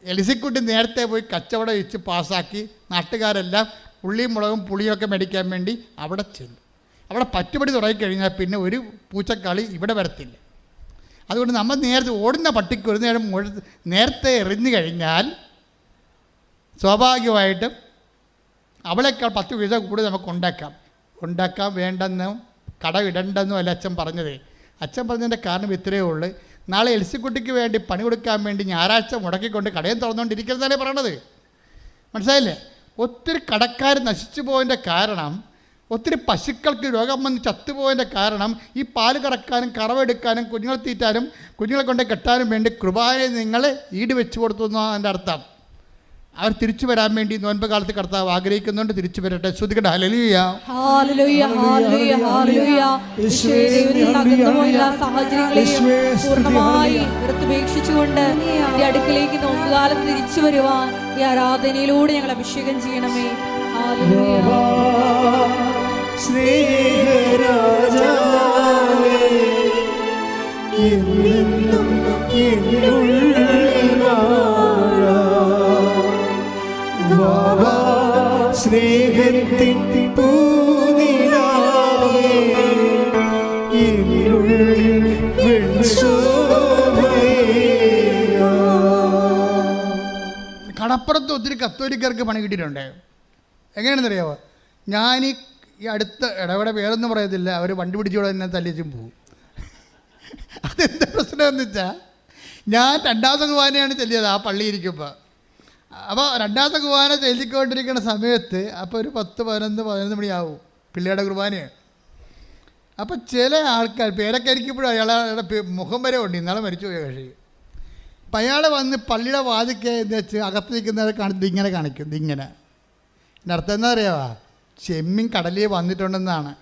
Speaker 1: എലിസിക്കുട്ടി നേരത്തെ പോയി കച്ചവടം വെച്ച് പാസ്സാക്കി നാട്ടുകാരെല്ലാം ഉള്ളിയും മുളകും പുളിയൊക്കെ മേടിക്കാൻ വേണ്ടി അവിടെ ചെല്ലും. അവിടെ പറ്റുപടി തുടങ്ങിക്കഴിഞ്ഞാൽ പിന്നെ ഒരു പൂച്ചക്കളി ഇവിടെ വരത്തില്ല. അതുകൊണ്ട് നമ്മൾ നേരത്തെ ഓടുന്ന പട്ടിക്ക് ഒരു നേരം നേരത്തെ എറിഞ്ഞു കഴിഞ്ഞാൽ സ്വാഭാവികമായിട്ടും അവളേക്കാൾ 10 പൈസ കൂടുതൽ നമുക്ക് ഉണ്ടാക്കാൻ വേണ്ടെന്നും കടമിടണ്ടെന്നും അല്ല അച്ഛൻ പറഞ്ഞത്. അച്ഛൻ പറഞ്ഞതിൻ്റെ കാരണം ഇത്രയേ ഉള്ളൂ. നാളെ എൽസിക്കുട്ടിക്ക് വേണ്ടി പണി കൊടുക്കാൻ വേണ്ടി ഞായറാഴ്ച മുടക്കിക്കൊണ്ട് കടയും തുറന്നുകൊണ്ടിരിക്കുന്നതല്ലേ പറയണത്. മനസ്സിലായില്ലേ? ഒത്തിരി കടക്കാർ നശിച്ചു പോയതിൻ്റെ കാരണം, ഒത്തിരി പശുക്കൾക്ക് രോഗം വന്ന് ചത്തുപോയതിൻ്റെ കാരണം ഈ പാല് കറക്കാനും കറവെടുക്കാനും കുഞ്ഞുങ്ങളെ തീറ്റാനും കുഞ്ഞുങ്ങളെ കൊണ്ട് കെട്ടാനും വേണ്ടി കൃപയെ നിങ്ങൾ ഈട് വെച്ച് കൊടുത്തു എന്നാണ് എൻ്റെ അർത്ഥം. അവർ തിരിച്ചു വരാൻ വേണ്ടി നോൻപ് കാലത്ത് കർത്താവ് ആഗ്രഹിക്കുന്നുണ്ട്. തിരിച്ചു വരട്ടെ. ശ്രുതികട ഹല്ലേലൂയ,
Speaker 2: ഹല്ലേലൂയ, ഹല്ലേലൂയ, ഹല്ലേലൂയ. എല്ലാ സാഹചര്യങ്ങളെയും പൂർണ്ണമായി ഉപേക്ഷിച്ചുകൊണ്ട് ഈ അടുക്കിലേക്ക് നോമ്പുകാലത്ത് തിരിച്ചു വരുവാൻ ഈ ആരാധനയിലൂടെ ഞങ്ങൾ അഭിഷേകം ചെയ്യണമേ. ഹല്ലേലൂയ.
Speaker 3: സ്നേഹരാജാവേ, എന്നെന്നും എന്നുള്ളിൽ വാഴാ സ്നേഹത്തിൻ പൂനിലാവേ, എന്നുള്ളിൽ
Speaker 1: കടപ്പുറത്ത് ഒത്തിരി കത്തോലിക്കർക്ക് പണി കിട്ടിയിട്ടുണ്ട്. എങ്ങനെയാണെന്നറിയാമോ? ഞാൻ ഈ അടുത്ത ഇടവേള പേരൊന്നും പറയത്തില്ല, അവർ വണ്ടി പിടിച്ചോടെ തന്നെ തല്ലിച്ചും പോകും. അതെന്താ പ്രശ്നമെന്ന് വെച്ചാൽ, ഞാൻ രണ്ടാമത്തെ കുർബാനയാണ് ചെല്ലിയത് ആ പള്ളി ഇരിക്കുമ്പോൾ. അപ്പോൾ രണ്ടാമത്തെ കുർബാന ചെല്ലിക്കൊണ്ടിരിക്കുന്ന സമയത്ത് അപ്പോൾ ഒരു 10-11 മണിയാവും, പിള്ളേരുടെ കുർബാനയാണ്. അപ്പോൾ ചില ആൾക്കാർ പേരൊക്കെ ഇരിക്കുമ്പോഴും അയാളുടെ മുഖം വരെ ഉണ്ട്, ഇന്നാളെ മരിച്ചു പോയ കക്ഷി. അപ്പം അയാൾ വന്ന് പള്ളിയുടെ വാതിക്കെ എന്ന് വെച്ച് അകത്ത് നിൽക്കുന്നവരെ കാണിച്ചത് ഇങ്ങനെ കാണിക്കും, ഇതിങ്ങനെ. എൻ്റെ അർത്ഥം എന്താ അറിയാവാ, ചെമ്മീൻ കടലിൽ വന്നിട്ടുണ്ടെന്നാണ്.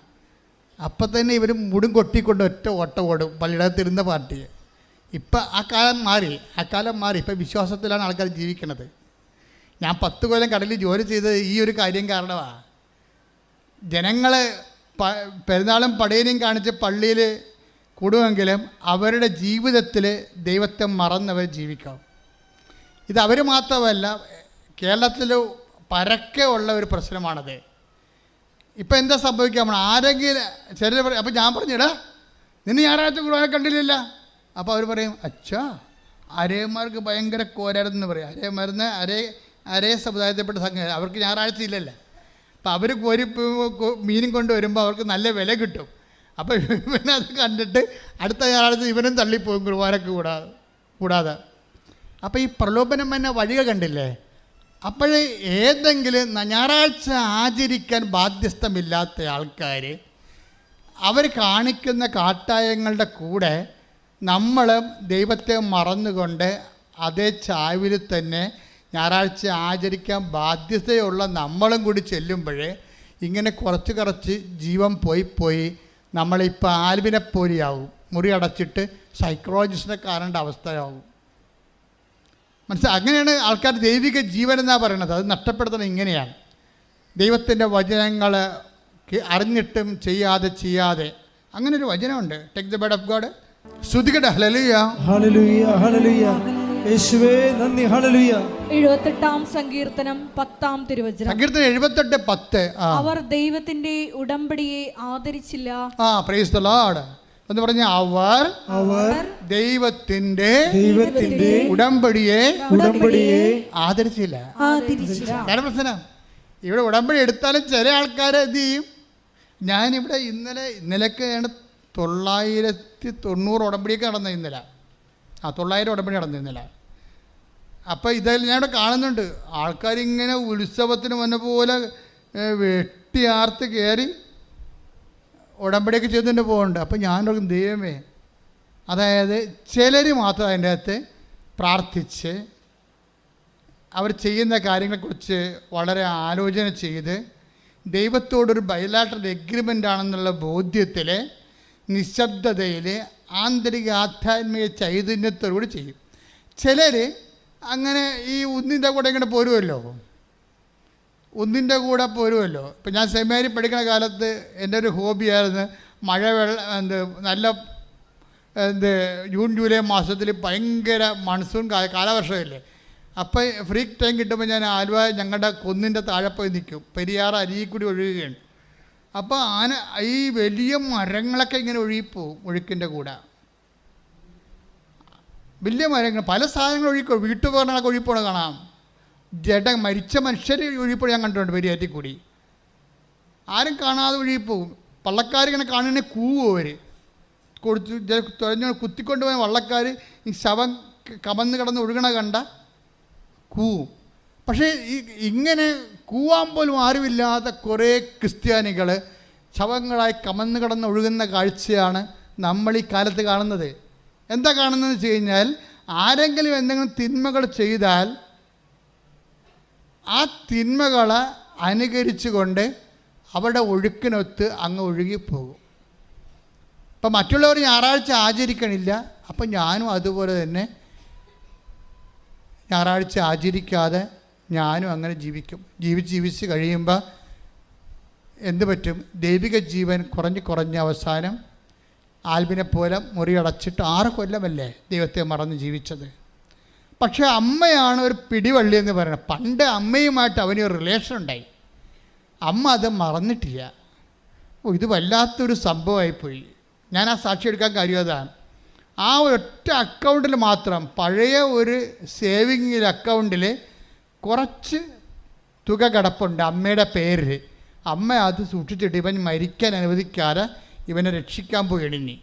Speaker 1: അപ്പം തന്നെ ഇവർ മുടും കൊട്ടിക്കൊണ്ട് ഒറ്റ ഓട്ടം ഓടും പള്ളിയുടെ തിരുന്ന പാർട്ടിയെ. ഇപ്പം ആ കാലം മാറി. ഇപ്പം വിശ്വാസത്തിലാണ് ആൾക്കാർ ജീവിക്കുന്നത്. ഞാൻ 10 കൊല്ലം കടലിൽ ജോലി ചെയ്തത് ഈ ഒരു കാര്യം കാരണമാണ്. ജനങ്ങൾ പെരുന്നാളും പടയനെയും കാണിച്ച് പള്ളിയിൽ കൂടുമെങ്കിലും അവരുടെ ജീവിതത്തിൽ ദൈവത്തെ മറന്നവർ ജീവിക്കാം. ഇത് അവർ മാത്രമല്ല, കേരളത്തിൽ പരക്കെ ഉള്ള ഒരു പ്രശ്നമാണത്. ഇപ്പം എന്താ സംഭവിക്കാൻ, ആരെങ്കിലും ചിലർ പറയും, അപ്പം ഞാൻ പറഞ്ഞിടാ നിന്നെ ഞായറാഴ്ച കുർബാന കണ്ടില്ല. അപ്പോൾ അവർ പറയും, അച്ഛാ അരേമാർക്ക് ഭയങ്കര കോരാരെന്ന് പറയും. അരേമാരുന്ന് അരേ സമുദായത്തിൽപ്പെട്ട സംഘം, അവർക്ക് ഞായറാഴ്ച ഇല്ലല്ലോ. അപ്പോൾ അവർ മീനും കൊണ്ട് വരുമ്പോൾ അവർക്ക് നല്ല വില കിട്ടും. അപ്പോൾ ഇവനത് കണ്ടിട്ട് അടുത്ത ഞായറാഴ്ച ഇവനും തള്ളിപ്പോകും കുർബാനക്ക് കൂടാതെ. അപ്പോൾ ഈ പ്രലോഭനം എന്ന വഴികൾ കണ്ടില്ലേ. അപ്പോൾ ഏതെങ്കിലും ഞായറാഴ്ച ആചരിക്കാൻ ബാധ്യസ്ഥമില്ലാത്ത ആൾക്കാർ അവർ കാണിക്കുന്ന കാട്ടായങ്ങളുടെ കൂടെ നമ്മളും ദൈവത്തെ മറന്നുകൊണ്ട് അതേ ചാവിൽ തന്നെ ഞായറാഴ്ച ആചരിക്കാൻ ബാധ്യതയുള്ള നമ്മളും കൂടി ചെല്ലുമ്പോഴേ ഇങ്ങനെ കുറച്ച് ജീവൻ പോയി നമ്മളിപ്പോൾ ആൽബിനെപ്പോലെയാവും, മുറി അടച്ചിട്ട് സൈക്കോളജിസ്റ്റിനെ കാണേണ്ട അവസ്ഥയാവും. അങ്ങനെയാണ് ആൾക്കാർ ദൈവിക ജീവൻ എന്നാണ് പറയണത്. അത് നഷ്ടപ്പെടുത്തുന്നത് ഇങ്ങനെയാണ്. ദൈവത്തിൻ്റെ വചനങ്ങൾ അറിഞ്ഞിട്ടും ചെയ്യാതെ അങ്ങനെ ഒരു വചനമുണ്ട്. Take the word of God. സ്തുതിക്കട്ടെ. ഹല്ലേലൂയ
Speaker 3: ഹല്ലേലൂയ ഹല്ലേലൂയ. യേശുവേ നന്ദി. ഹല്ലേലൂയ.
Speaker 2: 78-ാം സങ്കീർത്തനം 10-ാം തിരുവചനം.
Speaker 1: സങ്കീർത്തനം 78:10.
Speaker 2: അവർ ദൈവത്തിന്റെ ഉടമ്പടിയെ ആദരിച്ചില്ല.
Speaker 1: പ്രൈസ് ദി ലോർഡ് എന്ന് പറഞ്ഞ അവർ ദൈവത്തിന്റെ ഉടമ്പടിയെ ആദരിച്ചില്ല. കാരണം പ്രശ്നം ഇവിടെ ഉടമ്പടി എടുത്താലും ചില ആൾക്കാർ എന്ത് ചെയ്യും. ഞാനിവിടെ ഇന്നലെയൊക്കെയാണ് 990 ഉടമ്പടിയൊക്കെ നടന്ന ഇന്നലെ. 900 ഉടമ്പടി നടന്നു ഇന്നലെ. അപ്പോൾ ഇതെല്ലാം ഞാനിവിടെ കാണുന്നുണ്ട്. ആൾക്കാരിങ്ങനെ ഉത്സവത്തിന് വന്ന പോലെ വെട്ടിയാർത്ത് കയറി ഉടമ്പടിയൊക്കെ ചെയ്തുകൊണ്ട് പോകുന്നുണ്ട്. അപ്പോൾ ഞാനൊരു ദൈവമേ, അതായത് ചിലർ മാത്രം അതിൻ്റെ അകത്ത് പ്രാർത്ഥിച്ച് അവർ ചെയ്യുന്ന കാര്യങ്ങളെക്കുറിച്ച് വളരെ ആലോചന ചെയ്ത് ദൈവത്തോടൊരു ബൈലാറ്ററൽ എഗ്രിമെൻ്റ് ആണെന്നുള്ള ബോധ്യത്തിൽ നിശബ്ദതയിൽ ആന്തരിക ആധ്യാത്മിക ചൈതന്യത്തോടുകൂടി ചെയ്യും. ചിലർ അങ്ങനെ ഈ ഒന്നിൻ്റെ കൂടെ ഇങ്ങനെ പോരുമല്ലോ. ഇപ്പം ഞാൻ സെമിനാരി പഠിക്കുന്ന കാലത്ത് എൻ്റെ ഒരു ഹോബിയായിരുന്നു നല്ല ജൂൺ ജൂലൈ മാസത്തിൽ ഭയങ്കര മൺസൂൺ കാലവർഷമല്ലേ. അപ്പോൾ ഫ്രീ ടൈം കിട്ടുമ്പോൾ ഞാൻ ആലുവ ഞങ്ങളുടെ കുന്നിൻ്റെ താഴെ പോയി നിൽക്കും. പെരിയാർ അരിയിൽ കൂടി ഒഴുകുകയാണ്. അപ്പോൾ ഈ വലിയ മരങ്ങളൊക്കെ ഇങ്ങനെ ഒഴുകിപ്പോവും ഒഴുക്കിൻ്റെ കൂടെ. വലിയ മരങ്ങൾ പല സാധനങ്ങൾ ഒഴുകിപ്പോവും. വീട്ടുപകരണങ്ങളൊക്കെ ഒഴുകിപ്പോണ കാണാം. മരിച്ച മനുഷ്യർ ഒഴുകിപ്പോൾ ഞാൻ കണ്ടിട്ടുണ്ട് പെരിയാറ്റിൽ കൂടി. ആരും കാണാതെ ഒഴുകിപ്പോവും. വള്ളക്കാരിങ്ങനെ കാണുന്നതിനെ കൂവും. അവർ തുഴഞ്ഞ് കുത്തിക്കൊണ്ടുപോയ വള്ളക്കാർ ഈ ശവം കമന്ന് കിടന്ന് ഒഴുകണ കണ്ട കൂവും. പക്ഷേ ഇങ്ങനെ കൂവാൻ പോലും ആരുമില്ലാത്ത കുറേ ക്രിസ്ത്യാനികൾ ശവങ്ങളായി കമന്ന് കിടന്ന് ഒഴുകുന്ന കാഴ്ചയാണ് നമ്മൾ ഈ കാലത്ത് കാണുന്നത്. എന്താ കാണുന്നതെന്ന് വെച്ച് കഴിഞ്ഞാൽ, ആരെങ്കിലും എന്തെങ്കിലും തിന്മകൾ ചെയ്താൽ ആ തിന്മകളെ അനുകരിച്ചുകൊണ്ട് അവരുടെ ഒഴുക്കിനൊത്ത് അങ്ങ് ഒഴുകിപ്പോകും. അപ്പം മറ്റുള്ളവർ ഞായറാഴ്ച ആചരിക്കണില്ല, അപ്പം ഞാനും അതുപോലെ തന്നെ ഞായറാഴ്ച ആചരിക്കാതെ ഞാനും അങ്ങനെ ജീവിച്ച് കഴിയുമ്പോൾ എന്ത് പറ്റും? ദൈവിക ജീവൻ കുറഞ്ഞ് അവസാനം ആൽബിനെ പോലെ മുറിയടച്ചിട്ട് 6 കൊല്ലമല്ലേ ദൈവത്തെ മറന്ന് ജീവിച്ചത്. പക്ഷേ അമ്മയാണ് ഒരു പിടിവള്ളി എന്ന് പറയുന്നത്. പണ്ട് അമ്മയുമായിട്ട് അവനൊരു റിലേഷൻ ഉണ്ടായി. അമ്മ അത് മറന്നിട്ടില്ല. ഇത് വല്ലാത്തൊരു സംഭവമായിപ്പോയി. ഞാൻ ആ സാക്ഷി എടുക്കാൻ കാര്യം അതാണ്. ആ ഒറ്റ അക്കൗണ്ടിൽ മാത്രം, പഴയ ഒരു സേവിങ് അക്കൗണ്ടിൽ കുറച്ച് തുക കിടപ്പുണ്ട് അമ്മയുടെ പേരിൽ. അമ്മ അത് സൂക്ഷിച്ചിട്ട് ഇവൻ മരിക്കാൻ അനുവദിക്കാതെ ഇവനെ രക്ഷിക്കാൻ പോയി എണിഞ്ഞി.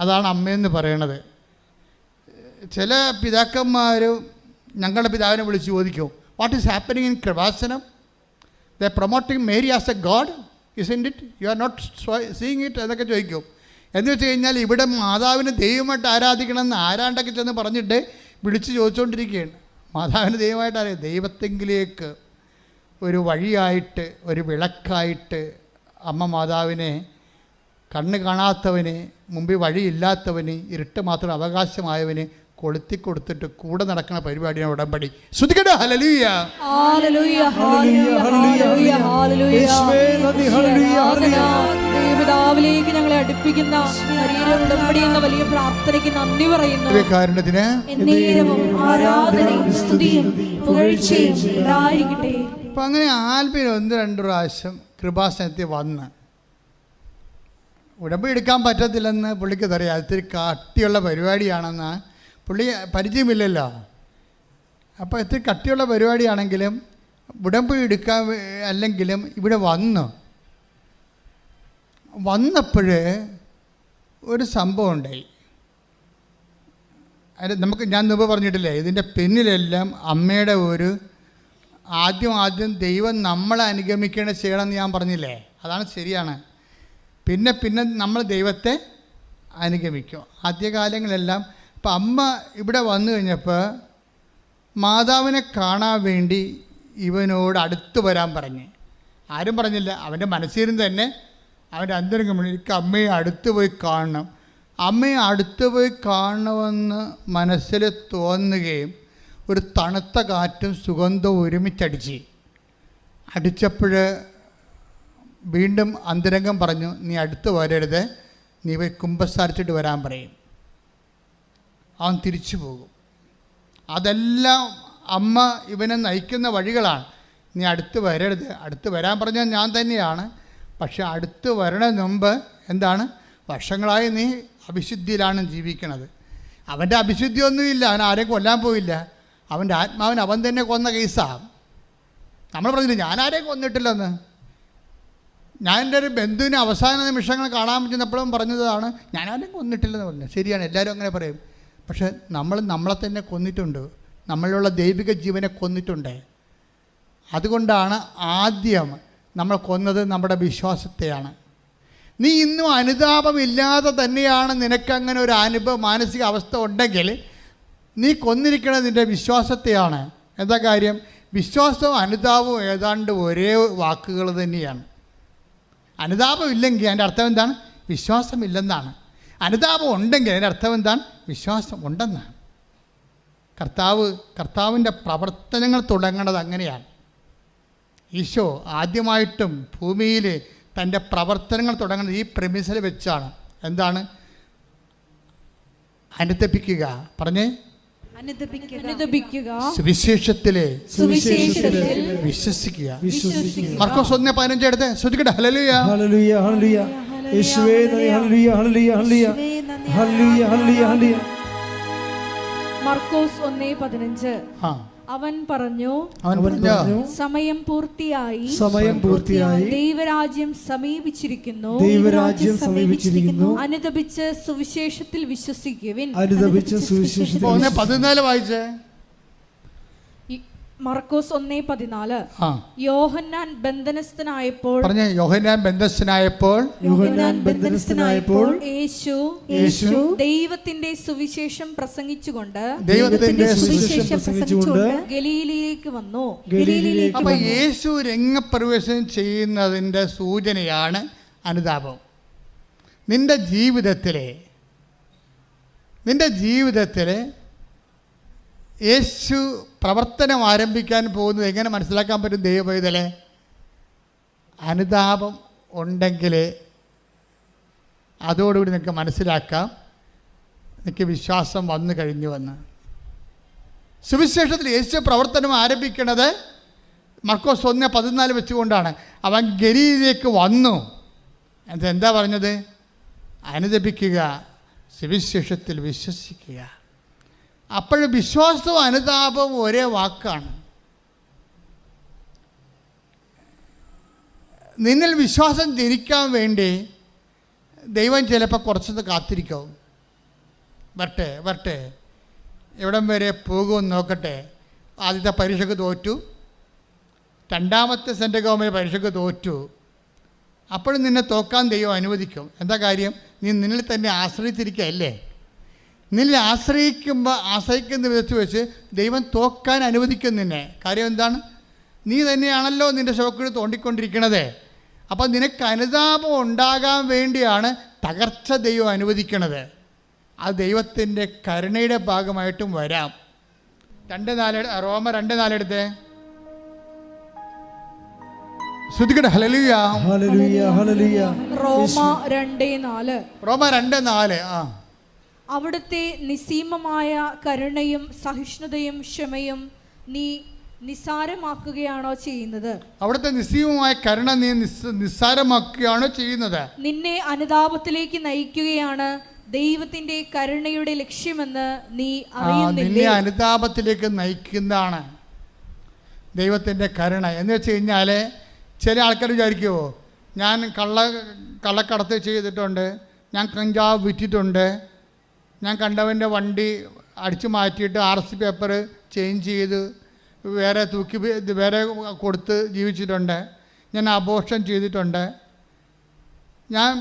Speaker 1: അതാണ് അമ്മയെന്ന് പറയണത്. ചില പിതാക്കന്മാർ ഞങ്ങളുടെ പിതാവിനെ വിളിച്ച് ചോദിക്കും, what is happening in Kripasanam? The promoting Mary as a God, isn't it? You are not seeing it എന്നൊക്കെ ചോദിക്കും. എന്ന് വെച്ച് കഴിഞ്ഞാൽ ഇവിടെ മാതാവിനെ ദൈവമായിട്ട് ആരാധിക്കണമെന്ന് ആരാണ്ടൊക്കെ ചെന്ന് പറഞ്ഞിട്ട് വിളിച്ച് ചോദിച്ചുകൊണ്ടിരിക്കുകയാണ്. മാതാവിനെ ദൈവമായിട്ട് അറിയാം. ദൈവത്തെങ്കിലേക്ക് ഒരു വഴിയായിട്ട്, ഒരു വിളക്കായിട്ട് അമ്മ മാതാവിനെ കണ്ണ് കാണാത്തവന്, മുമ്പിൽ വഴിയില്ലാത്തവന്, ഇരുട്ട് മാത്രം അവകാശമായവന് കൊളുത്തി കൊടുത്തിട്ട് കൂടെ നടക്കുന്ന പരിപാടിയാണ് ഉടമ്പടി. ശ്രുതിക്കട്ടെ ഹല്ലേലൂയ.
Speaker 2: പിതാവിലേക്ക് ഞങ്ങളെ അടുപ്പിക്കുന്ന ഉടമ്പടി എന്ന വലിയ പ്രാർത്ഥനയ്ക്ക് നന്ദി പറയുന്നു.
Speaker 1: കാരണത്തിന്
Speaker 2: ആരാധനയും സ്തുതിയും പുകഴ്ചയും ഉണ്ടായിരിക്കട്ടെ.
Speaker 1: അപ്പം അങ്ങനെ ആൽബിൻ 1-2 പ്രാവശ്യം കൃപാസനത്തിൽ വന്ന് ഉടമ്പടി എടുക്കാൻ പറ്റത്തില്ലെന്ന് പുള്ളിക്ക് അറിയാം. ഇത്തിരി കട്ടിയുള്ള പരിപാടിയാണെന്ന് പുള്ളി പരിചയമില്ലല്ലോ. അപ്പോൾ ഇത്തിരി കട്ടിയുള്ള പരിപാടിയാണെങ്കിലും ഉടമ്പടി എടുക്കാൻ അല്ലെങ്കിലും ഇവിടെ വന്നപ്പോൾ ഒരു സംഭവം ഉണ്ടായി. അത് ഞാൻ മുമ്പ് പറഞ്ഞിട്ടില്ലേ, ഇതിൻ്റെ പിന്നിലെല്ലാം അമ്മയുടെ ഒരു ആദ്യം ദൈവം നമ്മളെ അനുഗമിക്കേണ്ട ചെയ്യണമെന്ന് ഞാൻ പറഞ്ഞില്ലേ, അതാണ് ശരിയാണ്. പിന്നെ നമ്മൾ ദൈവത്തെ അനുഗമിക്കും. ആദ്യകാലങ്ങളെല്ലാം ഇപ്പം അമ്മ ഇവിടെ വന്നു കഴിഞ്ഞപ്പോൾ മാതാവിനെ കാണാൻ വേണ്ടി ഇവനോട് അടുത്ത് വരാൻ പറഞ്ഞ്. ആരും പറഞ്ഞില്ല, അവൻ്റെ മനസ്സിരുന്ന് തന്നെ അവൻ്റെ അന്തരംഗം എനിക്ക് അമ്മയെ അടുത്ത് പോയി കാണണം, അമ്മയെ അടുത്ത് പോയി കാണണമെന്ന് മനസ്സിൽ തോന്നുകയും ഒരു തണുത്ത കാറ്റും സുഗന്ധവും അടിച്ചപ്പോൾ വീണ്ടും അന്തരംഗം പറഞ്ഞു, നീ അടുത്ത് വരരുത്, നീ പോയി കുമ്പസാരിച്ചിട്ട് വരാൻ പറയും. അവൻ തിരിച്ചു പോകും. അതെല്ലാം അമ്മ ഇവനെ നയിക്കുന്ന വഴികളാണ്. നീ അടുത്ത് വരരുത്, അടുത്ത് വരാൻ പറഞ്ഞാൽ ഞാൻ തന്നെയാണ്, പക്ഷെ അടുത്ത് വരണതിന് മുമ്പ് എന്താണ്, വർഷങ്ങളായി നീ അവിശുദ്ധിയിലാണ് ജീവിക്കണത്. അവൻ്റെ അവിശുദ്ധിയൊന്നുമില്ല, അവൻ ആരെയും കൊല്ലാൻ പോയില്ല. അവൻ്റെ ആത്മാവിന് അവൻ തന്നെ കൊന്ന കേസാണ്. നമ്മൾ പറഞ്ഞില്ല ഞാൻ ആരെയും കൊന്നിട്ടില്ലെന്ന്. ഞാൻ എൻ്റെ ഒരു ബന്ധുവിനെ അവസാന നിമിഷങ്ങൾ കാണാൻ പറ്റുന്നപ്പോഴും പറഞ്ഞതാണ് ഞാൻ ആരെയും കൊന്നിട്ടില്ലെന്ന് പറഞ്ഞു. ശരിയാണ്, എല്ലാവരും അങ്ങനെ പറയും. പക്ഷെ നമ്മളെ തന്നെ കൊന്നിട്ടുണ്ട്, നമ്മളിലുള്ള ദൈവിക ജീവനെ കൊന്നിട്ടുണ്ട്. അതുകൊണ്ടാണ് ആദ്യം നമ്മൾ കൊന്നത് നമ്മുടെ വിശ്വാസത്തെയാണ്. നീ ഇന്നും അനുതാപമില്ലാതെ തന്നെയാണ് നിനക്കങ്ങനെ ഒരു മാനസിക അവസ്ഥ ഉണ്ടെങ്കിൽ നീ കൊന്നിരിക്കുന്നത് നിൻ്റെ വിശ്വാസത്തെയാണ്. എന്താ കാര്യം? വിശ്വാസവും അനുതാപവും ഏതാണ്ട് ഒരേ വാക്കുകൾ തന്നെയാണ്. അനുതാപം ഇല്ലെങ്കിൽ അതിൻ്റെ അർത്ഥം എന്താണ്? വിശ്വാസമില്ലെന്നാണ്. അനുതാപം ഉണ്ടെങ്കിൽ അതിൻ്റെ അർത്ഥം എന്താണ്? വിശ്വാസം ഉണ്ടെന്നാണ്. കർത്താവിൻ്റെ പ്രവർത്തനങ്ങൾ തുടങ്ങേണ്ടത് അങ്ങനെയാണ്. ഈശോ ആദ്യമായിട്ടും ഭൂമിയിൽ തൻ്റെ പ്രവർത്തനങ്ങൾ തുടങ്ങുന്നത് ഈ പ്രെമിസിൽ വെച്ചാണ്. എന്താണ്? അനുതപിക്കുക. പറഞ്ഞേ, സുവിശേഷത്തിലെ വിശ്വസിക്കുക. മർക്കോസ് 1:15 എടുത്ത് ശ്രദ്ധിക്കട്ടെ. ഹല്ലേലൂയ
Speaker 3: ഹല്ലേലൂയ ഹല്ലേലൂയ യേശുവേ ഹല്ലേലൂയ ഹല്ലേലൂയ ഹല്ലേലൂയ ഹല്ലേലൂയ ഹല്ലേലൂയ.
Speaker 2: മർക്കോസ് 1:15. അവൻ പറഞ്ഞു, സമയം പൂർത്തിയായി, ദൈവരാജ്യം സമീപിച്ചിരിക്കുന്നു, അനുതപിച്ച് സുവിശേഷത്തിൽ വിശ്വസിക്കുവിൻ.
Speaker 1: 14 വായിച്ചേ.
Speaker 2: മർക്കോസ് 1:14. യോഹന്നാൻ ബന്ധനസ്ഥനായപ്പോൾ യേശു ദൈവത്തിന്റെ സുവിശേഷം പ്രസംഗിച്ചുകൊണ്ട് ഗലീലയിലേക്ക് വന്നു.
Speaker 1: അപ്പൊ യേശു രംഗപ്രവേശനം ചെയ്യുന്നതിന്റെ സൂചനയാണ് അനുതാപം. നിന്റെ ജീവിതത്തിലെ യേശു പ്രവർത്തനം ആരംഭിക്കാൻ പോകുന്നത് എങ്ങനെ മനസ്സിലാക്കാൻ പറ്റും? ദൈവപൈതലെ, അനുതാപം ഉണ്ടെങ്കിൽ അതോടുകൂടി നിങ്ങൾക്ക് മനസ്സിലാക്കാം എനിക്ക് വിശ്വാസം വന്നു കഴിഞ്ഞുവെന്ന്. സുവിശേഷത്തിൽ യേശു പ്രവർത്തനം ആരംഭിക്കുന്നത് മർക്കോസ് 1:14 വെച്ചുകൊണ്ടാണ്. അവൻ ഗലീലയിലേക്ക് വന്നു. എന്താ പറഞ്ഞത്? അനുതപിക്കുക, സുവിശേഷത്തിൽ വിശ്വസിക്കുക. അപ്പോൾ വിശ്വാസവും അനുതാപവും ഒരേ വാക്കാണ്. നിന്നിൽ വിശ്വാസം ജനിക്കാൻ വേണ്ടി ദൈവം ചിലപ്പോൾ കുറച്ചൊന്ന് കാത്തിരിക്കും. വരട്ടെ എവിടം വരെ പോകുമെന്ന് നോക്കട്ടെ. ആദ്യത്തെ പരീക്ഷയ്ക്ക് തോറ്റു, രണ്ടാമത്തെ സെൻട്രൽ ഗവൺമെൻറ് പരീക്ഷയ്ക്ക് തോറ്റു. അപ്പോഴും നിന്നെ തോക്കാൻ ദൈവം അനുവദിക്കും. എന്താ കാര്യം? നീ നിന്നിൽ തന്നെ ആശ്രയിച്ചിരിക്കുകയല്ലേ. നിന്നിൽ ആശ്രയിക്കുന്ന വിധത്തിൽ വെച്ച് ദൈവം തോക്കാൻ അനുവദിക്കും നിന്നെ. കാര്യം എന്താണ്? നീ തന്നെയാണല്ലോ നിൻ്റെ ശവക്കുഴി തോണ്ടിക്കൊണ്ടിരിക്കണത്. അപ്പോൾ നിനക്ക് അനുതാപം ഉണ്ടാകാൻ വേണ്ടിയാണ് തകർച്ച ദൈവം അനുവദിക്കണത്. അത് ദൈവത്തിൻ്റെ കരുണയുടെ ഭാഗമായിട്ടും വരാം. 2:4 റോമർ 2:4 എടുത്തേ. ശ്രദ്ധിക്കട്ടെ. ഹല്ലേലൂയ,
Speaker 3: ഹല്ലേലൂയ, ഹല്ലേലൂയ.
Speaker 2: റോമ 2:4.
Speaker 1: റോമ 2:4.
Speaker 2: അവിടുത്തെ നിസ്സീമമായ കരുണയും സഹിഷ്ണുതയും ക്ഷമയും നീ നിസ്സാരമാക്കുകയാണോ ചെയ്യുന്നത്?
Speaker 1: അവിടുത്തെ നിസ്സീമമായ കരുണ നീ നിസ്സാരമാക്കുകയാണോ ചെയ്യുന്നത്?
Speaker 2: നിന്നെ അനുതാപത്തിലേക്ക് നയിക്കുകയാണ് ദൈവത്തിന്റെ കരുണയുടെ ലക്ഷ്യമെന്ന് നീ അറിയുന്നില്ലേ?
Speaker 1: നിന്നെ അനുതാപത്തിലേക്ക് നയിക്കുന്നതാണ് ദൈവത്തിൻ്റെ കരുണ. എന്ന് വെച്ച് കഴിഞ്ഞാൽ ചില ആൾക്കാർ വിചാരിക്കുമോ, ഞാൻ കള്ളക്കടത്ത് ചെയ്തിട്ടുണ്ട്, ഞാൻ കഞ്ചാവ് വിറ്റിട്ടുണ്ട്, ഞാൻ കണ്ടവൻ്റെ വണ്ടി അടിച്ചു മാറ്റിയിട്ട് RC പേപ്പർ ചേഞ്ച് ചെയ്ത് വേറെ വേറെ കൊടുത്ത് ജീവിച്ചിട്ടുണ്ട്, ഞാൻ അബോർഷൻ ചെയ്തിട്ടുണ്ട്, ഞാൻ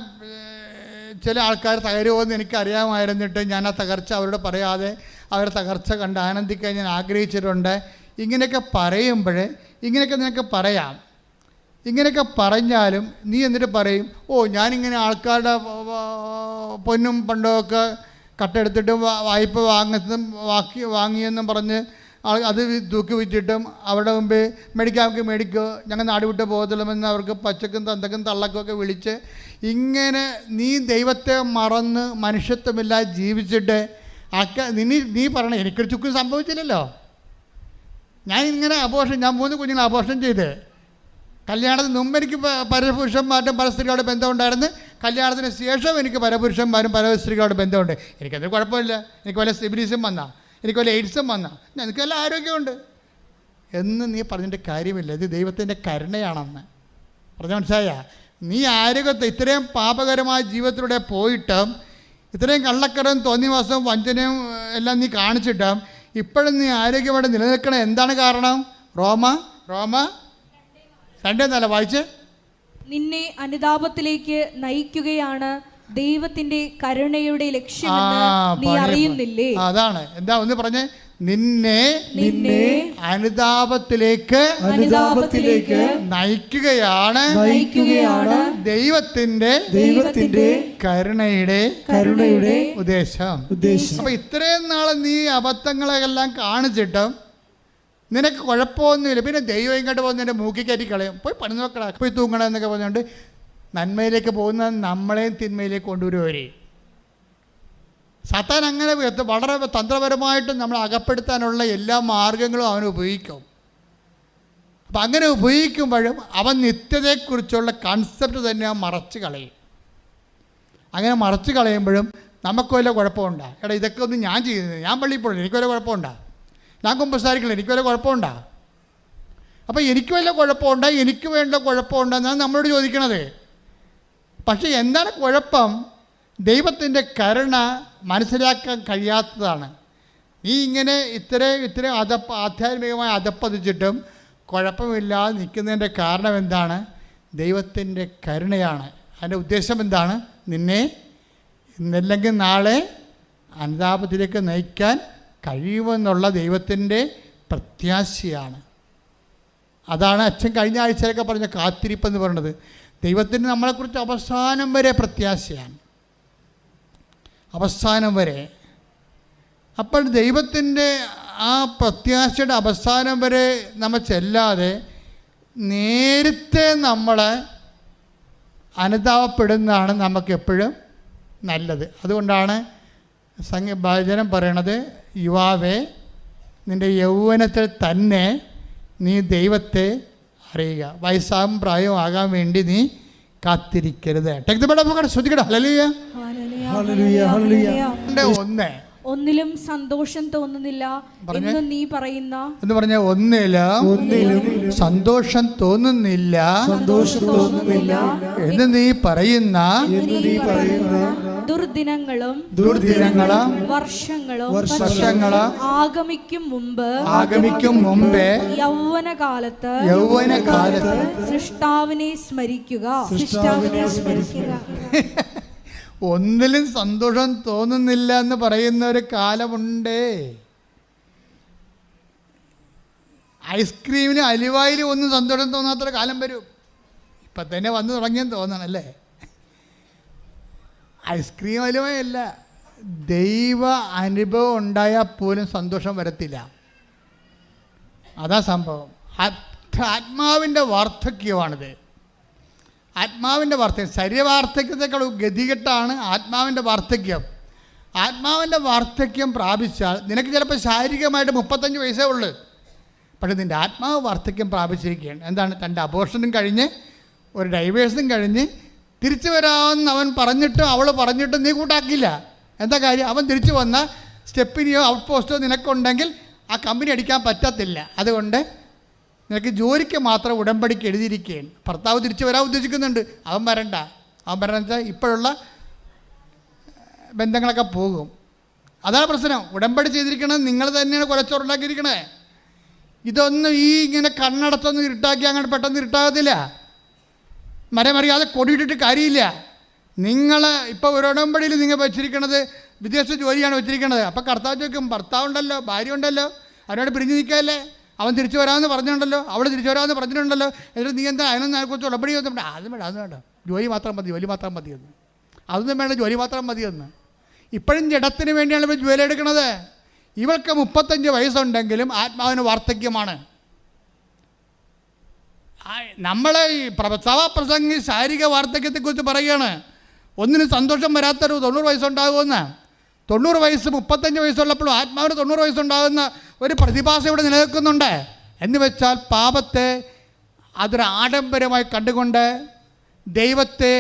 Speaker 1: ചില ആൾക്കാർ തകരുമെന്ന് എനിക്കറിയാമായിരുന്നിട്ട് ഞാൻ ആ തകർച്ച അവരോട് പറയാതെ അവരുടെ തകർച്ച കണ്ട് ആനന്ദിക്കാൻ ഞാൻ ആഗ്രഹിച്ചിട്ടുണ്ട്. ഇങ്ങനെയൊക്കെ പറയുമ്പോൾ ഇങ്ങനെയൊക്കെ നിനക്ക് പറയാം. ഇങ്ങനെയൊക്കെ പറഞ്ഞാലും നീ എന്നിട്ട് പറയും, ഞാനിങ്ങനെ ആൾക്കാരുടെ പൊന്നും പണ്ടമൊക്കെ കട്ടെടുത്തിട്ടും വായ്പ വാങ്ങിയെന്നും പറഞ്ഞ് അത് തൂക്കി വിറ്റിട്ടും അവരുടെ മുമ്പേ മേടിക്കോ, ഞങ്ങൾ നാട് വിട്ട് പോകത്തില്ലെന്ന് അവർക്ക് പച്ചക്കും തന്തക്കും തള്ളക്കുമൊക്കെ വിളിച്ച് ഇങ്ങനെ നീ ദൈവത്തെ മറന്ന് മനുഷ്യത്വമില്ലാതെ ജീവിച്ചിട്ട് നീ പറയണേ എനിക്കൊരു ചുക്കും സംഭവിച്ചില്ലല്ലോ. ഞാൻ 3 കുഞ്ഞുങ്ങളെ അബോർഷൻ ചെയ്ത്, കല്യാണത്തിന് മുമ്പ് എനിക്ക് പരപുരുഷന്മാരും പരസ്ത്രീകളുടെ ബന്ധമുണ്ടായിരുന്നു, കല്യാണത്തിന് ശേഷം എനിക്ക് പരപുരുഷന്മാരും പരസ്ത്രീകളുടെ ബന്ധമുണ്ട്. എനിക്കതിന് കുഴപ്പമില്ല. എനിക്ക് വല്ല സിബിലിസും വന്നാൽ, എനിക്ക് വല്ല എയ്ഡ്സും വന്നാൽ, എനിക്ക് വല്ല ആരോഗ്യമുണ്ട് എന്ന് നീ പറഞ്ഞിട്ട് കാര്യമില്ല. ഇത് ദൈവത്തിൻ്റെ കരുണയാണെന്ന് പറഞ്ഞ മനസ്സിലായ? നീ ആരോഗ്യത്തെ ഇത്രയും പാപകരമായ ജീവിതത്തിലൂടെ പോയിട്ടും ഇത്രയും കള്ളക്കടവും തോന്നിവാസവും വഞ്ചനയും എല്ലാം നീ കാണിച്ചിട്ടും ഇപ്പോഴും നീ ആരോഗ്യമായിട്ട് നിലനിൽക്കണം. എന്താണ് കാരണം? റോമ 2:4 വായിച്ച്.
Speaker 2: നിന്നെ അനുതാപത്തിലേക്ക് നയിക്കുകയാണ് ദൈവത്തിന്റെ കരുണയുടെ ലക്ഷ്യമെന്ന് നീ അറിയുന്നില്ലേ?
Speaker 1: അതാണ്. എന്താ ഒന്ന് പറഞ്ഞേ. നിന്നെ അനുതാപത്തിലേക്ക് നയിക്കുകയാണ് ദൈവത്തിന്റെ കരുണയുടെ ഉദ്ദേശം. അപ്പൊ ഇത്രയും നാളെ നീ അബദ്ധങ്ങളെല്ലാം കാണിച്ചിട്ടും നിനക്ക് കുഴപ്പമൊന്നുമില്ല. പിന്നെ ദൈവം ഇങ്ങോട്ട് പോകുന്ന എൻ്റെ മൂക്കി കയറ്റി കളയും, പോയി പണി നോക്കടാ, പോയി തൂങ്ങണം എന്നൊക്കെ പറഞ്ഞുകൊണ്ട് നന്മയിലേക്ക് പോകുന്ന നമ്മളെയും തിന്മയിലേക്ക് കൊണ്ടുവരുവരെ. സാത്താൻ അങ്ങനെ വളരെ തന്ത്രപരമായിട്ട് നമ്മൾ അകപ്പെടുത്താനുള്ള എല്ലാ മാർഗങ്ങളും അവൻ ഉപയോഗിക്കും. അപ്പം അങ്ങനെ ഉപയോഗിക്കുമ്പോഴും അവൻ നിത്യതയെക്കുറിച്ചുള്ള കൺസെപ്റ്റ് തന്നെ മറച്ച് കളയും. അങ്ങനെ മറച്ച് കളയുമ്പോഴും നമുക്ക് വല്ല കുഴപ്പമുണ്ടോ? എടാ ഇതൊക്കെ ഒന്നും ഞാൻ ചെയ്യുന്നത്, ഞാൻ പള്ളിയിൽ പോകണം, എനിക്ക് വല്ല കുഴപ്പമുണ്ടോ? ഞാൻ കുമ്പസാരിക്കില്ല, എനിക്ക് വല്ല കുഴപ്പമുണ്ടോ? അപ്പോൾ എനിക്ക് വല്ല കുഴപ്പമുണ്ടോ, എനിക്ക് വേണ്ട കുഴപ്പമുണ്ടെന്നാണ് നമ്മളോട് ചോദിക്കണത്. പക്ഷേ എന്താണ് കുഴപ്പം? ദൈവത്തിൻ്റെ കരുണ മനസ്സിലാക്കാൻ കഴിയാത്തതാണ്. നീ ഇങ്ങനെ ഇത്രയും ആധ്യാത്മികമായി അതപ്പതിച്ചിട്ടും കുഴപ്പമില്ലാതെ നിൽക്കുന്നതിൻ്റെ കാരണം എന്താണ്? ദൈവത്തിൻ്റെ കരുണയാണ്. അതിൻ്റെ ഉദ്ദേശം എന്താണ്? നിന്നെ ഇന്നല്ലെങ്കിൽ നാളെ അനുതാപത്തിലേക്ക് നയിക്കാൻ കഴിയുമെന്നുള്ള ദൈവത്തിൻ്റെ പ്രത്യാശയാണ്. അതാണ് അച്ഛൻ കഴിഞ്ഞ ആഴ്ചയിലൊക്കെ പറഞ്ഞ കാത്തിരിപ്പെന്ന് പറയുന്നത്. ദൈവത്തിന് നമ്മളെക്കുറിച്ച് അവസാനം വരെ പ്രത്യാശയാണ്, അവസാനം വരെ. അപ്പോൾ ദൈവത്തിൻ്റെ ആ പ്രത്യാശയുടെ അവസാനം വരെ നമ്മൾ ചെല്ലാതെ നേരത്തെ നമ്മൾ അനുതാപപ്പെടുന്നതാണ് നമുക്കെപ്പോഴും നല്ലത്. അതുകൊണ്ടാണ് ഭജനം പറയണത്, യുവാവേ നിൻ്റെ യൗവനത്തിൽ തന്നെ നീ ദൈവത്തെ അറിയുക, വയസ്സാകും പ്രായവും ആകാൻ വേണ്ടി നീ കാത്തിരിക്കരുത്. ശ്രദ്ധിക്കട്ടെ. ഹല്ലേലൂയ.
Speaker 3: 1
Speaker 2: ഒന്നിലും സന്തോഷം തോന്നുന്നില്ല എന്ന് നീ പറയുന്ന
Speaker 1: എന്ന് പറഞ്ഞ ഒന്നിലും സന്തോഷം തോന്നുന്നില്ല എന്ന് നീ പറയുന്ന
Speaker 2: ദുർദിനങ്ങളും വർഷങ്ങളും ആഗമിക്കും മുമ്പേ യൗവനകാലത്ത് സൃഷ്ടാവിനെ സ്മരിക്കുക.
Speaker 1: ഒന്നിലും സന്തോഷം തോന്നുന്നില്ല എന്ന് പറയുന്ന ഒരു കാലമുണ്ട്. ഐസ്ക്രീമിന് അലുവായിലും ഒന്നും സന്തോഷം തോന്നാത്തൊരു കാലം വരും. ഇപ്പം തന്നെ വന്നു തുടങ്ങിയെന്ന് തോന്നണല്ലേ. ഐസ്ക്രീം അലുവയല്ല, ദൈവ അനുഭവം ഉണ്ടായാൽ പോലും സന്തോഷം വരത്തില്ല. അതാ സംഭവം. ആത്മാവിൻ്റെ വാർദ്ധക്യമാണിത്. ആത്മാവിൻ്റെ വാർദ്ധക്യം, ശരീരവാർദ്ധക്യത്തെക്കാൾ ഗതികെട്ടാണ് ആത്മാവിൻ്റെ വാർദ്ധക്യം. ആത്മാവിൻ്റെ വാർദ്ധക്യം പ്രാപിച്ചാൽ നിനക്ക് ചിലപ്പോൾ ശാരീരികമായിട്ട് 35 വയസ്സേ ഉള്ളൂ, പക്ഷേ നിൻ്റെ ആത്മാവ് വാർദ്ധക്യം പ്രാപിച്ചിരിക്കുകയാണ്. എന്താണ്? 2 അബോർഷനും കഴിഞ്ഞ് ഒരു ഡൈവേഴ്സും കഴിഞ്ഞ് തിരിച്ചു വരാമെന്ന് അവൻ പറഞ്ഞിട്ടും അവൾ പറഞ്ഞിട്ടും നീ കൂട്ടാക്കില്ല. എന്താ കാര്യം? അവൻ തിരിച്ചു വന്ന സ്റ്റെപ്പിനെയോ ഔട്ട് പോസ്റ്റോ നിനക്കുണ്ടെങ്കിൽ ആ കമ്പനി അടിക്കാൻ പറ്റത്തില്ല. അതുകൊണ്ട് നിനക്ക് ജോലിക്ക് മാത്രം ഉടമ്പടിക്ക് എഴുതിയിരിക്കുകയാണ്. ഭർത്താവ് തിരിച്ചു വരാൻ ഉദ്ദേശിക്കുന്നുണ്ട്, അവൻ വരണ്ട. അവൻ വരണമെന്ന് വെച്ചാൽ ഇപ്പോഴുള്ള ബന്ധങ്ങളൊക്കെ പോകും. അതാണ് പ്രശ്നം. ഉടമ്പടി ചെയ്തിരിക്കണത് നിങ്ങൾ തന്നെയാണ് കുലച്ചോറുണ്ടാക്കിയിരിക്കണേ. ഇതൊന്നും ഈ ഇങ്ങനെ കണ്ണടത്തൊന്നും ഇരുട്ടാക്കി അങ്ങനെ പെട്ടെന്ന് ഇരുട്ടാകത്തില്ല. മരമറിയാതെ കൊടിയിട്ടിട്ട് കാര്യമില്ല. നിങ്ങൾ ഇപ്പോൾ ഒരു ഉടമ്പടിയിൽ നിങ്ങൾ വെച്ചിരിക്കണത് വിദേശ ജോലിയാണ് വെച്ചിരിക്കണത്. അപ്പോൾ കർത്താവ് ചോദിക്കും, ഭർത്താവുണ്ടല്ലോ, ഭാര്യ ഉണ്ടല്ലോ, അവരോട് പിരിഞ്ഞു നിൽക്കാമല്ലേ, അവൻ തിരിച്ചു വരാമെന്ന് പറഞ്ഞിട്ടുണ്ടല്ലോ, അവൾ തിരിച്ചു വരാമെന്ന് പറഞ്ഞിട്ടുണ്ടല്ലോ, എന്നിട്ട് നീ എന്താ അതിനൊന്നും അതിനെക്കുറിച്ച് ഉടമ്പടി ഒന്നും വേണ്ട. അതും വേണ്ട, അതും വേണ്ട, ജോലി മാത്രം മതി, ജോലി മാത്രം മതിയെന്ന്. അതൊന്നും വേണ്ട, ജോലി മാത്രം മതിയെന്ന്. ഇപ്പോഴും ജഡത്തിന് വേണ്ടിയാണ് ഇവർ ജോലി എടുക്കുന്നത്. ഇവൾക്ക് 35 വയസ്സുണ്ടെങ്കിലും ആത്മാവിന് വാർദ്ധക്യമാണ്. നമ്മൾ ഈ സഭാപ്രസംഗി ശാരീരിക വാർദ്ധക്യത്തെക്കുറിച്ച് പറയുകയാണ്. ഒന്നിനും സന്തോഷം വരാത്തൊരു 90 വയസ്സുണ്ടാകുമെന്ന്. 90 വയസ്സ് 35 വയസ്സുള്ളപ്പോഴും ആത്മാവിന് 90 വയസ്സുണ്ടാകുന്ന ഒരു പ്രതിഭാസം ഇവിടെ നിലനിൽക്കുന്നുണ്ട്. എന്ന് വെച്ചാൽ പാപത്തെ അതൊരു ആഡംബരമായി കണ്ടുകൊണ്ട് ദൈവത്തെ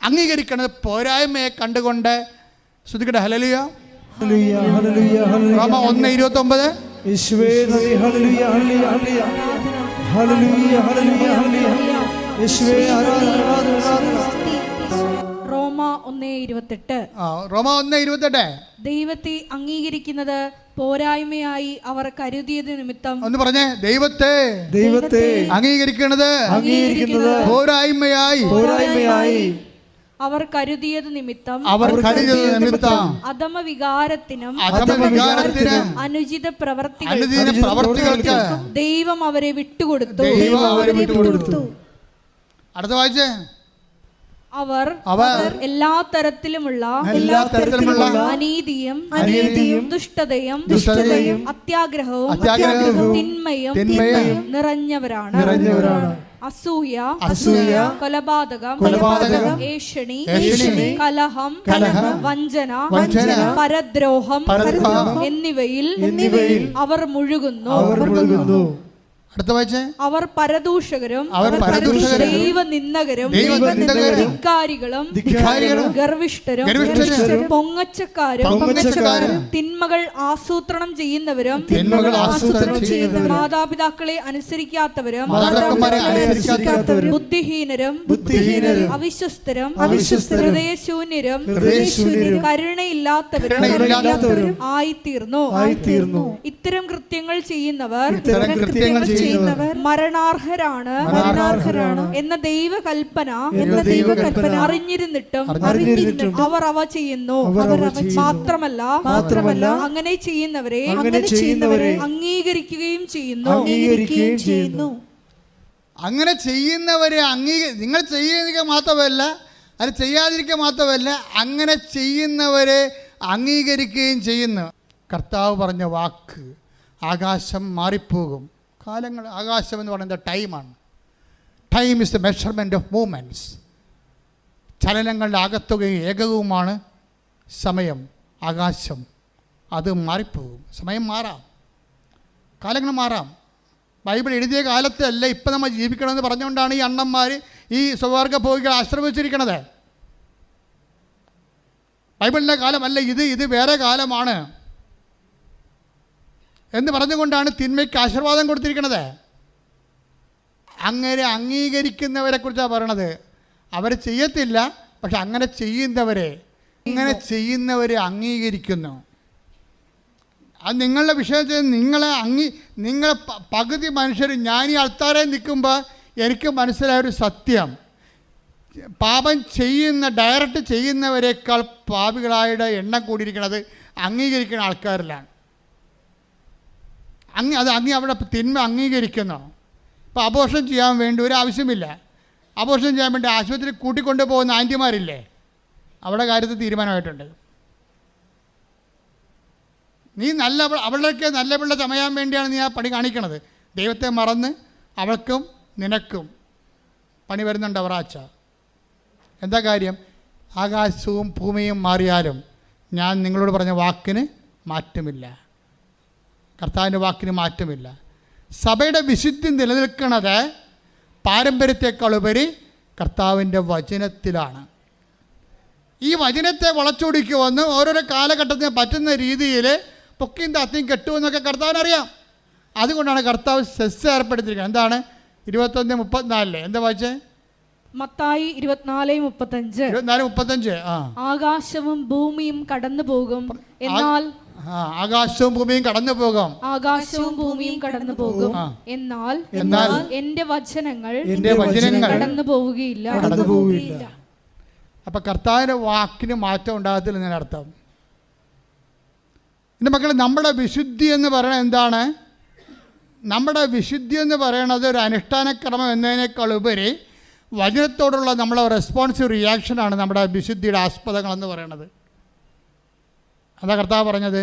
Speaker 1: അംഗീകരിക്കുന്നത് പോരായ്മയെ കണ്ടുകൊണ്ട് ശ്രുതിക്കട്ടെ. ഹല്ലേലൂയ. റോമ 1:29.
Speaker 3: യേശുവേ നന്ദി. ഹല്ലേലൂയ, ഹല്ലേലൂയ, ഹല്ലേലൂയ, ഹല്ലേലൂയ, ഹല്ലേലൂയ. യേശുവേ ആരാധന, ആരാധന, ആരാധന.
Speaker 2: റോമ 1:28.
Speaker 1: റോമ 1:28.
Speaker 2: ദൈവത്തെ അംഗീകരിക്കുന്നത് പോരായ്മയായി അവർ കരുതിയത് നിമിത്തം.
Speaker 1: ഒന്ന് പറഞ്ഞേ. ദൈവത്തെ അംഗീകരിക്കുന്നത് പോരായ്മയായി
Speaker 2: അവർ കരുതിയത് നിമിത്തം അധമ വികാരത്തിനും അനുചിത പ്രവർത്തികൾക്ക് ദൈവം അവരെ വിട്ടുകൊടുത്തു.
Speaker 1: അടുത്ത വായിച്ചേ.
Speaker 2: അവർ എല്ലാ തരത്തിലുമുള്ള അനീതിയും ദുഷ്ടതയും അത്യാഗ്രഹവും തിന്മയും നിറഞ്ഞവരാണ്. അസൂയ, കൊലപാതകം, ഏഷണി, കലഹം, വഞ്ചന, പരദ്രോഹം എന്നിവയിൽ അവർ മുഴുകുന്നു. അവർ പരദൂഷകരും ദൈവനിന്ദകരും ധിക്കാരികളും ഗർവിഷ്ഠരും പൊങ്ങച്ചക്കാരും തിന്മകൾ ആസൂത്രണം ചെയ്യുന്നവരും മാതാപിതാക്കളെ അനുസരിക്കാത്തവരും ബുദ്ധിഹീനരും അവിശ്വസ്തരും ഹൃദയശൂന്യരും കരുണയില്ലാത്തവരും ആയിത്തീർന്നു. ഇത്തരം കൃത്യങ്ങൾ ചെയ്യുന്നവർ മരണാർഹരാണ് എന്ന ദൈവകൽപ്പന അറിഞ്ഞിരുന്നിട്ടും അവർ അവ ചെയ്യുന്നു. മാത്രമല്ല അങ്ങനെ ചെയ്യുന്നവരെ അംഗീകരിക്കുകയും ചെയ്യുന്നു.
Speaker 1: അങ്ങനെ ചെയ്യുന്നവരെ നിങ്ങൾ ചെയ്യുക മാത്രമല്ല, അത് ചെയ്യാതിരിക്കുക മാത്രമല്ല, അങ്ങനെ ചെയ്യുന്നവരെ അംഗീകരിക്കുകയും ചെയ്യുന്നു. കർത്താവ് പറഞ്ഞ വാക്ക്, ആകാശം മാറിപ്പോകും. കാലങ്ങൾ, ആകാശം എന്ന് പറയുന്നത് ടൈമാണ്. Time is the measurement of movements. ചലനങ്ങളുടെ ആകത്തുകയും ഏകകവുമാണ് സമയം. ആകാശം അത് മാറിപ്പോകും. സമയം മാറാം, കാലങ്ങൾ മാറാം. ബൈബിൾ എഴുതിയ കാലത്തല്ല ഇപ്പം നമ്മൾ ജീവിക്കണമെന്ന് പറഞ്ഞുകൊണ്ടാണ് ഈ അണ്ണന്മാർ ഈ സ്വർഗ ഭോഗികൾ ആശ്രമിച്ചിരിക്കണത്. ബൈബിളിൻ്റെ കാലമല്ല ഇത് വേറെ കാലമാണ്. എന്ന് പറഞ്ഞുകൊണ്ടാണ് തിന്മയ്ക്ക് ആശീർവാദം കൊടുത്തിരിക്കുന്നത്. അങ്ങനെ അംഗീകരിക്കുന്നവരെ കുറിച്ചാണ് പറയണത്. അവർ ചെയ്യത്തില്ല, പക്ഷെ അങ്ങനെ ചെയ്യുന്നവരെ അംഗീകരിക്കുന്നു. അത് നിങ്ങളുടെ വിഷയത്തിൽ നിങ്ങളെ പകുതി മനുഷ്യർ, ഞാൻ ഈ അൾത്താരെ നിൽക്കുമ്പോൾ എനിക്ക് മനസ്സിലായൊരു സത്യം, പാപം ഡയറക്റ്റ് ചെയ്യുന്നവരെക്കാൾ പാപികളായുടെ എണ്ണം കൂടിയിരിക്കുന്നത് അംഗീകരിക്കുന്ന ആൾക്കാരിലാണ്. അവിടെ തിന്മ അംഗീകരിക്കുന്നു. ഇപ്പോൾ അബോർഷൻ ചെയ്യാൻ വേണ്ടി ഒരു ആവശ്യമില്ല. അബോർഷൻ ചെയ്യാൻ വേണ്ടി ആശുപത്രി കൂട്ടിക്കൊണ്ടു പോകുന്ന ആൻറ്റിമാരില്ലേ, അവിടെ കാര്യത്തിൽ തീരുമാനമായിട്ടുണ്ട്. നീ അവളുടെ നല്ല പിള്ള ചമയാൻ വേണ്ടിയാണ് നീ ആ പണി കാണിക്കണത്. ദൈവത്തെ മറന്ന് അവൾക്കും നിനക്കും പണി വരുന്നുണ്ട് അവറാച്ച. എന്താ കാര്യം? ആകാശവും ഭൂമിയും മാറിയാലും ഞാൻ നിങ്ങളോട് പറഞ്ഞ വാക്കിന് മാറ്റമില്ല. കർത്താവിൻ്റെ വാക്കിന് മാറ്റമില്ല. സഭയുടെ വിശുദ്ധി നിലനിൽക്കുന്നത് പാരമ്പര്യത്തെക്കാളുപരി കർത്താവിൻ്റെ വചനത്തിലാണ്. ഈ വചനത്തെ വളച്ചൊടിക്കുമെന്ന് ഓരോരോ കാലഘട്ടത്തിന് പറ്റുന്ന രീതിയിൽ പൊക്കിയും താത്തിയും കെട്ടുമെന്നൊക്കെ കർത്താവിനറിയാം. അതുകൊണ്ടാണ് കർത്താവ് സെസ് ഏർപ്പെടുത്തിയിരിക്കുന്നത്. എന്താണ്? 21:34 എന്താ വായിച്ചേ?
Speaker 2: മത്തായി 24:35. ആകാശവും ഭൂമിയും കടന്നു പോകും, എന്നാൽ
Speaker 1: ആകാശവും ഭൂമിയും കടന്നു പോകും,
Speaker 2: എന്നാൽ എന്റെ വചനങ്ങൾ കടന്നു പോവുകയില്ല.
Speaker 1: അപ്പം കർത്താവിൻ്റെ വാക്കിന് മാറ്റം ഉണ്ടാകത്തില്ല എന്നർത്ഥം. എൻ്റെ മക്കളെ, നമ്മുടെ വിശുദ്ധി എന്ന് പറയുന്നത് എന്താണ്? നമ്മുടെ വിശുദ്ധി എന്ന് പറയുന്നത് ഒരു അനുഷ്ഠാനക്രമം എന്നതിനേക്കാൾ ഉപരി വചനത്തോടുള്ള നമ്മളെ റെസ്പോൺസീവ് റിയാക്ഷനാണ് നമ്മുടെ വിശുദ്ധിയുടെ ആസ്പദങ്ങളെന്ന് പറയുന്നത്. അതാ കർത്താവ് പറഞ്ഞത്,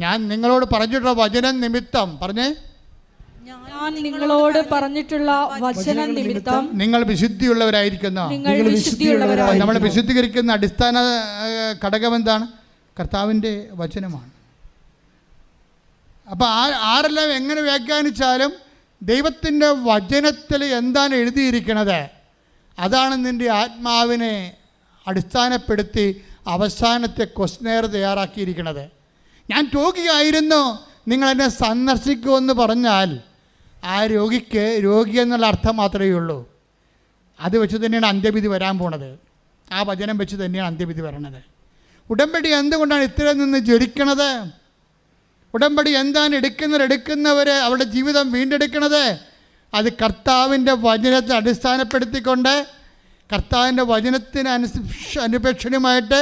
Speaker 1: ഞാൻ നിങ്ങളോട് പറഞ്ഞിട്ടുള്ള വചനം നിമിത്തം നിങ്ങൾ വിശുദ്ധിയുള്ളവരായിരിക്കുന്നു. നമ്മൾ വിശുദ്ധീകരിക്കുന്ന അടിസ്ഥാന ഘടകം എന്താണ്? കർത്താവിൻ്റെ വചനമാണ്. അപ്പോൾ ആരെല്ലാം എങ്ങനെ വ്യാഖ്യാനിച്ചാലും ദൈവത്തിൻ്റെ വചനത്തിൽ എന്താണ് എഴുതിയിരിക്കുന്നത് അതാണ് നിൻ്റെ ആത്മാവിനെ അടിസ്ഥാനപ്പെടുത്തി അവസാനത്തെ ക്വസ്റ്റ്യനെയർ തയ്യാറാക്കിയിരിക്കുന്നത്. ഞാൻ രോഗിയായിരുന്നു, നിങ്ങളെന്നെ സന്ദർശിക്കുമെന്ന് പറഞ്ഞാൽ ആ രോഗി എന്നുള്ള അർത്ഥം മാത്രമേ ഉള്ളൂ. അത് വെച്ച് തന്നെയാണ് അന്ത്യവിധി വരാൻ പോണത്. ആ വചനം വെച്ച് തന്നെയാണ് അന്ത്യവിധി വരണത്. ഉടമ്പടി എന്തുകൊണ്ടാണ് ഇത്രയും നിന്ന് ജ്വലിക്കണത്? ഉടമ്പടി എന്താണ് എടുക്കുന്നവർ അവരുടെ ജീവിതം വീണ്ടെടുക്കണത്? അത് കർത്താവിൻ്റെ വചനത്തെ അടിസ്ഥാനപ്പെടുത്തിക്കൊണ്ട് കർത്താവിൻ്റെ വചനത്തിന് അനുപേക്ഷണമായിട്ട്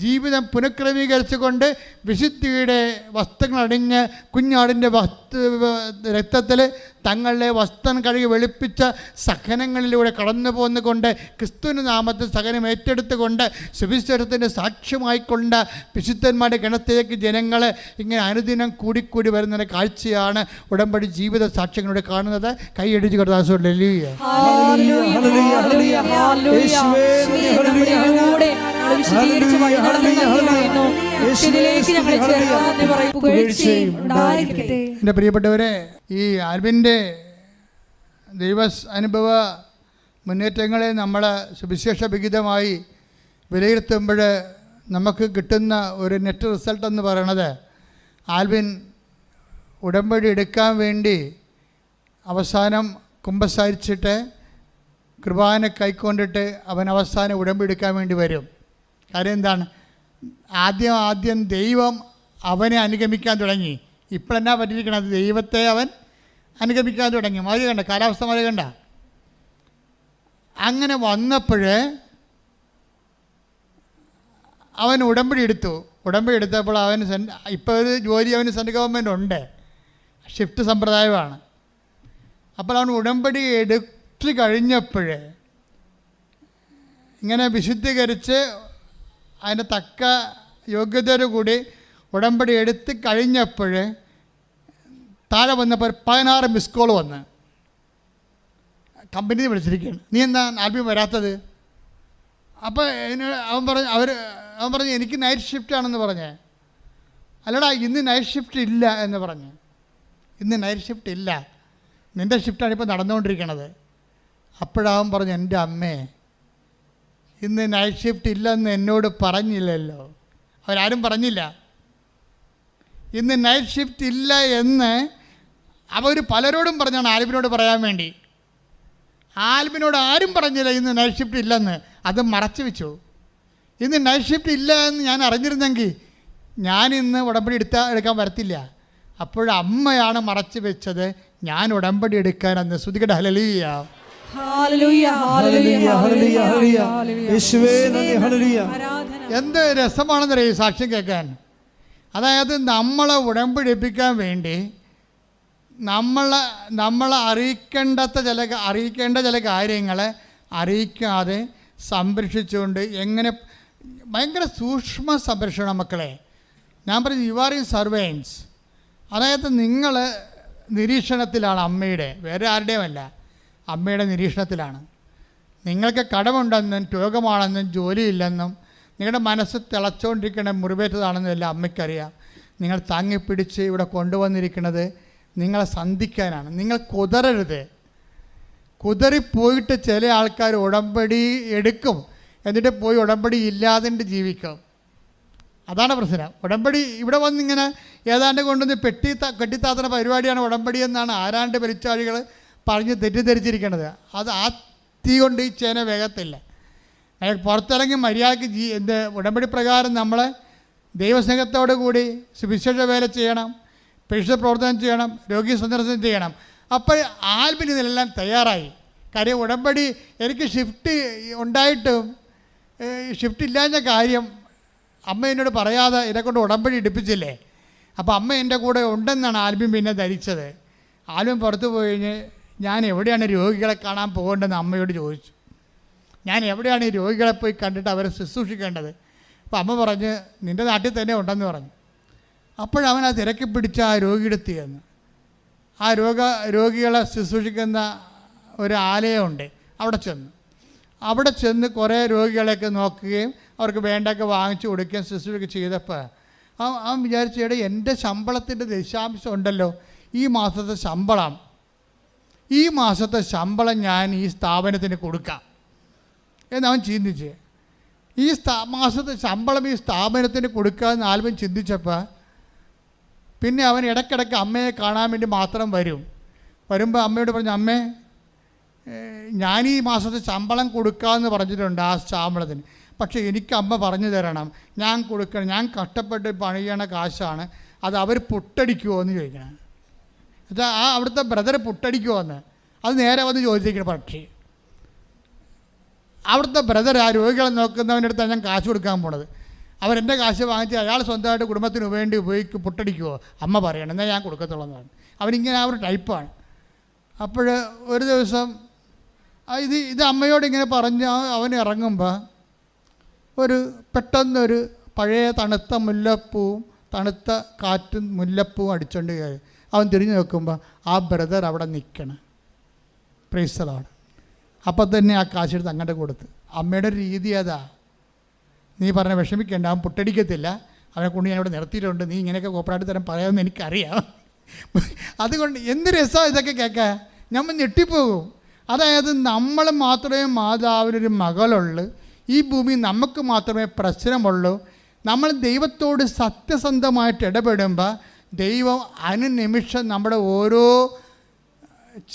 Speaker 1: ജീവിതം പുനഃക്രമീകരിച്ചുകൊണ്ട് വിശുദ്ധിയുടെ വസ്ത്രങ്ങളണിഞ്ഞ് കുഞ്ഞാടിൻ്റെ രക്തത്തിൽ തങ്ങളുടെ വസ്ത്രം കഴുകി വെളുപ്പിച്ച സഹനങ്ങളിലൂടെ കടന്നു പോന്നുകൊണ്ട് ക്രിസ്തുവിൻ്റെ നാമത്തിൽ സഹനം ഏറ്റെടുത്തുകൊണ്ട് സുവിശേഷത്തിൻ്റെ സാക്ഷ്യമായിക്കൊണ്ട് വിശുദ്ധന്മാരുടെ ഗണത്തിലേക്ക് ജനങ്ങൾ ഇങ്ങനെ അനുദിനം കൂടിക്കൂടി വരുന്ന കാഴ്ചയാണ് ഉടമ്പടി ജീവിത സാക്ഷ്യങ്ങളിലൂടെ കാണുന്നത്. കൈയടിച്ച് കർത്താവേ എൻ്റെ പ്രിയപ്പെട്ടവരെ, ഈ ആൽബിൻ്റെ ദൈവ അനുഭവ മുന്നേറ്റങ്ങളെ നമ്മൾ സുവിശേഷ വിഹിതമായി വിലയിരുത്തുമ്പോൾ നമുക്ക് കിട്ടുന്ന ഒരു നെറ്റ് റിസൾട്ട് എന്ന് പറയണത്, ആൽബിൻ ഉടമ്പടി എടുക്കാൻ വേണ്ടി അവസാനം കുമ്പസാരിച്ചിട്ട് കൃപാന കൈക്കൊണ്ടിട്ട് അവൻ അവസാനം ഉടമ്പടി എടുക്കാൻ വേണ്ടി വരും. കാര്യം എന്താണ്? ആദ്യം ദൈവം അവനെ അനുഗമിക്കാൻ തുടങ്ങി. ഇപ്പോഴെന്നാ പറ്റിയിരിക്കണത്? ദൈവത്തെ അവൻ അനുഗമിക്കാൻ തുടങ്ങി. മഴ കണ്ട, കാലാവസ്ഥ മഴ കണ്ട. അങ്ങനെ വന്നപ്പോൾ അവൻ ഉടമ്പടി എടുത്തപ്പോൾ അവന് ഇപ്പോൾ ഒരു ജോലി അവന് സെൻട്രൽ ഗവൺമെൻറ് ഉണ്ട്, ഷിഫ്റ്റ് സമ്പ്രദായമാണ്. അപ്പോൾ അവൻ ഉടമ്പടി എടുത്ത് കഴിഞ്ഞപ്പോൾ ഇങ്ങനെ വിശുദ്ധീകരിച്ച് അതിൻ്റെ തക്ക യോഗ്യതയോടുകൂടി ഉടമ്പടി എടുത്ത് കഴിഞ്ഞപ്പോൾ താഴെ വന്നപ്പോൾ 16 മിസ് കോൾ വന്ന് കമ്പനി വിളിച്ചിരിക്കുകയാണ്. നീ എന്താ ആൽബം വരാത്തത്? അപ്പോൾ അവൻ പറഞ്ഞു എനിക്ക് നൈറ്റ് ഷിഫ്റ്റ് ആണെന്ന് പറഞ്ഞേ. അല്ലടാ, ഇന്ന് നൈറ്റ് ഷിഫ്റ്റ് ഇല്ല എന്ന് പറഞ്ഞ്. ഇന്ന് നൈറ്റ് ഷിഫ്റ്റ് ഇല്ല, നിൻ്റെ ഷിഫ്റ്റാണ് ഇപ്പോൾ നടന്നുകൊണ്ടിരിക്കണത്. അപ്പോഴവൻ പറഞ്ഞു, എൻ്റെ അമ്മേ, ഇന്ന് നൈറ്റ് ഷിഫ്റ്റ് ഇല്ലെന്ന് എന്നോട് പറഞ്ഞില്ലല്ലോ. അവരാരും പറഞ്ഞില്ല. ഇന്ന് നൈറ്റ് ഷിഫ്റ്റ് ഇല്ല എന്ന് അവർ പലരോടും പറഞ്ഞാണ് ആൽബിനോട് പറയാൻ വേണ്ടി. ആൽബിനോട് ആരും പറഞ്ഞില്ല ഇന്ന് നൈറ്റ് ഷിഫ്റ്റ് ഇല്ലെന്ന്. അത് മറച്ചു വെച്ചു. ഇന്ന് നൈറ്റ് ഷിഫ്റ്റ് ഇല്ല എന്ന് ഞാൻ അറിഞ്ഞിരുന്നെങ്കിൽ ഞാനിന്ന് ഉടമ്പടി എടുക്കാൻ വരത്തില്ല. അപ്പോഴമ്മയാണ് മറച്ചു വെച്ചത്. ഞാൻ ഉടമ്പടി എടുക്കാനെന്ന്. ശ്രുതികട ഹല്ലേലൂയ. എന്ത് രസമാണെന്നറിയാം ഈ സാക്ഷ്യം കേൾക്കാൻ. അതായത് നമ്മളെ ഉടമ്പടിപ്പിക്കാൻ വേണ്ടി നമ്മളെ അറിയിക്കേണ്ട ചില കാര്യങ്ങളെ അറിയിക്കാതെ സംരക്ഷിച്ചുകൊണ്ട് എങ്ങനെ ഭയങ്കര സൂക്ഷ്മ സംരക്ഷണം. മക്കളെ, ഞാൻ പറഞ്ഞു യു ആർ ഇൻ സർവൈൻസ്. അതായത് നിങ്ങൾ നിരീക്ഷണത്തിലാണ് അമ്മയുടെ, വേറെ ആരുടെയും അല്ല, അമ്മയുടെ നിരീക്ഷണത്തിലാണ്. നിങ്ങൾക്ക് കടമുണ്ടെന്നും രോഗമാണെന്നും ജോലിയില്ലെന്നും നിങ്ങളുടെ മനസ്സ് തിളച്ചുകൊണ്ടിരിക്കുന്ന മുറിവേറ്റതാണെന്നും എല്ലാം അമ്മയ്ക്കറിയാം. നിങ്ങൾ താങ്ങിപ്പിടിച്ച് ഇവിടെ കൊണ്ടുവന്നിരിക്കുന്നത് നിങ്ങളെ സന്ധിക്കാനാണ്. നിങ്ങൾ കുതറരുത്. കുതറിപ്പോയിട്ട് ചില ആൾക്കാർ ഉടമ്പടി എടുക്കും, എന്നിട്ട് പോയി ഉടമ്പടി ഇല്ലാതെ ജീവിക്കും. അതാണ് പ്രശ്നം. ഉടമ്പടി ഇവിടെ വന്നിങ്ങനെ ഏതാണ്ട് കൊണ്ടുവന്ന് കെട്ടിത്താത്തുന്ന പരിപാടിയാണ് ഉടമ്പടി എന്നാണ് ആരാണ്ട് പെരിച്ചാഴികൾ പറഞ്ഞ് തെറ്റിദ്ധരിച്ചിരിക്കുന്നത്. അത് ആ തീ കൊണ്ട് ഈ ചേന വേഗത്തില്ല. പുറത്തിറങ്ങി മര്യാദയ്ക്ക് ഉടമ്പടി പ്രകാരം നമ്മൾ ദൈവസ്നേഹത്തോടു കൂടി സുവിശേഷ വേല ചെയ്യണം, പരിശുദ്ധ പ്രവർത്തനം ചെയ്യണം, രോഗി സന്ദർശനം ചെയ്യണം. അപ്പോൾ ആൽബിൻ ഇതിനെല്ലാം തയ്യാറായി. കാര്യം ഉടമ്പടി എനിക്ക് ഷിഫ്റ്റ് ഉണ്ടായിട്ടും ഷിഫ്റ്റ് ഇല്ലാഞ്ഞ കാര്യം അമ്മ എന്നോട് പറയാതെ എന്നെക്കൊണ്ട് ഉടമ്പടി എടുപ്പിച്ചില്ലേ. അപ്പോൾ അമ്മ എൻ്റെ കൂടെ ഉണ്ടെന്നാണ് ആൽബിൻ പിന്നെ ധരിച്ചത്. ആൽബിൻ പുറത്ത് പോയി കഴിഞ്ഞ് ഞാൻ എവിടെയാണ് രോഗികളെ കാണാൻ പോകേണ്ടതെന്ന് അമ്മയോട് ചോദിച്ചു. ഞാൻ എവിടെയാണ് ഈ രോഗികളെ പോയി കണ്ടിട്ട് അവരെ ശുശ്രൂഷിക്കേണ്ടത്? അപ്പോൾ അമ്മ പറഞ്ഞ് നിൻ്റെ നാട്ടിൽ തന്നെ ഉണ്ടെന്ന് പറഞ്ഞു. അപ്പോഴവൻ ആ തിരക്കി പിടിച്ച ആ രോഗിയുടെ എത്തിയെന്ന്. ആ രോഗികളെ ശുശ്രൂഷിക്കുന്ന ഒരു ആലയമുണ്ട്, അവിടെ ചെന്ന് കുറേ രോഗികളെയൊക്കെ നോക്കുകയും അവർക്ക് വേണ്ടതൊക്കെ വാങ്ങിച്ചു കൊടുക്കുകയും ശുശ്രൂഷ ചെയ്തപ്പോൾ അവൻ വിചാരിച്ചേടെ എൻ്റെ ശമ്പളത്തിൻ്റെ ദശാംശം ഉണ്ടല്ലോ, ഈ മാസത്തെ ശമ്പളം ഞാൻ ഈ സ്ഥാപനത്തിന് കൊടുക്കാം എന്നവൻ ചിന്തിച്ച്. ഈ മാസത്തെ ശമ്പളം ഈ സ്ഥാപനത്തിന് കൊടുക്കാമെന്ന് ആൽബിൻ ചിന്തിച്ചപ്പോൾ പിന്നെ അവൻ ഇടയ്ക്കിടയ്ക്ക് അമ്മയെ കാണാൻ വേണ്ടി മാത്രം വരുമ്പോൾ അമ്മയോട് പറഞ്ഞു, അമ്മേ ഞാൻ ഈ മാസത്തെ ശമ്പളം കൊടുക്കാമെന്ന് പറഞ്ഞിട്ടുണ്ട് ആ ശമ്പളത്തിന്, പക്ഷേ എനിക്ക് അമ്മ പറഞ്ഞു തരണം, ഞാൻ കൊടുക്കണം, ഞാൻ കഷ്ടപ്പെട്ട് പണിയണ കാശാണ്, അത് അവർ പുട്ടടിക്കുമോ എന്ന് ചോദിക്കണം. എന്നുവെച്ചാൽ ആ അവിടുത്തെ ബ്രദർ പുട്ടടിക്കുമോ എന്ന് അത് നേരെ വന്ന് ചോദിച്ചിരിക്കണം. പക്ഷേ അവിടുത്തെ ബ്രദർ ആ രോഗികളെ നോക്കുന്നവൻ്റെ അടുത്താണ് ഞാൻ കാശ് കൊടുക്കാൻ പോണത്. അവരെൻ്റെ കാശ് വാങ്ങിച്ച് അയാൾ സ്വന്തമായിട്ട് കുടുംബത്തിന് വേണ്ടി പുട്ടടിക്കുമോ അമ്മ പറയണം, എന്നാൽ ഞാൻ കൊടുക്കത്തുള്ളൂ എന്നാണ്. അവനിങ്ങനെ ആ ഒരു ടൈപ്പാണ്. അപ്പോൾ ഒരു ദിവസം ഇത് അമ്മയോട് ഇങ്ങനെ പറഞ്ഞ് അവൻ ഇറങ്ങുമ്പോൾ പെട്ടെന്നൊരു പഴയ തണുത്ത കാറ്റും മുല്ലപ്പൂവും അടിച്ചുകൊണ്ട് കയറി. അവൻ തിരിഞ്ഞു നോക്കുമ്പോൾ ആ ബ്രദർ അവിടെ നിൽക്കണം. Price the Lord. അപ്പം തന്നെ ആ കാശെടുത്ത് അങ്ങോട്ട് കൊടുത്ത്. അമ്മയുടെ രീതി അതാ. നീ പറഞ്ഞ വിഷമിക്കേണ്ട, അവൻ പുട്ടടിക്കത്തില്ല, അവനെ കൊണ്ട് ഞാൻ ഇവിടെ നിർത്തിയിട്ടുണ്ട്, നീ ഇങ്ങനെയൊക്കെ കോപ്പറായിട്ട് തരം പറയാമെന്ന് എനിക്കറിയാം. അതുകൊണ്ട് എന്ത് രസമാണ് ഇതൊക്കെ കേൾക്കാൻ, നമ്മൾ ഞെട്ടിപ്പോകും. അതായത് നമ്മൾ മാത്രമേ മാതാവിനൊരു മകളുള്ളൂ, ഈ ഭൂമി നമുക്ക് മാത്രമേ പ്രശ്നമുള്ളൂ. നമ്മൾ ദൈവത്തോട് സത്യസന്ധമായിട്ട് ഇടപെടുമ്പോൾ ദൈവം അനുനിമിഷം നമ്മുടെ ഓരോ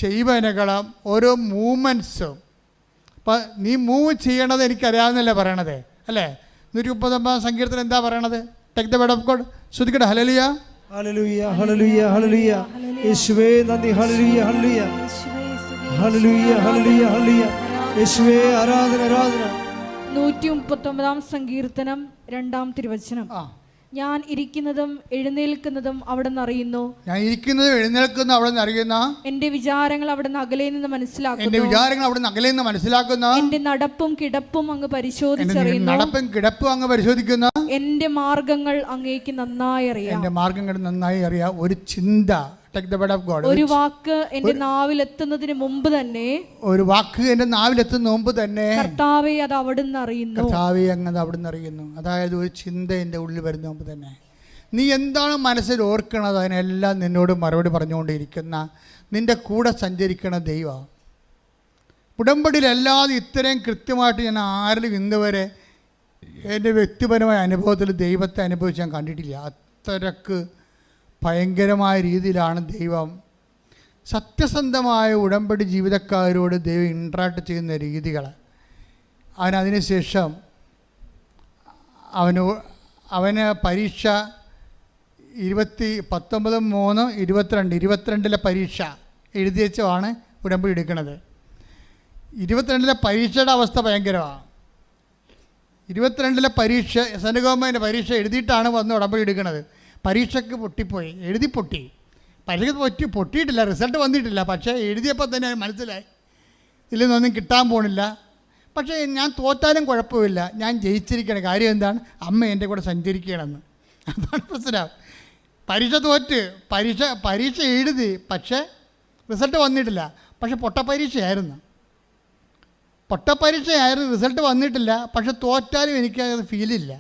Speaker 1: ചെയ്വനകളും ഓരോ മൂവ്മെൻറ്റ്സും, അപ്പം നീ മൂവ് ചെയ്യണത് എനിക്കറിയാവുന്നല്ലേ പറയണത് അല്ലേ? 139 സങ്കീർത്തനം എന്താ പറയണത്? Take the word of God. ശ്രുതിക്കട്ടെ. ഹല്ലേലൂയ,
Speaker 3: ഹല്ലേലൂയ, ഹല്ലേലൂയ, ഹല്ലേലൂയ. യേശുവേ നന്ദി. ഹല്ലേലൂയ, ഹല്ലേലൂയ, ഹല്ലേലൂയ, ഹല്ലേലൂയ, ഹല്ലേലൂയ. യേശുവേ ആരാധന, ആരാധന.
Speaker 2: 139 സങ്കീർത്തനം 2-ാം തിരുവചനം. ഞാൻ ഇരിക്കുന്നതും എഴുന്നേൽക്കുന്നതും അവിടെ നിന്ന് അറിയുന്നു.
Speaker 1: ഞാൻ ഇരിക്കുന്നതും എഴുന്നേൽക്കുന്നതും അവിടെ നിന്ന് അറിയുന്ന.
Speaker 2: എന്റെ വിചാരങ്ങൾ അവിടെ നിന്ന് അകലെ നിന്ന് മനസ്സിലാക്കുന്നു. എന്റെ നടപ്പും കിടപ്പും അങ്ങ് പരിശോധിച്ചറിയുന്നു. എന്റെ മാർഗങ്ങൾ അങ്ങേക്ക് നന്നായി അറിയാം.
Speaker 1: ഒരു ചിന്ത,
Speaker 2: ഒരു വാക്ക് എന്റെ നാവിൽ എത്തുന്നതിന് മുമ്പ് തന്നെ, കർത്താവേ അത് അവിടുന്ന് അറിയുന്നു.
Speaker 1: അതായത് ഒരു ചിന്ത എൻ്റെ ഉള്ളിൽ വരുന്ന മുമ്പ് തന്നെ നീ എന്താണ് മനസ്സിൽ ഓർക്കണത് അതിനെല്ലാം നിന്നോട് മറുപടി പറഞ്ഞുകൊണ്ടിരിക്കുന്ന, നിന്റെ കൂടെ സഞ്ചരിക്കണ ദൈവം. ഉടമ്പടിയിലല്ലാതെ ഇത്രയും കൃത്യമായിട്ട് ഞാൻ ആരിലും ഇന്നുവരെ എൻ്റെ വ്യക്തിപരമായ അനുഭവത്തിൽ ദൈവത്തെ അനുഭവിച്ച് ഞാൻ കണ്ടിട്ടില്ല. അത്രക്ക് ഭയങ്കരമായ രീതിയിലാണ് ദൈവം സത്യസന്ധമായ ഉടമ്പടി ജീവിതക്കാരോട് ദൈവം ഇൻട്രാക്ട് ചെയ്യുന്ന രീതികൾ. അതിനുശേഷം അവന് പരീക്ഷ 19/3/22 പരീക്ഷ എഴുതി വെച്ചാണ് ഉടമ്പടി എടുക്കുന്നത്. 22 പരീക്ഷയുടെ അവസ്ഥ ഭയങ്കരമാണ്. 22 പരീക്ഷ സെൻട്രൽ ഗവൺമെൻറ് പരീക്ഷ എഴുതിയിട്ടാണ് വന്ന് ഉടമ്പടി എടുക്കുന്നത്. പരീക്ഷയ്ക്ക് പൊട്ടിപ്പോയി, എഴുതി പൊട്ടി. പരീക്ഷയ്ക്ക് പൊട്ടിയിട്ടില്ല, റിസൾട്ട് വന്നിട്ടില്ല. പക്ഷേ എഴുതിയപ്പോൾ തന്നെ മനസ്സിലായി ഇതിൽ നിന്നൊന്നും കിട്ടാൻ പോണില്ല. പക്ഷേ ഞാൻ തോറ്റാലും കുഴപ്പമില്ല, ഞാൻ ജയിച്ചിരിക്കണം. കാര്യം എന്താണ്? അമ്മ എൻ്റെ കൂടെ സഞ്ചരിക്കണമെന്ന്. അതാണ് പ്രശ്നം. പരീക്ഷ തോറ്റ്, പരീക്ഷ എഴുതി, പക്ഷേ റിസൾട്ട് വന്നിട്ടില്ല. പക്ഷേ പൊട്ടപ്പരീക്ഷയായിരുന്നു, റിസൾട്ട് വന്നിട്ടില്ല. പക്ഷെ തോറ്റാലും എനിക്കത് ഫീലില്ല.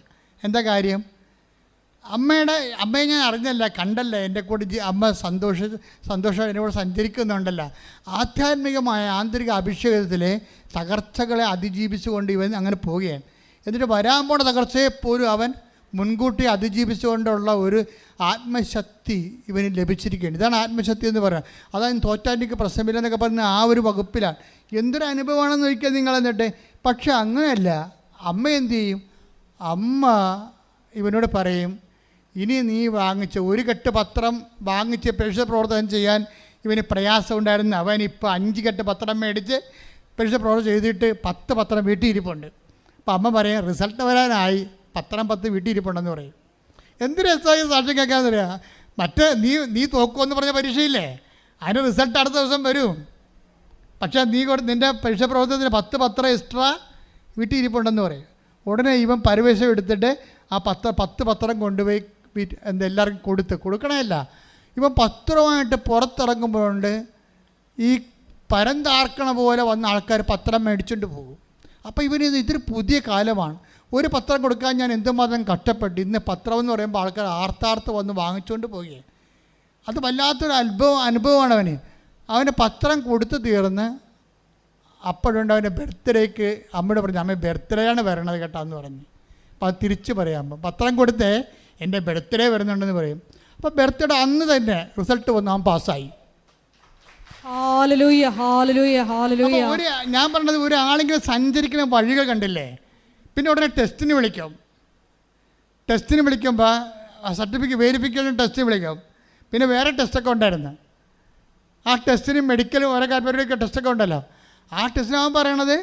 Speaker 1: എന്താ കാര്യം? അമ്മയെ ഞാൻ അറിഞ്ഞല്ല, കണ്ടല്ല, എൻ്റെ കൂടെ അമ്മ സന്തോഷം എൻ്റെ കൂടെ സഞ്ചരിക്കുന്നുണ്ടല്ല. ആധ്യാത്മികമായ ആന്തരിക അഭിഷേകത്തിലെ തകർച്ചകളെ അതിജീവിച്ചുകൊണ്ട് ഇവൻ അങ്ങനെ പോവുകയാണ്. എന്നിട്ട് വരാൻ പോണ തകർച്ചയെ പോലും അവൻ മുൻകൂട്ടി അതിജീവിച്ചുകൊണ്ടുള്ള ഒരു ആത്മശക്തി ഇവന് ലഭിച്ചിരിക്കുകയാണ്. ഇതാണ് ആത്മശക്തി എന്ന് പറയുന്നത്. അതായത് തോറ്റാനിക്ക് പ്രശ്നമില്ലെന്നൊക്കെ പറഞ്ഞ ആ ഒരു വകുപ്പിലാണ്. എന്തൊരു അനുഭവമാണെന്ന് ചോദിക്കുക നിങ്ങൾ. എന്നിട്ട് പക്ഷെ അങ്ങനെയല്ല. അമ്മ എന്തു ചെയ്യും? അമ്മ ഇവനോട് പറയും, ഇനി നീ വാങ്ങിച്ച ഒരു കെട്ട് പത്രം വാങ്ങിച്ച് പരീക്ഷ പ്രവർത്തനം ചെയ്യാൻ ഇവന് പ്രയാസം ഉണ്ടായിരുന്നു. അവൻ ഇപ്പോൾ 5 കെട്ട് പത്രം മേടിച്ച് പരീക്ഷ പ്രവർത്തനം ചെയ്തിട്ട് 10 പത്രം വീട്ടിൽ ഇരിപ്പുണ്ട്. അപ്പം അമ്മ പറയും, റിസൾട്ട് വരാനായി, പത്രം 10 വീട്ടിൽ ഇരിപ്പുണ്ടെന്ന് പറയും. എന്ത് രസമായി സാക്ഷി കേൾക്കാമെന്ന് പറയാം. മറ്റേ നീ തോക്കുമെന്ന് പറഞ്ഞ പരീക്ഷയില്ലേ, അതിൻ്റെ റിസൾട്ട് അടുത്ത ദിവസം വരും. പക്ഷേ നിൻ്റെ പരീക്ഷ പ്രവർത്തനത്തിന് 10 പത്രം എക്സ്ട്രാ വീട്ടിൽ ഇരിപ്പുണ്ടെന്ന് പറയും. ഉടനെ ഇവൻ പരവേശം എടുത്തിട്ട് ആ 10 പത്രം കൊണ്ടുപോയി എല്ലാവർക്കും കൊടുക്കണമല്ല. ഇവൻ പത്രമായിട്ട് പുറത്തിറങ്ങുമ്പോഴുണ്ട് ഈ പരന്താർക്കണ പോലെ വന്ന ആൾക്കാർ പത്രം മേടിച്ചുകൊണ്ട് പോകും. അപ്പോൾ ഇതൊരു പുതിയ കാലമാണ്. ഒരു പത്രം കൊടുക്കാൻ ഞാൻ എന്തുമാത്രം കഷ്ടപ്പെട്ടു. ഇന്ന് പത്രം എന്ന് പറയുമ്പോൾ ആൾക്കാർ ആർത്താർത്ത് വന്ന് വാങ്ങിച്ചുകൊണ്ട് പോവുകയാണ്. അത് വല്ലാത്തൊരു അനുഭവമാണ് അവന്. അവന് പത്രം കൊടുത്ത് തീർന്ന് അപ്പോഴുണ്ട് അവൻ്റെ ബർത്ത്ഡേക്ക് അമ്മയോട് പറഞ്ഞു, അമ്മ ബർത്ത്ഡേയാണ് വരണത് കേട്ടാന്ന് പറഞ്ഞു. അപ്പോൾ അത് തിരിച്ച് പറയാം, പത്രം കൊടുത്തേ എൻ്റെ ബർത്ത്ഡേ വരുന്നുണ്ടെന്ന് പറയും. അപ്പോൾ ബർത്ത്ഡേ അന്ന് തന്നെ റിസൾട്ട് വന്ന് അവൻ പാസ്സായി. ഞാൻ പറഞ്ഞത് ഒരാളെങ്കിലും സഞ്ചരിക്കുന്ന വഴികൾ കണ്ടില്ലേ. പിന്നെ ഉടനെ ടെസ്റ്റിന് വിളിക്കുമ്പോൾ സർട്ടിഫിക്കറ്റ് വെരിഫിക്കേഷൻ ടെസ്റ്റിന് വിളിക്കും. പിന്നെ വേറെ ടെസ്റ്റൊക്കെ ഉണ്ടായിരുന്നു. ആ ടെസ്റ്റിന് മെഡിക്കലും ഓരോ കാര്യപരിപാടിയൊക്കെ ടെസ്റ്റൊക്കെ ഉണ്ടല്ലോ. ആ ടെസ്റ്റിന് അവൻ പറയണത്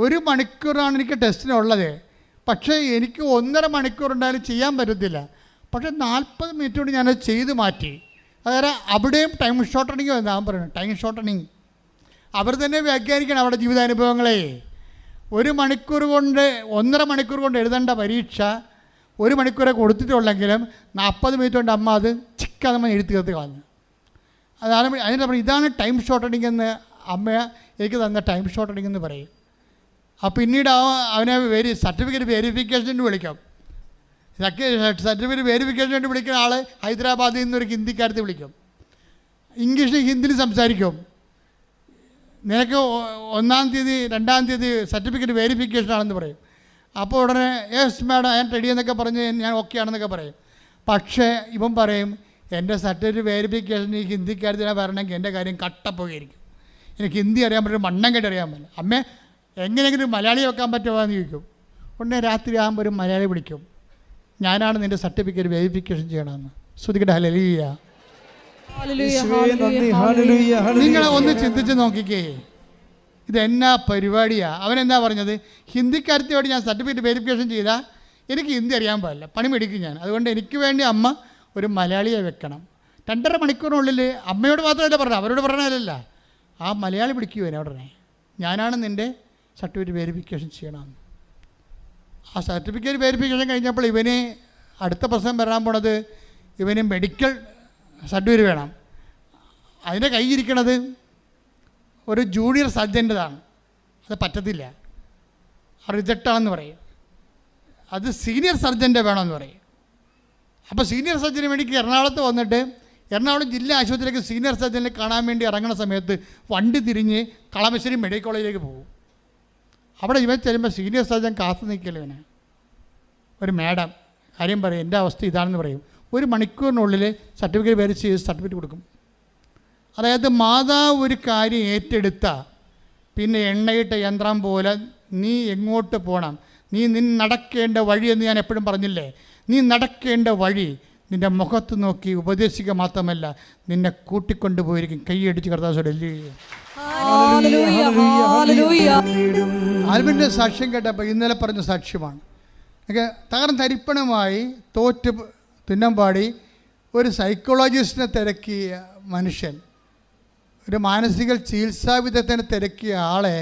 Speaker 1: 1 മണിക്കൂറാണ് എനിക്ക് ടെസ്റ്റിനുള്ളത്. പക്ഷേ എനിക്ക് 1.5 മണിക്കൂർ ഉണ്ടായാലും ചെയ്യാൻ പറ്റത്തില്ല. പക്ഷേ 40 മിനിറ്റ് കൊണ്ട് ഞാനത് ചെയ്ത് മാറ്റി. അതായത് അവിടെയും ടൈം ഷോർട്ടണിങ് വന്നു. അവൻ പറയുന്നത് ടൈം ഷോർട്ടണിങ് അവർ തന്നെ വ്യാഖ്യാനിക്കണം അവരുടെ ജീവിതാനുഭവങ്ങളെ. 1 മണിക്കൂർ കൊണ്ട് 1.5 മണിക്കൂർ കൊണ്ട് എഴുതേണ്ട പരീക്ഷ 1 മണിക്കൂറെ കൊടുത്തിട്ടുള്ളെങ്കിലും 40 മിനിറ്റ് കൊണ്ട് അമ്മ അത് ചിക്കതമ്മ എഴുതി തീർത്ത് കളഞ്ഞു. അതാണ് അതിൻ്റെ പറയും, ഇതാണ് ടൈം ഷോർട്ടണിങ് എന്ന് അമ്മ എനിക്ക് തന്ന ടൈം ഷോർട്ടണിങ് എന്ന് പറയും. പിന്നീട് അവനെ സർട്ടിഫിക്കറ്റ് വെരിഫിക്കേഷന് വിളിക്കും. സർട്ടിഫിക്കറ്റ് വെരിഫിക്കേഷന് വേണ്ടി വിളിക്കുന്ന ആൾ ഹൈദരാബാദിൽ നിന്നൊരു ഹിന്ദിക്കാരത്തെ വിളിക്കും. ഇംഗ്ലീഷിൽ ഹിന്ദിയിൽ സംസാരിക്കും. നിനക്ക് 1-ാം തീയതി 2-ാം തീയതി സർട്ടിഫിക്കറ്റ് വെരിഫിക്കേഷൻ ആണെന്ന് പറയും. അപ്പോൾ ഉടനെ യെസ് മാഡം ഞാൻ റെഡി എന്നൊക്കെ പറഞ്ഞ് ഞാൻ ഓക്കെ ആണെന്നൊക്കെ പറയും. പക്ഷേ ഇവൻ പറയും, എൻ്റെ സർട്ടിഫിക്കറ്റ് വെരിഫിക്കേഷൻ ഈ ഹിന്ദിക്കാരത്തിനെ വരണമെങ്കിൽ എൻ്റെ കാര്യം കട്ടപ്പോയിരിക്കും. എനിക്ക് ഹിന്ദി അറിയാൻ പറ്റും, മണ്ണം കെട്ടി അറിയാൻ പറ്റില്ല. അമ്മ എങ്ങനെയെങ്കിലും മലയാളി വെക്കാൻ പറ്റുമോ എന്ന് ചോദിക്കും. ഉടനെ രാത്രി ആകുമ്പോൾ ഒരു മലയാളി വിളിക്കും, ഞാനാണ് നിൻ്റെ സർട്ടിഫിക്കറ്റ് വെരിഫിക്കേഷൻ ചെയ്യണമെന്ന്. ശ്രുതിക്കട്ടെ ഹല്ലേലൂയ. നിങ്ങളെ ഒന്ന് ചിന്തിച്ച് നോക്കിക്കേ, ഇതെന്നാ പരിപാടിയാണ്. അവനെന്താ പറഞ്ഞത്? ഹിന്ദിക്കാരത്തിയോട് ഞാൻ സർട്ടിഫിക്കറ്റ് വെരിഫിക്കേഷൻ ചെയ്താൽ എനിക്ക് ഹിന്ദി അറിയാൻ പാടില്ല, പണി മേടിക്കും ഞാൻ. അതുകൊണ്ട് എനിക്ക് വേണ്ടി അമ്മ ഒരു മലയാളിയെ വെക്കണം. 2.5 മണിക്കൂറിനുള്ളിൽ അമ്മയോട് മാത്രമല്ല പറഞ്ഞത്, അവരോട് പറഞ്ഞതല്ല, ആ മലയാളി വിളിക്കുവേനെ ഉടനെ, ഞാനാണ് നിൻ്റെ സർട്ടിഫിക്കറ്റ് വെരിഫിക്കേഷൻ ചെയ്യണമെന്ന്. ആ സർട്ടിഫിക്കറ്റ് വെരിഫിക്കേഷൻ കഴിഞ്ഞപ്പോൾ ഇവന് അടുത്ത പ്രശ്നം വരാൻ പോണത്, ഇവന് മെഡിക്കൽ സർട്ടിഫിക്കറ്റ് വേണം. അതിൻ്റെ കയ്യിരിക്കണത് ഒരു ജൂനിയർ സർജൻ്റെതാണ്. അത് പറ്റത്തില്ല, റിജക്റ്റാണെന്ന് പറയും. അത് സീനിയർ സർജൻ്റെ വേണമെന്ന് പറയും. അപ്പോൾ സീനിയർ സർജന് വേണ്ടി എറണാകുളത്ത് വന്നിട്ട് എറണാകുളം ജില്ലാ ആശുപത്രിയിലേക്ക് സീനിയർ സർജനെ കാണാൻ വേണ്ടി ഇറങ്ങുന്ന സമയത്ത് വണ്ടി തിരിഞ്ഞ് കളമശ്ശേരി മെഡിക്കൽ കോളേജിലേക്ക് പോകും. അവിടെ ഇവൻ ചെല്ലുമ്പോൾ സീനിയർ സർജൻ കാത്തു നിൽക്കല്ലോ. ഇവനെ ഒരു മാഡം കാര്യം പറയും, എൻ്റെ അവസ്ഥ ഇതാണെന്ന് പറയും. 1 മണിക്കൂറിനുള്ളിൽ സർട്ടിഫിക്കറ്റ് വെരിഫൈ ചെയ്ത് സർട്ടിഫിക്കറ്റ് കൊടുക്കും. അതായത് മാതാവ് ഒരു കാര്യം ഏറ്റെടുത്ത പിന്നെ എണ്ണയിട്ട യന്ത്രം പോലെ നീ എങ്ങോട്ട് പോകണം, നീ നടക്കേണ്ട വഴിയെന്ന് ഞാൻ എപ്പോഴും പറഞ്ഞില്ലേ. നീ നടക്കേണ്ട വഴി നിൻ്റെ മുഖത്ത് നോക്കി ഉപദേശിക്കുക മാത്രമല്ല, നിന്നെ കൂട്ടിക്കൊണ്ടുപോയിരിക്കും. കൈയടിച്ച് കർത്താവോട് ആൽബിൻ്റെ സാക്ഷ്യം കേട്ടപ്പോൾ ഇന്നലെ പറഞ്ഞ സാക്ഷ്യമാണ്. തകർന്നരിപ്പണമായി തോറ്റ് തുന്നമ്പാടി ഒരു സൈക്കോളജിസ്റ്റിനെ തിരക്കിയ മനുഷ്യൻ, ഒരു മാനസിക ചികിത്സാ വിദഗ്ധനെ തിരക്കിയ ആളെ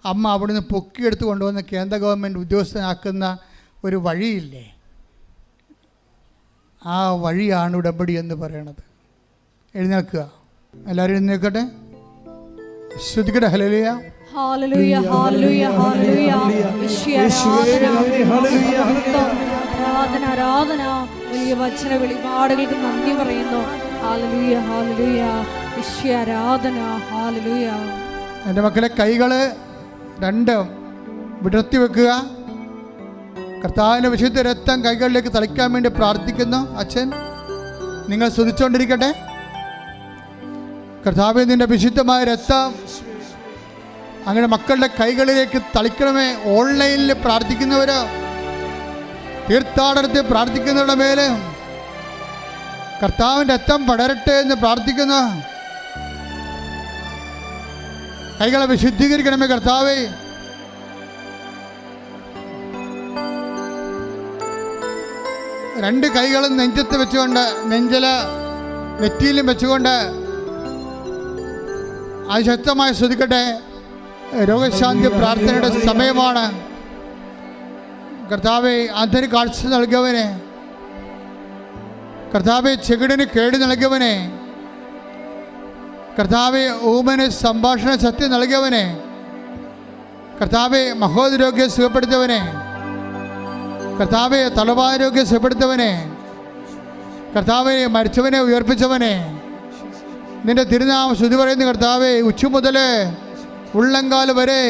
Speaker 1: അമ്മ അവിടുന്ന് പൊക്കിയെടുത്ത് കൊണ്ടുവന്ന് കേന്ദ്ര ഗവൺമെൻറ് ഉദ്യോഗസ്ഥനാക്കുന്ന ഒരു വഴിയില്ലേ, ആ വഴിയാണ് ഉടമ്പടി എന്ന് പറയണത്. എഴുന്നേൽക്കുക, എല്ലാവരും എഴുന്നേൽക്കട്ടെ, ശ്രുതിക്കട്ടെ. ഹല്ലേലൂയ,
Speaker 2: ഹല്ലേലൂയ, ഹല്ലേലൂയ, ഹല്ലേലൂയ. ആരാധന, ആരാധന. വലിയ വചന വെളിപാടുകൾക്ക് നന്ദി പറയുന്നു. ഹല്ലേലൂയ, ഹല്ലേലൂയ. ഈശോയെ ആരാധന. ഹല്ലേലൂയ.
Speaker 1: എൻ്റെ മക്കളെ, കൈകൾ രണ്ടും വിടർത്തി വെക്കുക. കർത്താവിൻ്റെ വിശുദ്ധ രക്തം കൈകളിലേക്ക് തളിക്കാൻ വേണ്ടി പ്രാർത്ഥിക്കുന്നു. അച്ഛൻ നിങ്ങൾ സ്തുതിച്ചുകൊണ്ടിരിക്കട്ടെ. കർത്താവേ, നിൻ്റെ വിശുദ്ധമായ രക്തം അങ്ങനെ മക്കളുടെ കൈകളിലേക്ക് തളിക്കണമേ. ഓൺലൈനിൽ പ്രാർത്ഥിക്കുന്നവർ, തീർത്ഥാടനത്തിൽ പ്രാർത്ഥിക്കുന്നവരുടെ മേലെ കർത്താവിൻ്റെ രക്തം പടരട്ടെ എന്ന് പ്രാർത്ഥിക്കുന്നു. കൈകളെ വിശുദ്ധീകരിക്കണമേ കർത്താവേ. രണ്ട് കൈകളും നെഞ്ചത്ത് വെച്ചുകൊണ്ട്, നെറ്റിയിലും വെച്ചുകൊണ്ട് അതിശക്തമായി ശ്രദ്ധിക്കട്ടെ. രോഗശാന്തി പ്രാർത്ഥനയുടെ സമയമാണ്. കർത്താവെ, അന്ധന് കാഴ്ച നൽകിയവനെ, കർത്താവെ ചെകിടിന് കേട് നൽകിയവനെ, കർത്താവെ ഊമന് സംഭാഷണ ശക്തി നൽകിയവനെ, കർത്താവെ മഹോദരോഗ്യം സുഖപ്പെടുത്തിയവനെ, കർത്താവെ തലവാരോഗ്യം സുഖപ്പെടുത്തിയവനെ, കർത്താവെ മരിച്ചവനെ ഉയർപ്പിച്ചവനെ, നിന്റെ തിരുനാമം സ്തുതി പറയുന്ന കർത്താവെ, ഉച്ച മുതൽ ഉള്ളങ്കാൽ വരെ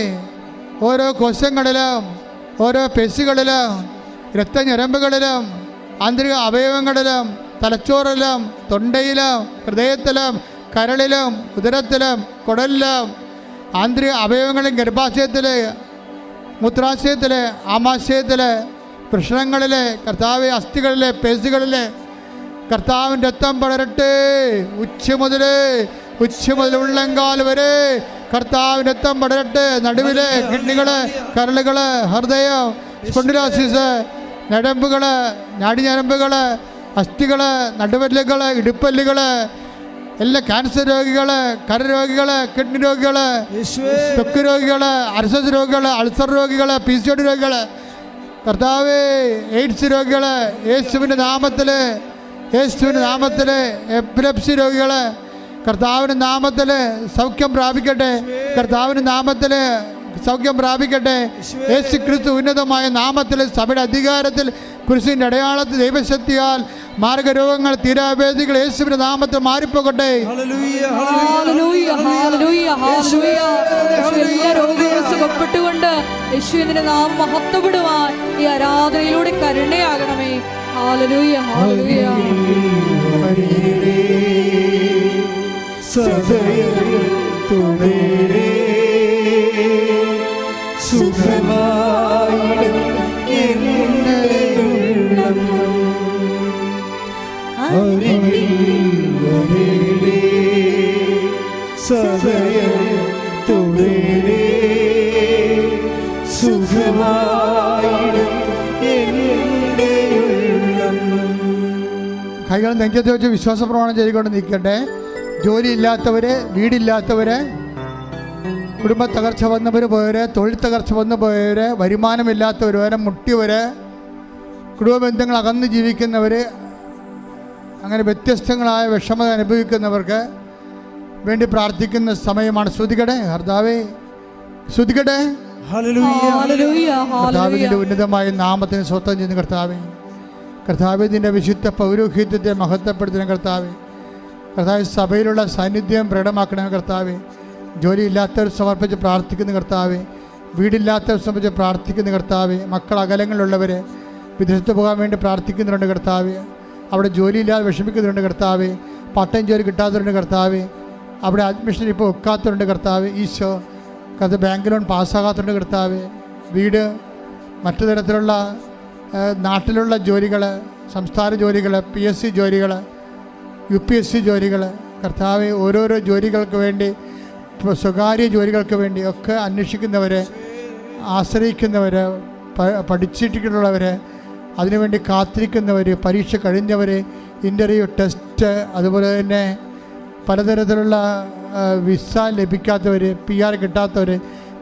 Speaker 1: ഓരോ കോശങ്ങളിലും ഓരോ പെശികളിലും രക്തഞരമ്പുകളിലും ആന്തരിക അവയവങ്ങളിലും തലച്ചോറിലും തൊണ്ടയിലും ഹൃദയത്തിലും കരളിലും ഉദരത്തിലും കുടലിലും ആന്തരിക അവയവങ്ങളിലും ഗർഭാശയത്തിൽ മൂത്രാശയത്തിൽ ആമാശയത്തിൽ പ്രശ്നങ്ങളിൽ കർത്താവ് അസ്ഥികളിൽ പേശികളിൽ കർത്താവിൻ്റെ രക്തം പടരട്ടെ. ഉച്ച മുതൽ ഉള്ളങ്കാൽ വരെ കർത്താവിൻ്റെ രക്തം പടരട്ടെ. നടുവിലെ കിഡ്നികൾ, കരളുകൾ, ഹൃദയം, സ്പോണ്ടിലോസിസ്, ഞരമ്പുകൾ, നാടിഞരമ്പുകൾ, അസ്ഥികൾ, നടുവല്ലുകൾ, ഇടുപ്പല്ലുകൾ, എല്ലാ ക്യാൻസർ രോഗികൾ, കരരോഗികൾ, കിഡ്നി രോഗികൾ, ത്വക്ക് രോഗികൾ, അർസസ് രോഗികൾ, അൾസർ രോഗികൾ, PCOD രോഗികൾ, കർത്താവേ എയ്ഡ്സ് രോഗികൾ, യേശുവിൻ്റെ നാമത്തിൽ എപ്പിലെപ്സി രോഗികൾ കർത്താവിൻ്റെ നാമത്തിൽ സൗഖ്യം പ്രാപിക്കട്ടെ. കർത്താവിൻ്റെ നാമത്തിൽ സൗഖ്യം പ്രാപിക്കട്ടെ. യേശു ക്രിസ്തു ഉന്നതമായ നാമത്തിൽ സഭയുടെ അധികാരത്തിൽ കുരിശിൻ്റെ അടയാളത്തിൽ ദൈവശക്തിയാൽ മാർഗരോഗങ്ങൾ, തീരാവേദികൾ യേശുവിന്റെ നാമത്തിൽ മാറിപ്പോകട്ടെ.
Speaker 2: സുഖപ്പെട്ടുകൊണ്ട് യേശുവിന്റെ നാമം മഹത്വപ്പെടുവാൻ ഈ ആരാധനയിലൂടെ കരുണയാകണമേ. Hallelujah, hallelujah.
Speaker 1: കൈകൾ നെഞ്ചത്ത് വെച്ച് വിശ്വാസ പ്രമാണം ചെയ്തുകൊണ്ട് നിൽക്കട്ടെ. ജോലിയില്ലാത്തവര്, വീടില്ലാത്തവര്, കുടുംബ തകർച്ച വന്നവർ പോയവര്, തൊഴിൽ തകർച്ച വന്നു പോയവര്, വരുമാനമില്ലാത്തവര്, മുട്ടിയവര്, കുടുംബ ബന്ധങ്ങൾ അകന്ന് ജീവിക്കുന്നവർ, അങ്ങനെ വ്യത്യസ്തങ്ങളായ വിഷമത അനുഭവിക്കുന്നവർക്ക് വേണ്ടി പ്രാർത്ഥിക്കുന്ന സമയമാണ്. ശ്രുതിക്കട്ടെ കർത്താവേ, ശ്രുതിക്കട്ടെ. കർത്താവിൻ്റെ ഉന്നതമായ നാമത്തിന് സ്വന്തം ചെയ്യുന്ന കർത്താവേ, കർത്താവിൻ്റെ വിശുദ്ധ പൗരോഹിത്യത്തെ മഹത്വപ്പെടുത്തുന്ന കർത്താവേ, കർത്താവ് സഭയിലുള്ള സാന്നിധ്യം പ്രകടമാക്കണം കർത്താവേ. ജോലിയില്ലാത്തവർ സമർപ്പിച്ച് പ്രാർത്ഥിക്കുന്ന കർത്താവേ, വീടില്ലാത്തവർ സമർപ്പിച്ച് പ്രാർത്ഥിക്കുന്ന കർത്താവേ, മക്കൾ അകലങ്ങളിലുള്ളവർ വിദേശത്ത് പോകാൻ വേണ്ടി പ്രാർത്ഥിക്കുന്നുണ്ട് കർത്താവേ. അവിടെ ജോലിയില്ലാതെ വിഷമിക്കുന്നവരുണ്ട് കർത്താവേ, പാർട്ട് ടൈം ജോലി കിട്ടാത്തവരുണ്ട് കർത്താവേ, അവിടെ അഡ്മിഷൻ ഇപ്പോൾ വെക്കാത്തവരുണ്ട് കർത്താവേ, ഈശോ ബാങ്ക് ലോൺ പാസ്സാകാത്തവരുണ്ട് കർത്താവേ, വീട് മറ്റു തരത്തിലുള്ള നാട്ടിലുള്ള ജോലികൾ, സംസ്ഥാന ജോലികൾ, PSC ജോലികൾ, UPSC ജോലികൾ കർത്താവെ, ഓരോരോ ജോലികൾക്ക് വേണ്ടി, സ്വകാര്യ ജോലികൾക്ക് വേണ്ടി ഒക്കെ അന്വേഷിക്കുന്നവർ, ആശ്രയിക്കുന്നവർ, പഠിച്ചിട്ടുള്ളവർ, അതിനുവേണ്ടി കാത്തിരിക്കുന്നവർ, പരീക്ഷ കഴിഞ്ഞവർ, ഇൻ്റർവ്യൂ, ടെസ്റ്റ്, അതുപോലെ തന്നെ പലതരത്തിലുള്ള വിസ ലഭിക്കാത്തവർ, PR കിട്ടാത്തവർ,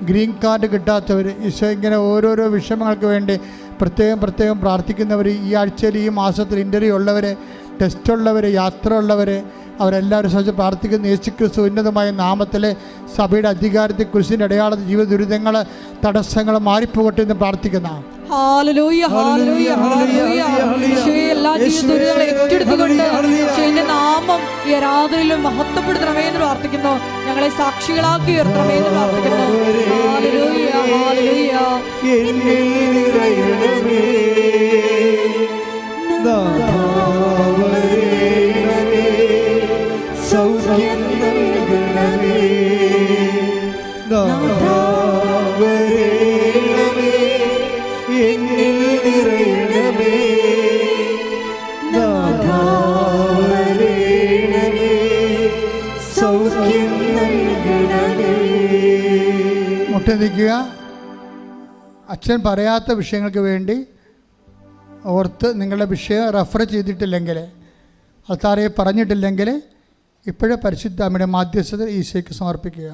Speaker 1: ഗ്രീൻ കാർഡ് കിട്ടാത്തവർ, ഈശോ ഇങ്ങനെ ഓരോരോ വിഷമങ്ങൾക്ക് വേണ്ടി പ്രത്യേകം പ്രാർത്ഥിക്കുന്നവർ, ഈ ആഴ്ചയിൽ ഈ മാസത്തിൽ ഇൻ്റർവ്യൂ ഉള്ളവർ, ടെസ്റ്റ് ഉള്ളവർ, യാത്ര ഉള്ളവർ, അവരെല്ലാവരും സംബന്ധിച്ച് പ്രാർത്ഥിക്കുന്ന യേശുക്രിസ്തു ഉന്നതമായ നാമത്തിൽ സഭയുടെ അധികാരത്തിൽ കുരിശിൻ്റെ അടയാളത്തിൽ ജീവിത ദുരിതങ്ങൾ, തടസ്സങ്ങൾ മാറിപ്പോകട്ടെ എന്ന് പ്രാർത്ഥിക്കുന്ന
Speaker 2: ഹല്ലേലൂയ, ഹല്ലേലൂയ, ഹല്ലേലൂയ. ഈശോയെ, എല്ലാ ജീവിതങ്ങളെ ഏറ്റെടുത്തുകൊണ്ട് ഈശോയുടെ നാമം ഈ ആരാധനയിലും മഹത്വപ്പെടുത്തണമേ എന്ന് പ്രാർത്ഥിക്കുന്നു. ഞങ്ങളെ സാക്ഷികളാക്കി ഉയർത്തണമേ എന്ന് പ്രാർത്ഥിക്കുന്നു. Hallelujah, hallelujah.
Speaker 3: സൗഖ്യം നൽകണമേ, നാഥാവരേണമേ, എന്നിൽ നിറയണമേ, നാഥാവരേണമേ, സൗഖ്യം നൽകണമേ.
Speaker 1: മുട്ടനിക്കുക. അച്ഛൻ പറയാത്ത വിഷയങ്ങൾക്ക് വേണ്ടി ഓർത്ത് നിങ്ങളുടെ വിഷയം റെഫർ ചെയ്തിട്ടില്ലെങ്കിൽ, ആൾക്കാരെ പറഞ്ഞിട്ടില്ലെങ്കിൽ ഇപ്പോഴേ പരിശുദ്ധ അമ്മയുടെ മാധ്യസ്ഥത ഈശോയ്ക്ക് സമർപ്പിക്കുക.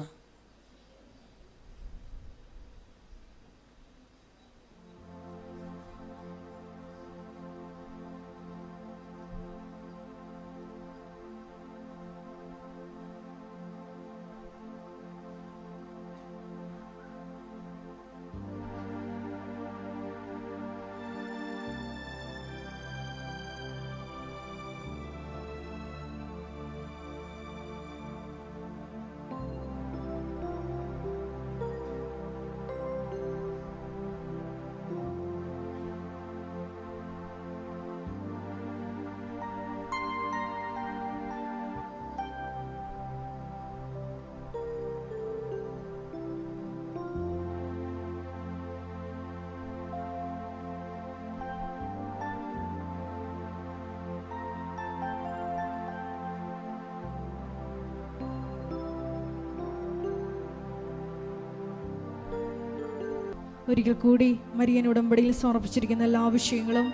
Speaker 2: ഒരിക്കൽ കൂടി മരിയൻ ഉടമ്പടിയിൽ സമർപ്പിച്ചിരിക്കുന്ന എല്ലാ വിഷയങ്ങളും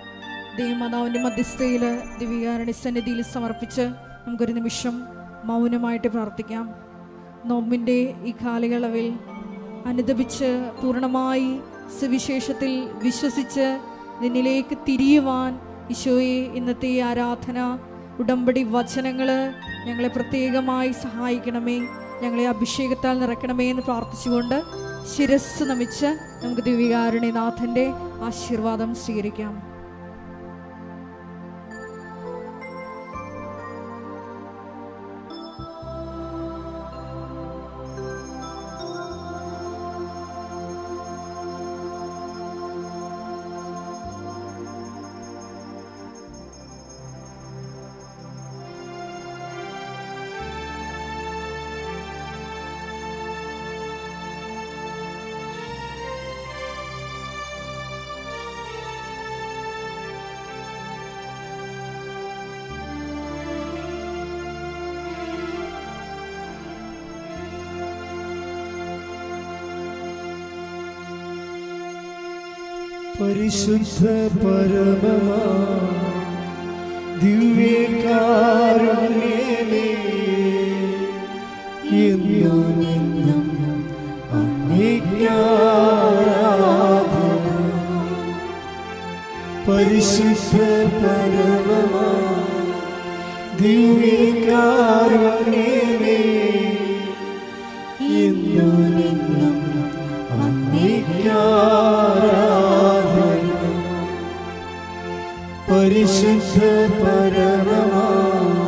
Speaker 2: ദൈവമാതാവിൻ്റെ മധ്യസ്ഥയിൽ ദിവ്യകാരുണ്യ സന്നിധിയിൽ സമർപ്പിച്ച് നമുക്കൊരു നിമിഷം മൗനമായിട്ട് പ്രാർത്ഥിക്കാം. നോമ്പിൻ്റെ ഈ കാലയളവിൽ അനുദപിച്ച് പൂർണ്ണമായി സുവിശേഷത്തിൽ വിശ്വസിച്ച് നിന്നിലേക്ക് തിരിയുവാൻ ഈശോയെ ഇന്നത്തെ ഈ ആരാധന ഉടമ്പടി വചനങ്ങൾ ഞങ്ങളെ പ്രത്യേകമായി സഹായിക്കണമേ, ഞങ്ങളെ അഭിഷേകത്താൽ നിറയ്ക്കണമേ എന്ന് പ്രാർത്ഥിച്ചുകൊണ്ട് ശിരസ് നമിച്ച് നമുക്ക് ദിവ്യകാരുണ്യനാഥൻ്റെ ആശീർവാദം സ്വീകരിക്കാം.
Speaker 3: പരിശുദ്ധ പരമമാ ദിവ്യകാരുണ്യമേ, എന്നും അങ്ങേയ്ക്ക് ആരാധന. പരിശുദ്ധ പരമമാ ദിവ്യകാരുണ്യമേ, എന്നും അങ്ങേയ്ക്ക് ആരാധന. പരിശുദ്ധ